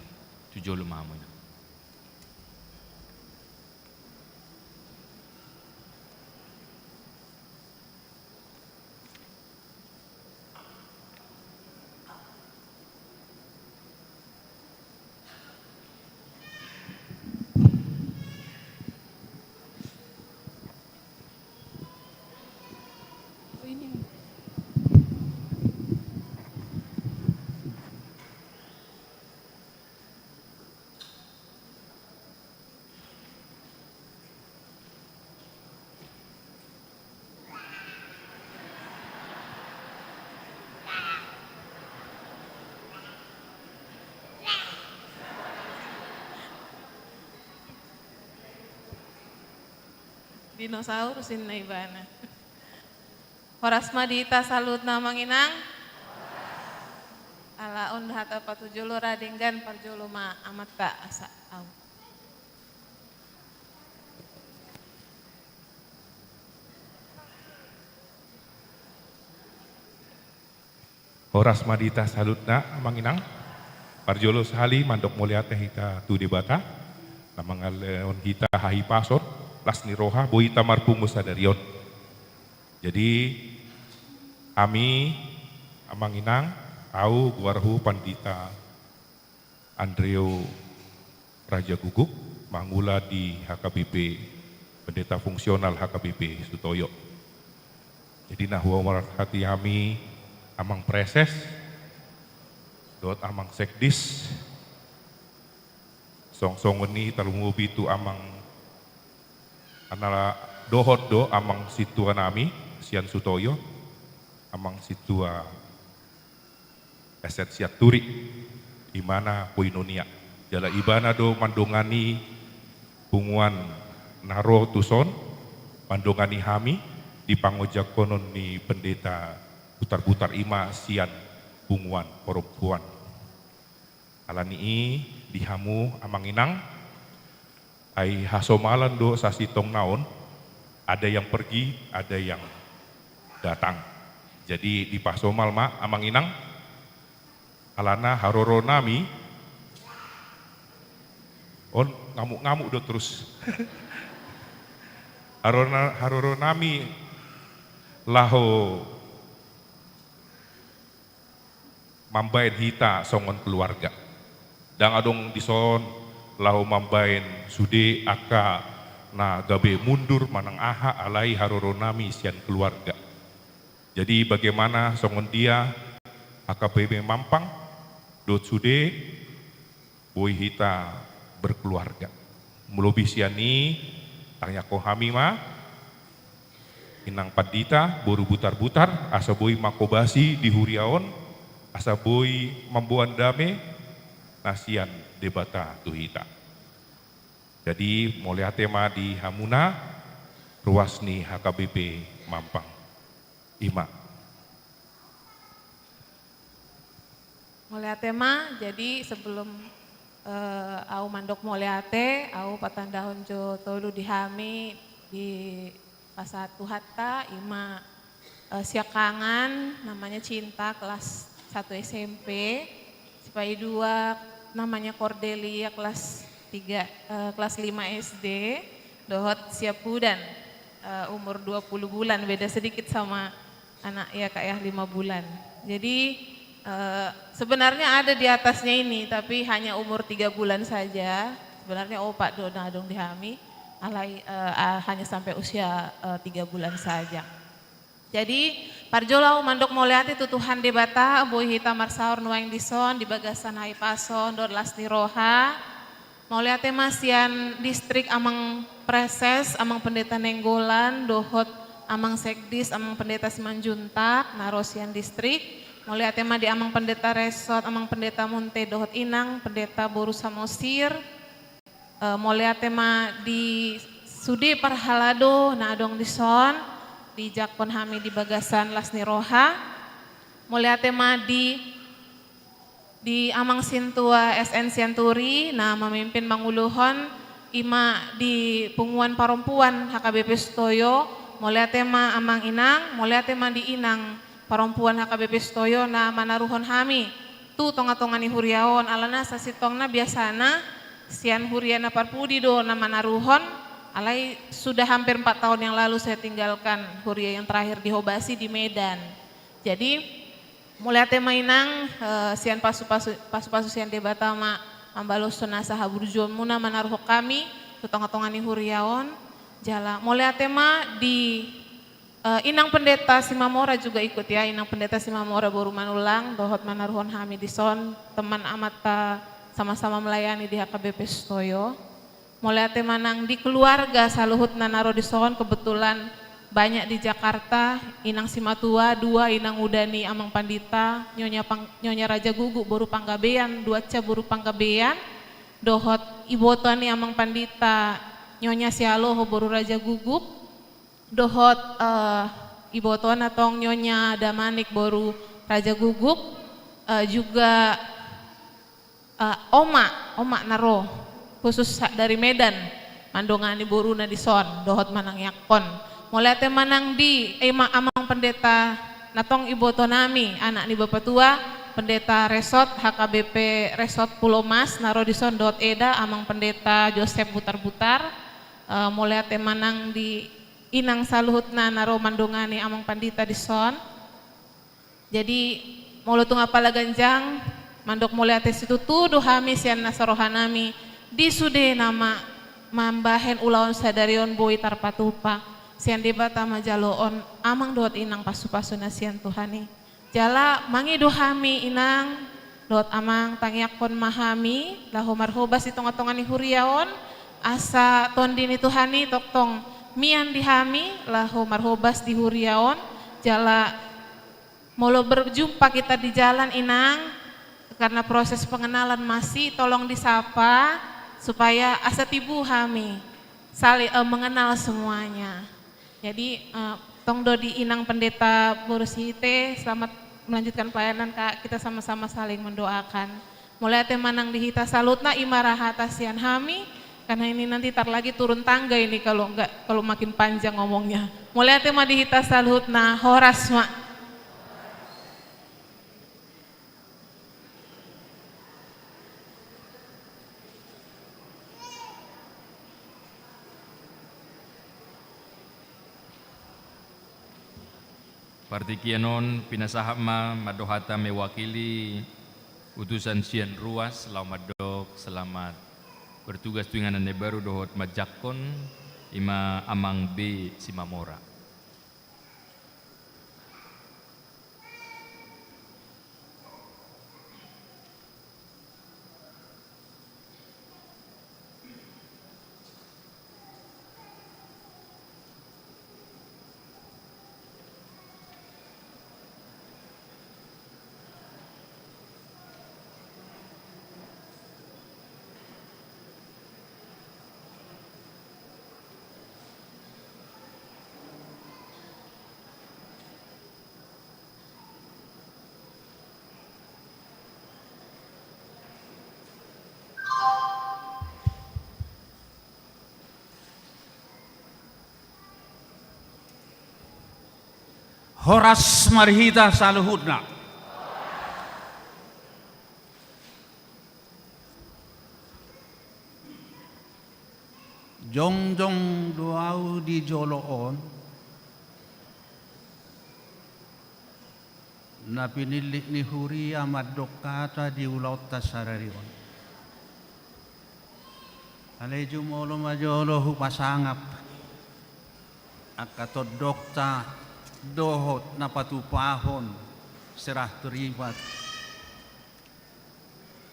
tujolo mamu ina. Dinosaurus in naibana. Horas madita salut na manginang. Alaon hata patujulo radinggan parjulo ma amat ka asa au. Horas madita salutna amanginang parjolo sali mandok muliate hita tu debata namangaleon hita hahi pasor lasni roha boita marpungus sadarion. Jadi kami amanginang au guarhu pandita Andreo Raja Guguk manggula di HKBP pendeta fungsional HKBP Sutoyo. Jadi nahwa marhati kami amang preses dot amang sekdis song-song ini talungubi tu amang anala dohot do amang situa nami sian Sutoyo amang situa eset siaturi di mana Koinonia jala ibana do mandongani punguan naro tuson mandongani hami di pangojak konon ni pendeta putar-putar ima sian punguan perempuan alani dihamu amanginang ai hasomalan do sasitong naon ada yang pergi ada yang datang jadi di pasomal ma amanginang alana haroro nami on ngamuk-ngamuk do terus haroro nami laho mambain hita songon keluarga dang adong dison laho mambain sude aka na gabe mundur manang aha alai haroro nami sian keluarga. Jadi bagaimana songon dia AKBP Mampang dot sude boy hita berkeluarga. Melobi siani tanya kohami ma inang padita boru butar-butar asa boy makobasi di huriaon asa boy mambuan dame nasian debata tuhita. Jadi mulai tema di Hamuna ruasni HKBP Mampang Ima. Mulai tema jadi sebelum au mandok moleate, au patandahon jo tolu dihami di pasatu hatta ima siakangan namanya Cinta kelas 1 SMP, Sipai 2 namanya Cordelia kelas 5 SD, dohot Siapudan umur 20 bulan beda sedikit sama anak ya kak ya 5 bulan. Jadi sebenarnya ada di atasnya ini tapi hanya umur 3 bulan saja. Sebenarnya opak donadong dihami alai hanya sampai usia 3 bulan saja. Jadi parjolau mandok moleati tutuhan debata boy hita marsaur nuang dison di bagasan hai pason dor lasni roha moleate masian distrik amang preses amang pendeta Nenggolan dohot amang sekdis amang pendeta Simanjuntak narosian distrik mulai tema di amang pendeta Resort, amang pendeta Munte Dohot Inang, pendeta Boru Samosir, mulai tema di Sudi Parhalado, Nadong Dison, di Jakpon Hami di Bagasan Lasni Roha, mulai tema di amang Sintua SN Sianturi, nah memimpin manguluhon, ima di Punguan Perempuan HKBP Stoyo, mulai tema amang Inang, mulai tema di Inang, perempuan HKBP Stoyo na manaruhon hami tu tonga-tongani huriaon alana sasitongna biasana sian huriana parpudi do na manaruhon alai sudah hampir 4 tahun yang lalu saya tinggalkan huria yang terakhir di Hobasi di Medan. Jadi mulai tema inang sian pasu sian debata ma ambalos sonasa haburjuan muna manaruho kami tu tonga-tongani huriaon jala mulai tema di Inang pendeta Simamora juga ikut ya, Inang pendeta Simamora baru manulang, dohot manaruhon hami dison, teman amata sama-sama melayani di HKBP Stoyo. Mulai temanang di keluarga saluhut nanaro dison, kebetulan banyak di Jakarta, Inang Simatua, 2 Inang Udani Amang Pandita, Nyonya Raja Gugu baru Panggabean, 2 Ca baru Panggabean, dohot Ibotani Amang Pandita, Nyonya Sialoho baru Raja Guguk, dohot Iboton atau Nyonya Damanik baru Raja Guguk, juga Oma Naro khusus dari Medan mandongani boru na dison dohot manang yakon mulai manang di amang pendeta natong iboto nami anak ni Bapak Tua Pendeta Resort HKBP Resort Pulau Mas narodison.eda amang Pendeta Joseph Butar-Butar mulai temanang di inang saluhutna naro mandongani amang pandita dison. Jadi mulutung apala ganjang mandok mulai ates itu tuduh hami sian nasarohanami di sude nama mambahen ulawan sadarion boi tarpatupa sian debata majaloon amang doat inang pasu-pasu nasian Tuhani jala mangi dohami inang doat amang tangiakon mahami lahu marhobas itonga-tongani huriaon asa tondini Tuhani toktong mian dihami lahu marhobas di huriaon jala molo berjumpa kita di jalan inang karena proses pengenalan masih tolong disapa supaya asa tibu hami saling mengenal semuanya. Jadi tong dodi inang Pendeta Borsite selamat melanjutkan pelayanan Kak, kita sama-sama saling mendoakan. Mulai temanang dihita salutna imarahata sian hami karena ini nanti tar lagi turun tangga ini kalau makin panjang ngomongnya. Mulai tema dihita salutna horasma. Partikianon pinasahama madohata mewakili utusan sian ruas selamat selamat bertugas dengan baru dohot majakon ima amang B Simamora. Horas marhita saluhutna. Jongjong doau di joloon na pinilik ni huri amat dokata di ulau tasararion. Aleju molo majolo hupasangap akatot dokta dohot na patupahon serah teribat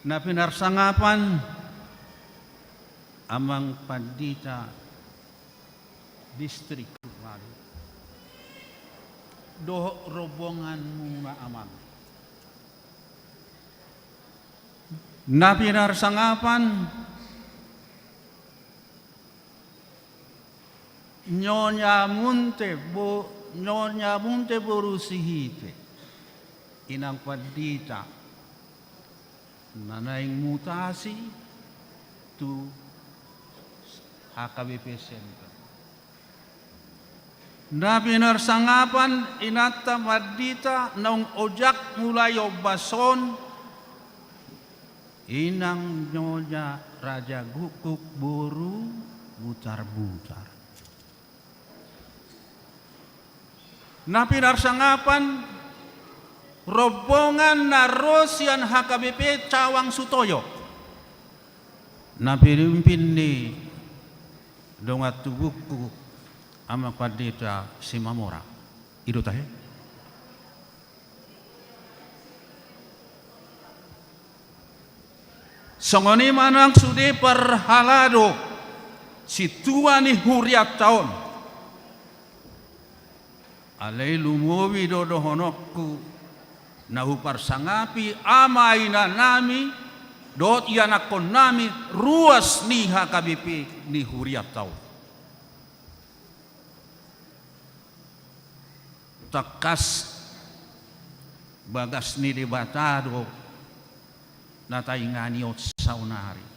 na pinarsangapan amang pandita distrik Tuvalu dohot robongan muna amang na pinarsangapan Nyonya Munte Borusihite inang pandita nanaing mutasi tu HKBP Center. Na pinarsangapan inata pandita naung ojak mulai obason inang Nyonya Raja Gukuk Boru butar-butar. Na pinarsangapan rombongan na Rosian HKBP Cawang Sutoyo na pinimpin ni dongat tubuku ama Pandita Simamora itu tahe songoni manang sudi perhalado si tua ni huriat tahun alay lumowi dodohonokku nahupar sangapi amay na nami dot iyanakon nami ruas ni HKBP ni huriat tau takas bagas ni debatado natainganiot saunari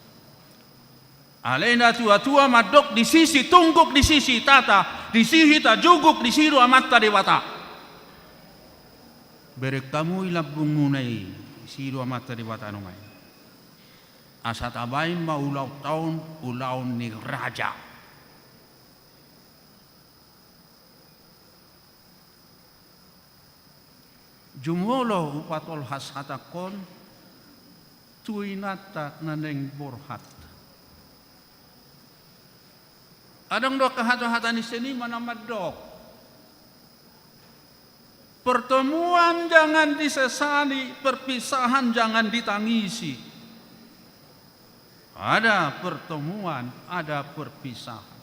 alay na tua-tua madok di sisi tungguk di sisi tata di sisi ta juguk di siru amatta dewata Beri kamu ilabung munai si dua mata di batano mai. Asa tabain ma ulau tahun ulau ni raja. Jumolo upatol has hatakon tuinata naneng borhat. Adang do kahata-hata ni seni mana madok. Pertemuan jangan disesali, perpisahan jangan ditangisi. Ada pertemuan, ada perpisahan.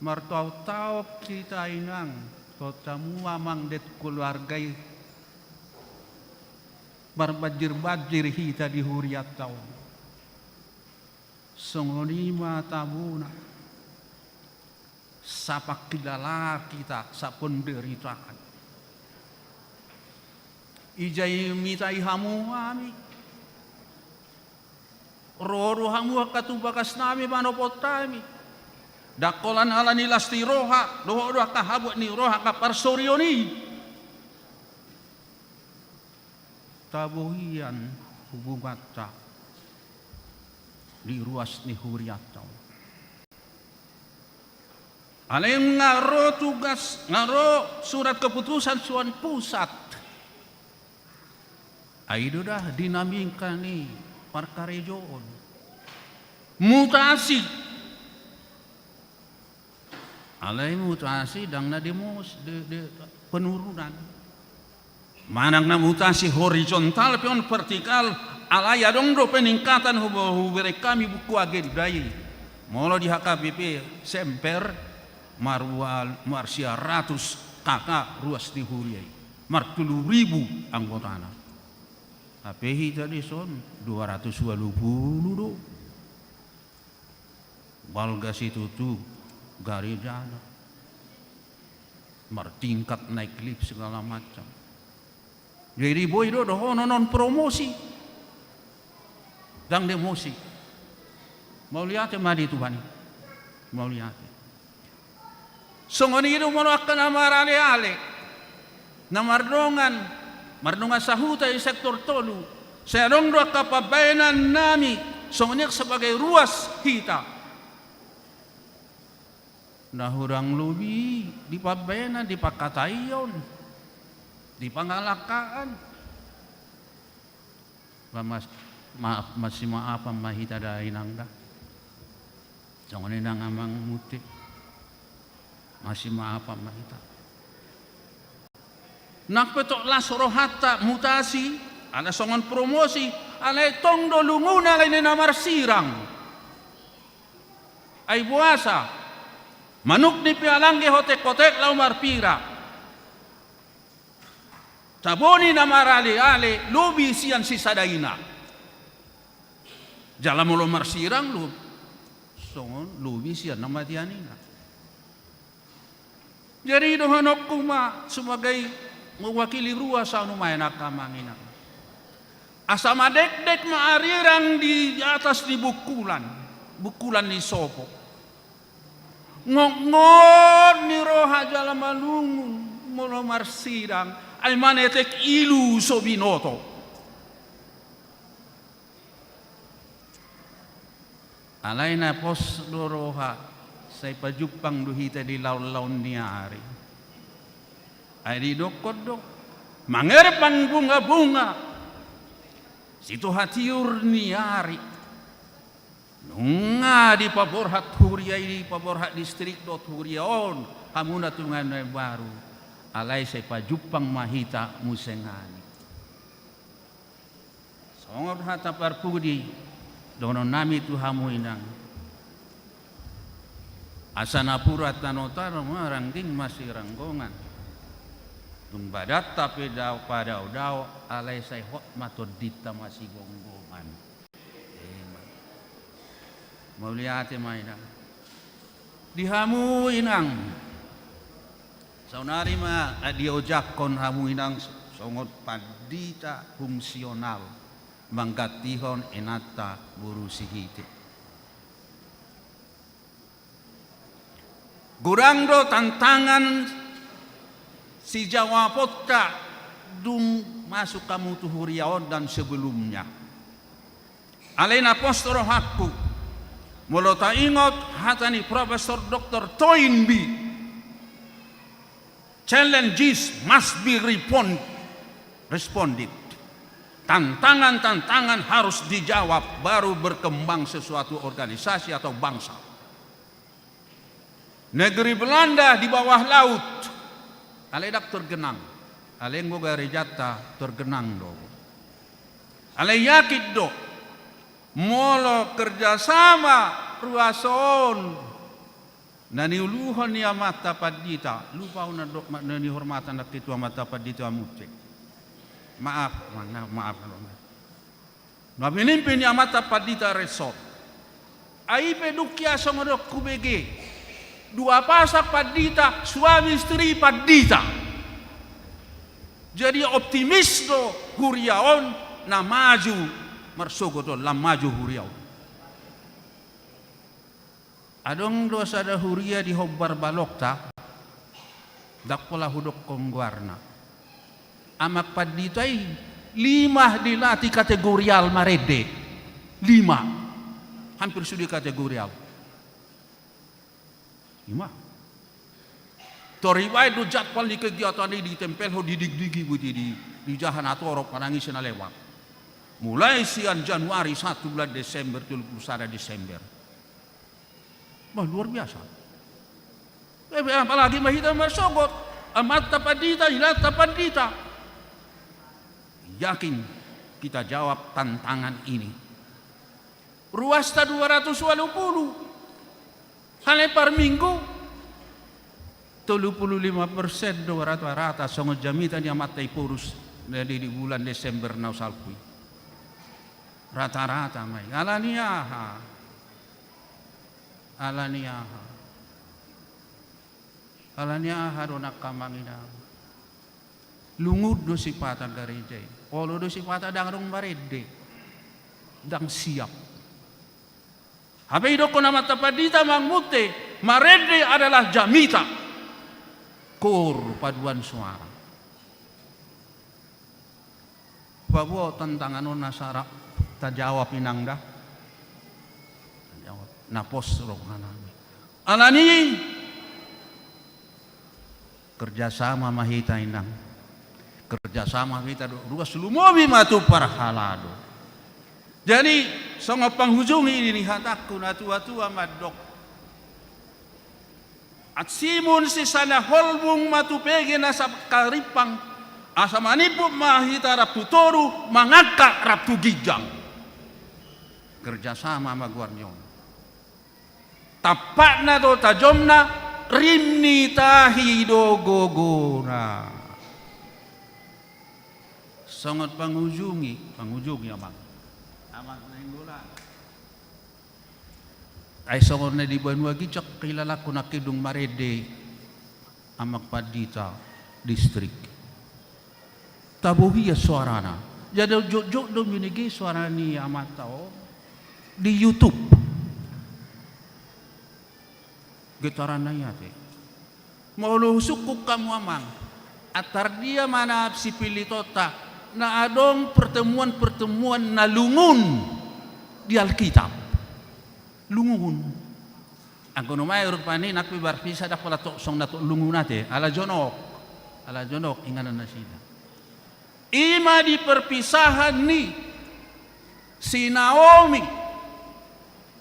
Martau-tau kita inang, totamu amang det keluargai, barbajir-bajir hita di huriat tau. Songolima tabuna. Sapak kilala kita sa penderitaan. Ijai mitai hamu kami. Roro hamu katubakas nami manopot kami. Dakolan ala ni lasti roha, doa kahabut ni roha kaparsorioni. Tabuhian hubungata di ruas ni huriatau. Alain ngaro tugas, ngaro surat keputusan Suan Pusat. Aido dah dinamingkan ni parkarejoon. Mutasi. Alain mutasi dang na demos de penurunan. Manang na mutasi horizontal pion vertikal alaya dong do peningkatan hubere kami buku agendai. Molo di HKBP semper Marsia ratus kakak ruas di Huriai. 40.000 anggotana. Tapi tadi son 220 do. Balgas itu tuh garijana. Martingkat naik lift segala macam. Jadi boy do non promosi. Dan demosi. Mau lihat madi Tuhan. Mau lihat. Songoni itu akan amarale ale, mardongan sahuta di sektor tolu. Saya dongdo kapabayanan nami, songoni sebagai ruas kita. Nah hurang lubi di pabayanan di pakatayon, di pangalakaan. Maaf masih maaf mahita dainang dah. Songoni nang amang mutik. Masih maaf mahita. Nak petok las rohata mutasi, ada songon promosi, ada tong do lunguna lain namar sirang. Ai buasa, manuk ni pialangge hotek-hotek lau marpira. Taboni namar ale lobi sian sisadaina. Jalan mulu marsirang lu, songon lobi sian namatianina. Jadi dohanok kuma sebagai mewakili ruas anu main akamangina. Asama dek maarirang di atas di bukulan di sopo. Ngok ni roha jala malungun mono marsirang ay manetek ilu sobinoto. Alaina pos doroha saya pajupang duhita di laun-laun niari. Ay dokod dok. Mangerpang bunga-bunga. Situ hatiur niari. Nunga di paborhat Huriai di paborhat distrik dot Huriaon. Kamu natungan baru. Alay saya pajupang mahita musengani. Songor hata parpudi. Dono nami tu hamu inang. Asana purat nanotar marang ding masih ranggongan. Tung badat tapi daw alay say hot matod dita masih gonggongan. Mau lihat mainang. Dihamu inang. Saunari ma adiojak kon hamu inang songot padita fungsional manggatihon enata burusihite. Gurang do tantangan si jawabota dung masuk kamu tu huriaon dan sebelumnya. Alain apostol hakku mulota ingot hatani Profesor Dr. Toynbee. Challenges must be responded. Tantangan-tantangan harus dijawab baru berkembang sesuatu organisasi atau bangsa. Negeri Belanda di bawah laut. Aledak tergenang. Alengo gari jata tergenang do. Ale yakit do. Molo kerjasama ruason. Nani uluhon ni amata padita. Lupa una do nani hormatan nak itu amata padita amucek. Maaf. Nabi nimpin ni amata padita resort. Aipe dukia songodok kubege. Dua pasak padita, suami istri padita. Jadi optimis do huriaon na maju marsogo do lam maju huriaon. Adong do sada huria di hobbar balokta dak pola hudok kongwarna. Amak paditai 5 dilati kategorial marede. 5. Hampir sudah kategorial. 5. Toriwai do jadwal di kegiatan ini ditempel ho didig-digi buti di jahan atau orok panangis na lewat. Mulai sian Januari 1 bulan Desember 31 Desember. Bah, luar biasa. Apalagi mahita marsogot, amat tapadita, hilat tapadita. Yakin kita jawab tantangan ini. Ruasta 280. Hanya per minggu 35% do rata-rata songo jamitan yang matai purus di bulan Desember nau salpui. Rata-rata mai. Alaniaha do nakamangina. Lungud do sipata garejai. Olo do sipata dangrong barede. Dang siap. Habe idoko nama tapadita mangmute, marede adalah jamita. Kor paduan suara. Bawa tantangan nasara tajawab inangda. Tajawab napos rohanami. Alani kerjasama mahita inang. Kerjasama kita ruas lumobi matu parhalado. Jadi songo penghujungi ini hataku na tua-tua madok. At simun si sana holbung matu pege na sa karipang asa manipu mahita raptu toru mangaka raptu gijang. Kerjasama magwarnyon. Tapak na do tajomna rimni tahi do gogona. Sangat penghujungi amang. Ay songon na di Banua Gijak kilala ko na kidung marede amak padita distrik. Tabuhi ya suarana. Jadi jok dong yunigi suara ni amat tao di YouTube. Getaran na yate. Mau sukuk kamu amang. Atar dia mana si pilitota na adong pertemuan-pertemuan na lungun di Alkitab. Lungun. Ang kunumay rupani nakpi barpisa dak pala song nato lungun nate ala jonok inganan na sila. Ima di perpisahan ni si Naomi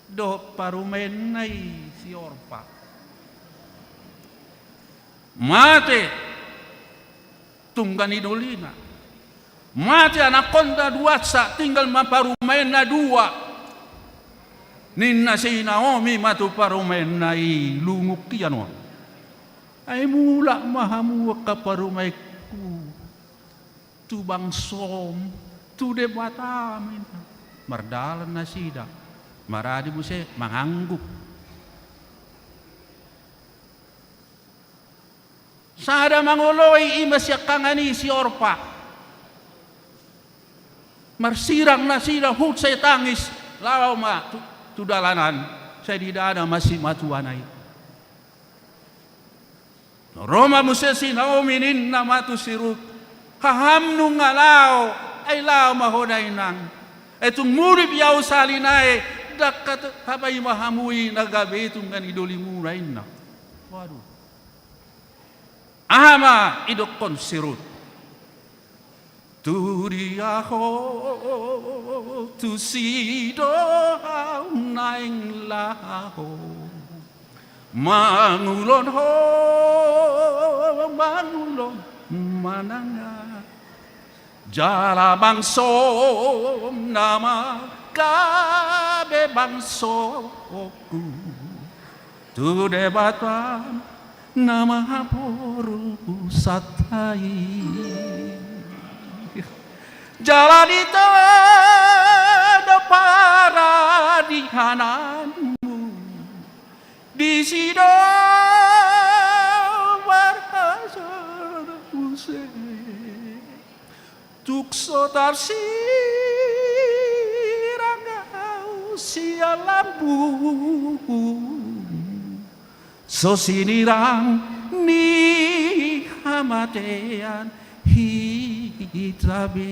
do parumenay si Orpa. Mate tunggani dolina. Mate anak konda duatsa tinggal maparumain na dua. Ninna si Naomi matu parumain na ilunguk kiano. Ay mula mahamu ka parumay ku. Tubang som, tu debatamin. Mardalan na sida. Maradi mo siya mangangguk. Sada manguloy ima siya kangani si Orpa. Marsirang na sida hut say tangis. Lawaw ma tudalanan saya di dada masih matuanai. Roma musesi naominin namatu sirut. Haham nung ngalaw ay lao mahodainang. Etong murib yaw salinae dakat habay mahamui nagabi itong ganidolimuray na. Waduh. Ahama idokon sirut. Turiaho tu sido naing laho. Mangulon ho, mangulon mananga. Jala bangso nama kabe bangso ku. Tu debatan nama poru satai. Jalan itu ada para di kananmu. Di sini berhasil usai, tukso tarsirang kau sialambu, so sinirang ni hamatean hitrabe.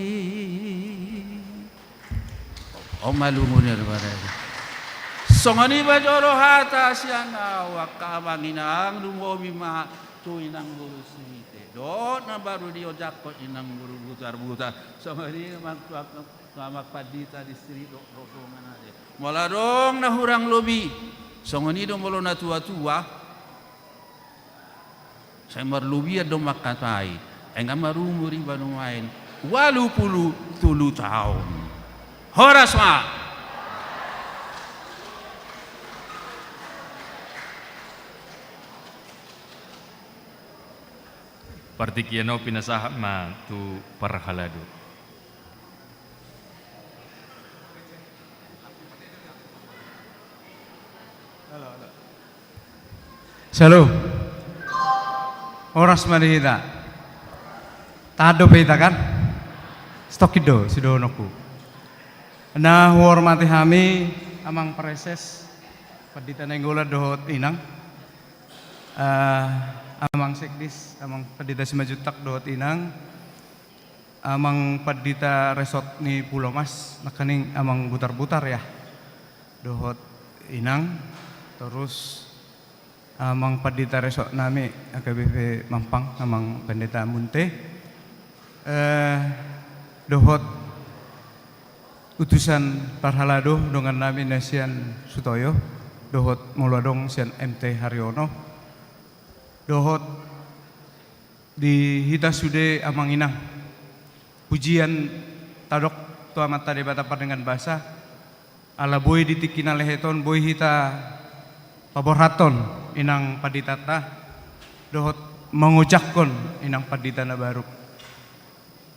Om malumun ya Songani bajoro hata siang awak kabanginang lumobi ma tu inang bulu site. Do na baru dia jakot inang bulu butar-butar. Songani maktuak kamak padita distri do rokongan ade. Moladong na hurang lobi. Songani do molo na tua-tua. Saya marlubi do makatai. Enggak marumuri banuain. 87 tahun. Horas ma. Partikiano pinasahap ma tu parhalado. Salo. Oras marihita. Tado pita kan? Stokido sidonoku. Na hormati kami amang preses padita nenggola dohot inang. Amang sekdis, amang padita simajutak dohot inang, amang padita resort ni Pulau Mas, nakaning amang butar-butar ya, dohot inang, terus amang padita resort nami AKBP Mampang, amang pendeta Munte, dohot utusan Parhalado dengan nami Nasian Sutoyo, dohot Muladong Sian MT Haryono. Dohot di hita sude amang inang pujian tadok tu amat tadi batapar dengan bahasa ala boy ditikina leheton boy hita paborhaton inang paditata dohot mengucapkan inang padita na baru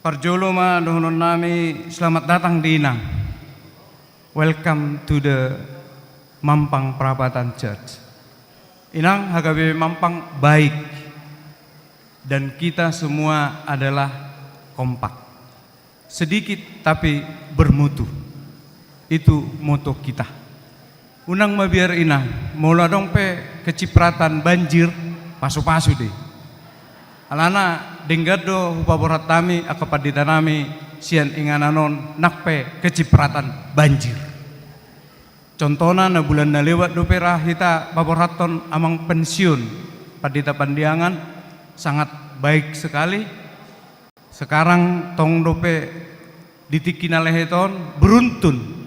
parjolo ma dohonon nami selamat datang di inang, welcome to the Mampang Perapatan Church. Inang HKBP Mampang baik dan kita semua adalah kompak. Sedikit tapi bermutu. Itu moto kita. Unang mabiar inang, mula dong pe kecipratan banjir pasu-pasu deh. Alana denggado hupaborat tami akapadita nami sian ingananon nakpe kecipratan banjir. Contohnya na bulan na lewat dopera kita baborhaton amang pensiun padita pandiangan sangat baik sekali. Sekarang tong dope ditikina leheton beruntun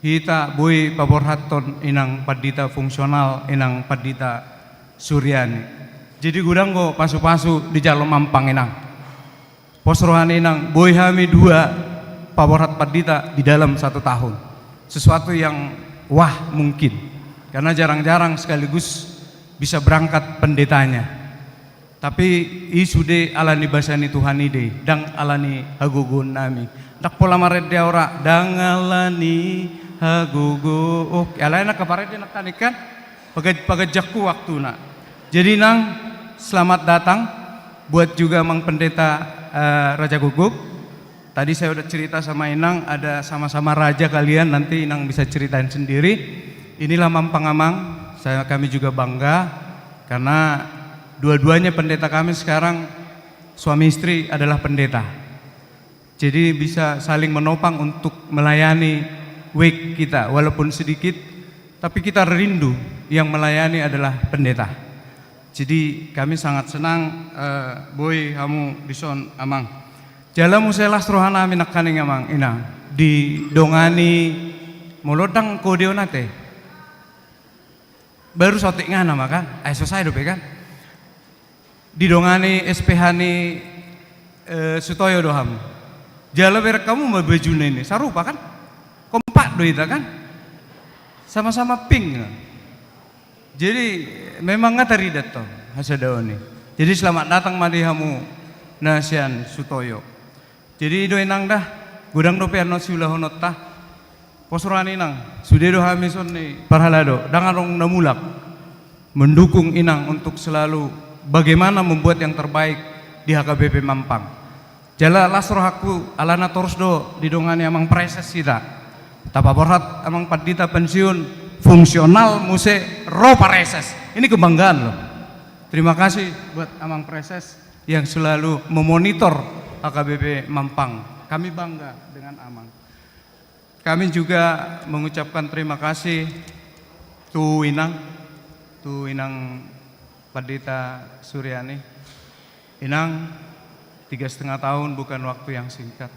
kita boy baborhaton inang padita fungsional inang padita Suryani. Jadi gudang go pasu-pasu di Jalur Mampang inang. Posrohan inang boy hami 2 paborhat padita di dalam 1 tahun. Sesuatu yang wah mungkin karena jarang-jarang sekaligus bisa berangkat pendetanya. Tapi isude alani basani Tuhan ide dang alani hagugun nami. Dak pola maret dia ora dang alani hagugu. Oh, alana kaparet dia nak tanikan pagajakku waktu nak. Jadi nang selamat datang buat juga mang pendeta Raja Guguk. Tadi saya udah cerita sama Inang, ada sama-sama raja kalian, nanti Inang bisa ceritain sendiri. Inilah Mampang Amang, kami juga bangga karena dua-duanya pendeta kami sekarang suami istri adalah pendeta. Jadi bisa saling menopang untuk melayani wake kita walaupun sedikit, tapi kita rindu yang melayani adalah pendeta. Jadi kami sangat senang boy kamu dison amang. Jalamu selas rohana minak kaning amang ina di dongani molodang kodeo nate. Baru sotik ngana maka ay selesai dope kan. Di dongani SPH ni Sutoyo doham. Jala ber kamu mabajune ini sarupa kan? Kompak do ita kan? Sama-sama pink. Jadi memang ngataridat to hasadaoni. Jadi selamat datang madihamu nasian Sutoyo. Jadi do enang dah gudang do perno siulah honot tah. Posurani nang sudah do hamison ni parhalado dangarong namulak mendukung inang untuk selalu bagaimana membuat yang terbaik di HKBP Mampang. Jala lasro haku alana terus do didongani amang preses kita. Tapa borhat amang padita pensiun fungsional muse ro pareses. Ini kebanggaan loh. Terima kasih buat amang preses yang selalu memonitor HKBP Mampang. Kami bangga dengan amang. Kami juga mengucapkan terima kasih tu Inang Pendeta Suryani. Inang 3,5 tahun bukan waktu yang singkat,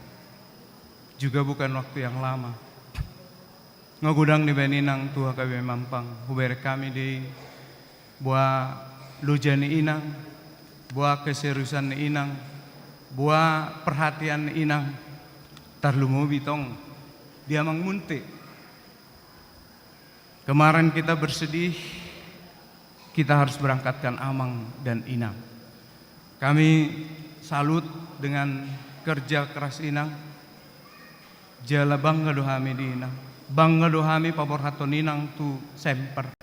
juga bukan waktu yang lama. Ngagudang di Beninang tu HKBP Mampang, huber kami di buah lujani Inang, buah keseriusan Inang, buah perhatian Inang, tarlumu bitong dia mang munte. Kemarin kita bersedih, kita harus berangkatkan Amang dan Inang. Kami salut dengan kerja keras Inang. Jala bangga dohami di Inang. Bangga dohami pabor haton Inang tu semper.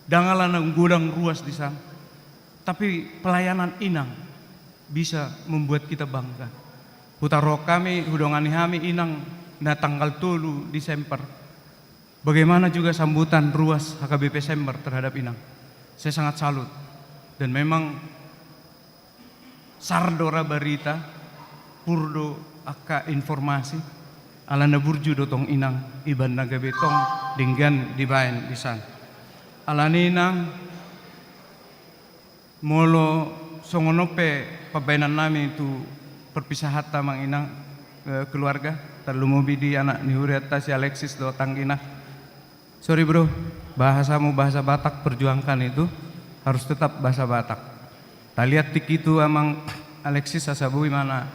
Dangalan ang gudang ruas di sana. Tapi pelayanan Inang bisa membuat kita bangga. Hutaro kami, hudongani kami Inang na tanggal 3 Desember. Bagaimana juga sambutan ruas HKBP Sember terhadap Inang. Saya sangat salut. Dan memang sardora berita, purdo aka informasi, alana burju dotong Inang, iban naga betong, dinggan dibayan di sana. Alani Inang, molo songonope pabainan nami itu perpisahan tamang Inang keluarga. Terlumubi di anak Nihuriata si Alexis do tangkina. Sorry bro, bahasamu bahasa Batak, perjuangkan itu harus tetap bahasa Batak. Taliat tik itu amang Alexis asabui mana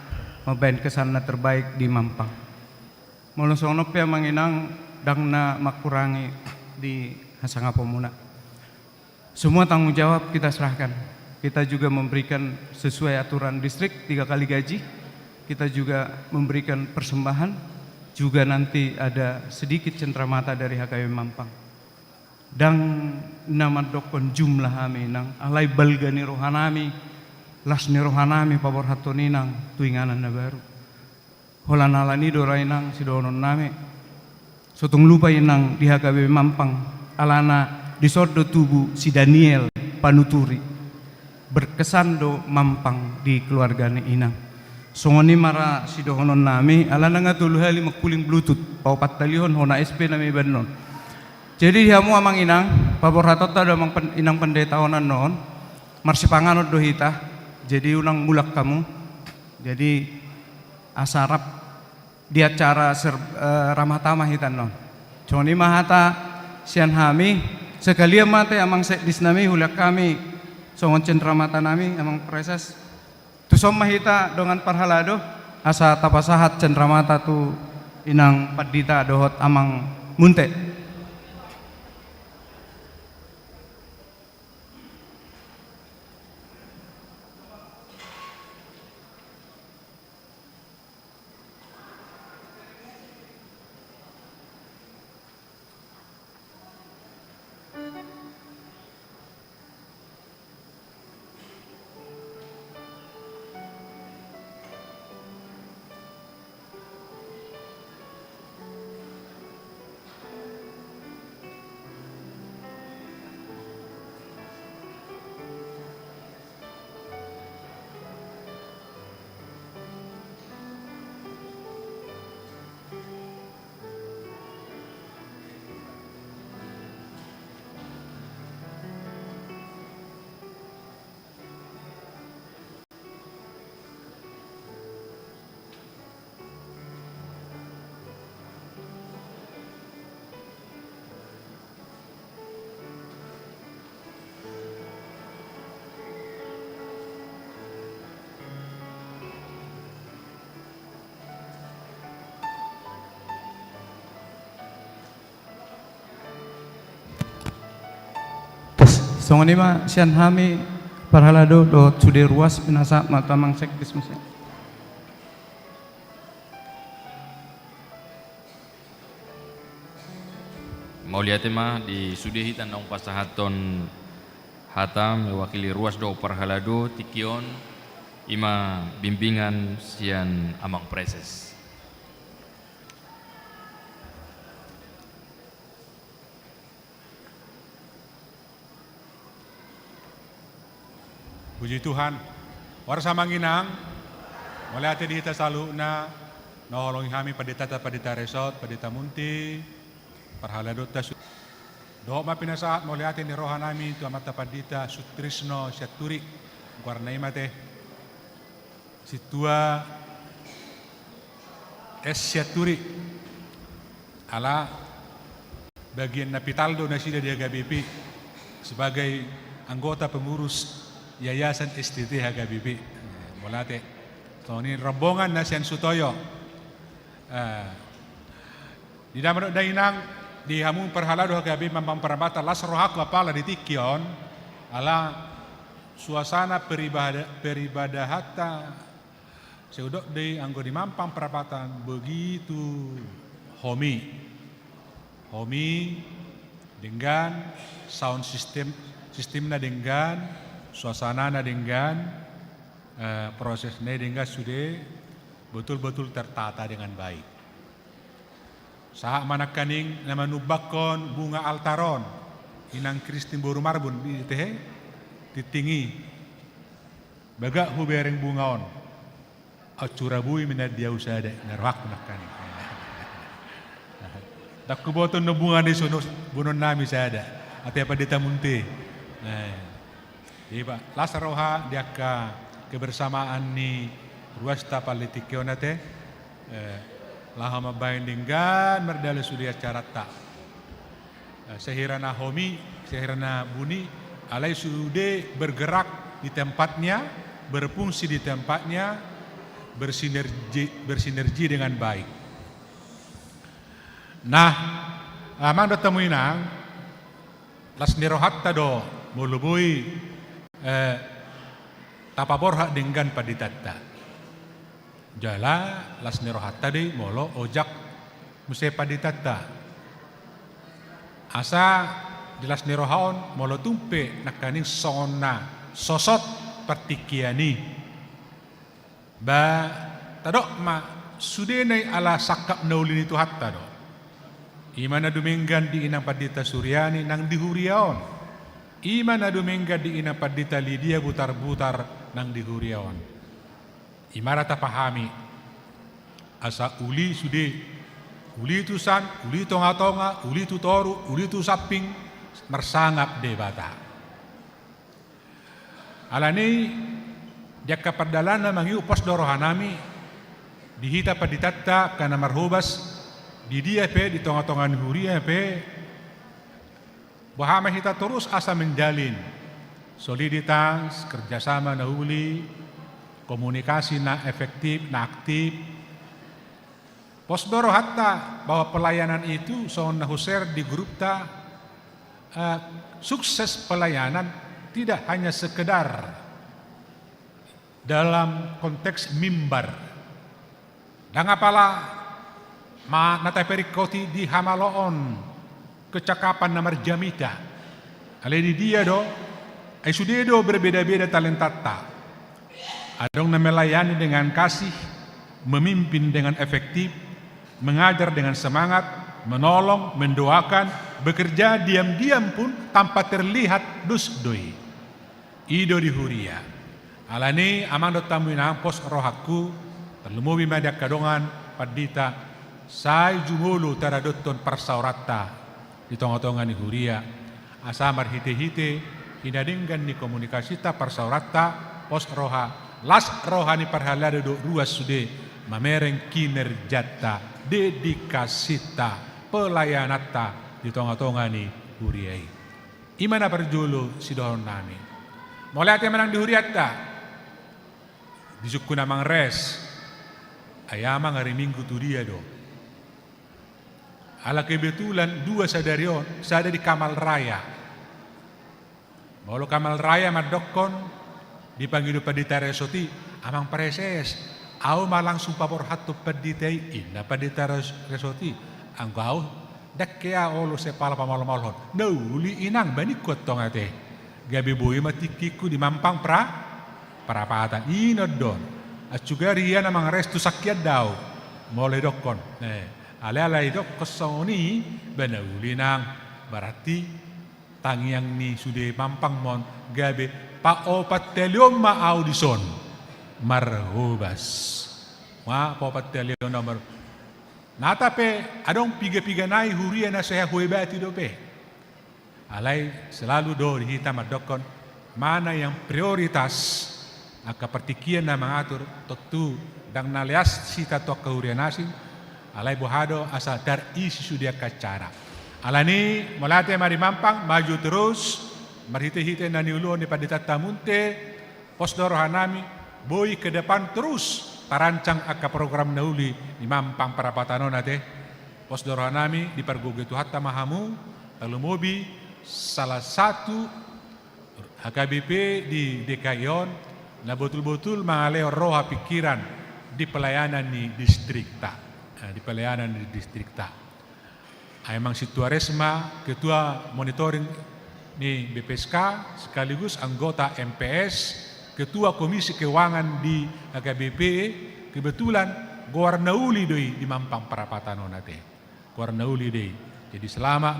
mabain kesana terbaik di Mampang. Molosonop ya manginang dangna makurangi di Hasangapomuna. Semua tanggung jawab kita serahkan. Kita juga memberikan sesuai aturan distrik 3 kali gaji. Kita juga memberikan persembahan, juga nanti ada sedikit cendramata dari HKBP Mampang. Dan nama dokon jumlah kami nang alai balgani rohanami, las ni rohanami pabor hatoninang tuinganan na baru. Holanalani dorainang sidonon nami. Sotong lupa inang di HKBP Mampang alana disordo tubuh si Daniel Panuturi berkesan do Mampang di keluarganya inang. Songoni mara sidohonon nami ala nga tuluhali magkuling bluetooth paupat talihon hona SP nami banon. Jadi diamu amang inang pabor hatot da amang inang pendeta honan noon marsipanganod do hita. Jadi unang mulak kamu. Jadi asarap di acara ramah tamah hitan noon. Songoni mahata sian hami sekali mate amang sekdis nami hulak kami songon cendramata nami amang preses. Tusom mahita dengan parhalado asa tapasahat cendramata tu inang padita dohot amang munte. Songoni ma sian hami parhalado do sude ruas pinasa matamang sekdis masya. Mauliatema di sudehitan nong pasahaton hata mewakili ruas do parhalado tikion ima bimbingan sian amang preses. Puji Tuhan, warsa manginang, mulai hati dihita selalu na nolongi kami padita resort, padita munti, parhala dota doa ma pinasaat mulai hati ni rohan kami tu amata padita sutrisno syaturi, warna imate situa es syaturi, ala bagian napitaldo na sila di HKBP sebagai anggota pengurus Yayasan STT HKBP. Mulate. So ini rombongan na siyan Sutoyo. Di dalam dainang di hamung perhalado HKBP Mampang Prapatan las rohak lapala di tikion ala suasana peribadahata seudok di anggo di Mampang Prapatan begitu homi dengan sound sistemnya dengan suasana dengan prosesnya dengan sudah betul-betul tertata dengan baik. Saat manakaning nama nubakon bunga altaron inang Kristin Boru Marbun di teh titingi baga hubereng bungaon acurabui minat dia usada ngarwak nakaning. Tak kuboton no bunga di sunus bunon nami sada ati apa ditamunti. Iba lasaroha dia kebersamaan ni ruasta politikionate laha mabindinggan merdala sudia carata sehirana homi sehirana buni alai sude bergerak di tempatnya berfungsi di tempatnya bersinergi dengan baik. Nah amang do temuinang las nirohatta do mulubui tapaborha dengan paditatta jala las nirohatta di molo ojak muse paditatta asa di las nirohaon molo tumpe nakaning sona sosot partikiani ba tadok ma sudenai ala sakap naulini tu hatta do imana dumenggan di inang padita Suryani nang dihuriaon imana dumengga di ina padita Lydia butar-butar nang dihuriawan. Imarata pahami asa uli sude uli tusan, uli tonga-tonga, uli tutoru, uli tu saping mersangap debata. Alani dia kapardalana mangiu pos dorohanami dihita paditatta kana marhubas di dia pe di tonga-tongan huria pe bahwa kita terus asa menjalin soliditas, kerjasama na huli, komunikasi na efektif, na aktif. Posdoro hatta bahwa pelayanan itu soal nahuser di grup ta sukses pelayanan tidak hanya sekedar dalam konteks mimbar. Dan apalah ma nata perikoti di hamaloon kecakapan namar jamita. Ale di dia do, ay sudedo berbeda-beda talentata. Adong na melayani dengan kasih, memimpin dengan efektif, mengajar dengan semangat, menolong, mendoakan, bekerja diam-diam pun tanpa terlihat dusdoi. Ido di huria. Alani amang do tamuinang pos rohaku, terlumubi madak kadongan padita, say jumulu taradoton parsaurata. Di tonga-tonga ni huria asamar hite-hite hinadinggan ni komunikasita parsaurata pos roha las roha ni parhalada do ruas sude mamereng kinerjata dedikasita pelayanata di tonga-tonga ni huriai imana perjulu sidohon nami mulai ate menang di huriata disukuna mang res ayamang hari Minggu tu dia do. Ala kebetulan dua sadarion, sada di Kamal Raya. Molo kamal raya madokon dipanggil padita resoti amang preses. Au malang sumpah porhatu paditai inna padita resoti. Anggau dak kea olo sepala pamal-malhon. Nauli inang bani kotong ate. Gabi boy matikiku di mampang perapatan inodon. At juga riya namang restu sakyat daw. Mole dokon. Ale-alay dok kosoni banauli nang berarti tangiang ni sude mampang mon gabe pa opat telion ma audison marhubas ma opat telion nomor nata pe adong piga-piga nai huria na saya huebati do pe alai selalu do hitam adokon mana yang prioritas akapertikian na mengatur tentu dang nalias sita to kahurianasin alai bohado asa dar isi sudia kacara alani molate mari mampang maju terus marhite-hite na niuluon ni Padita Tamunte posdor hanami boy ke depan terus tarancang aka program nauli di mampang perapatanon ate posdor hanami di pergugetu hatta mahamu lalu mobi salah satu HKBP di DKIon na betul-betul mengalih roha pikiran di pelayanan di distrikta di pelayanan di distrikta. Emang Situaresma, Ketua Monitoring di BPSK, sekaligus anggota MPS, Ketua Komisi Keuangan di HKBP, kebetulan Gowarnauli doi di Mampang Perapatan onate. Gowarnauli doi. Jadi selama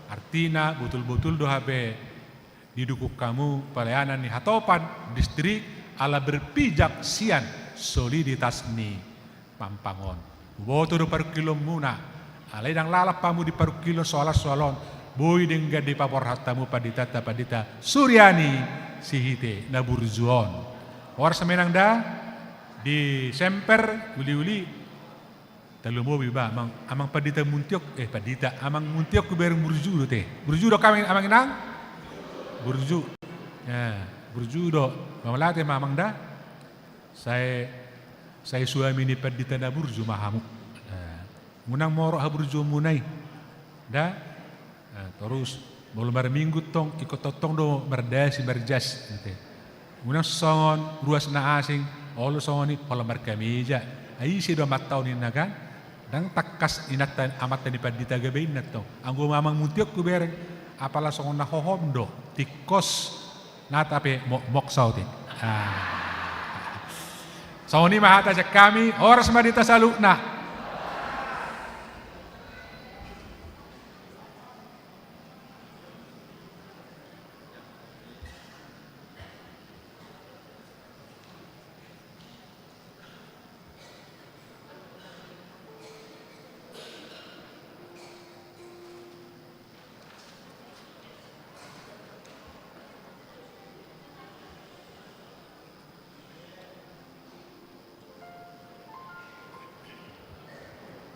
artina betul-betul dohabe didukuk kamu pelayanan di hatopan distrik ala berpijak sian soliditas ni Mampangon. Boto do per kilo muna. Alay dang lalap pamu di paru kilo soalan boy dengga di papor hatamu padita Suryani sihite na burzuon. Or semenang da di semper uli-uli talumo biba amang padita muntiok padita amang muntiok ku bereng burju do teh. Burju do kami amang inang burju. Ya, burju do mamalate mamang da. Saya suami ni padita na burju mahamuk. Munang moro haburjo munay. Terus belum minggu tong ikut totong do berdasi berjas. Munang songon ruas na asing. Olo songon ni pola markamija. Ay si do mataw ni nagan. Dang takas inatan amatan ni padita gabain na to. Ang gumamang muntiok ko bereng. Apala songon na hohom do. Tikos natape moksaw tin. Songon ni mahata siya kami. Oras madita sa lukna.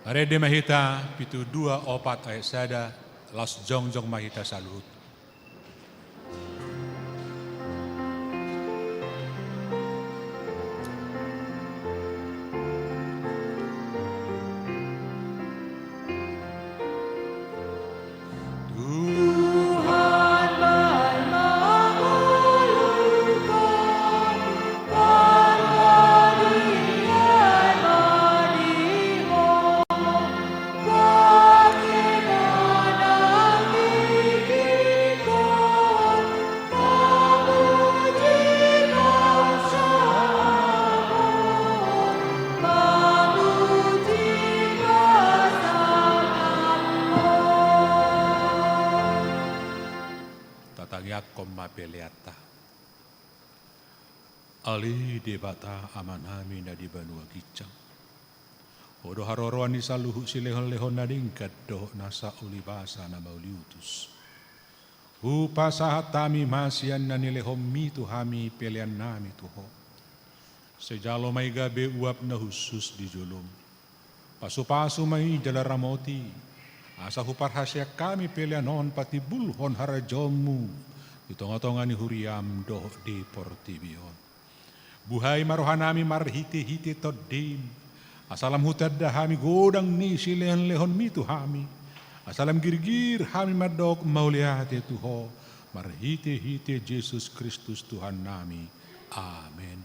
Arede mahita pitu 2 opat ayat sada las jongjong mahita salut. Ali debata amanami na di banua kicang. Odo haroroan ni saluhu silehon-lehon na dingkat doh nasa ulibasa na mauliutus. Upasahatami masian na nilehom mitu hami pelian nami tuho. Sejalo may gabe uap na husus di julum. Pasu-pasu may jalaramoti. Asa huparhasya kami pelianon pati bulhon harajomu. Ditong-tongan ni huriam doh di portibion. Buhay marohanami marhiti-hiti todim. Asalam hutadda hami godang ni silehan lehon mitu hami. Asalam girgir hami madok mauliate tuho. marhite-hite Yesus Kristus Tuhan nami. Amin.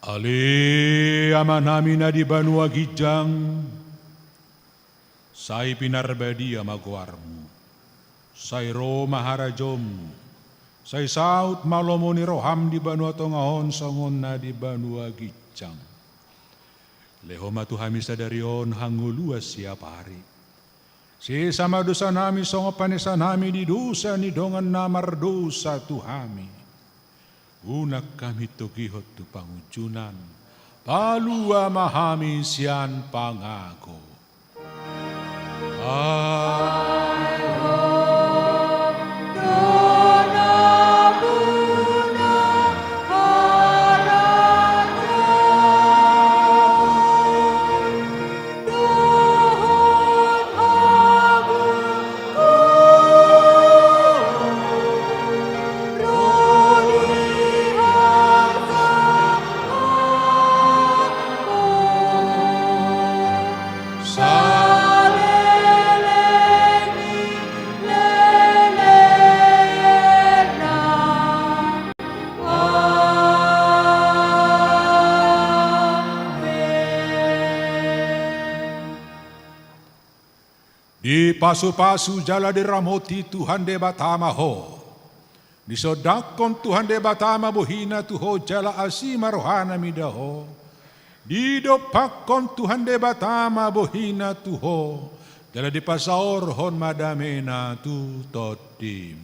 Ale ama namin na di Banua Gijang, say pinarbadi amaguarmu, say ro maharajom, say saut malomo ni roham di Banua Tongahon songon na di Banua Gijang. Leho matuhami sadarion hanguluas siap hari. Si sama dosa nami songo panesa nami di dosa ni dongan namar dosa tuhami. Unak kami tugihot tu pangujunan, palua mahami sian pangako. Di pasu-pasu jala di ramoti Tuhan de batama ho. Di sodakon Tuhan de batama bohina tuho jala asima rohana midaho. Di dopakon Tuhan de batama bohina tuho. Jala di pasaor hon madamena tu totim.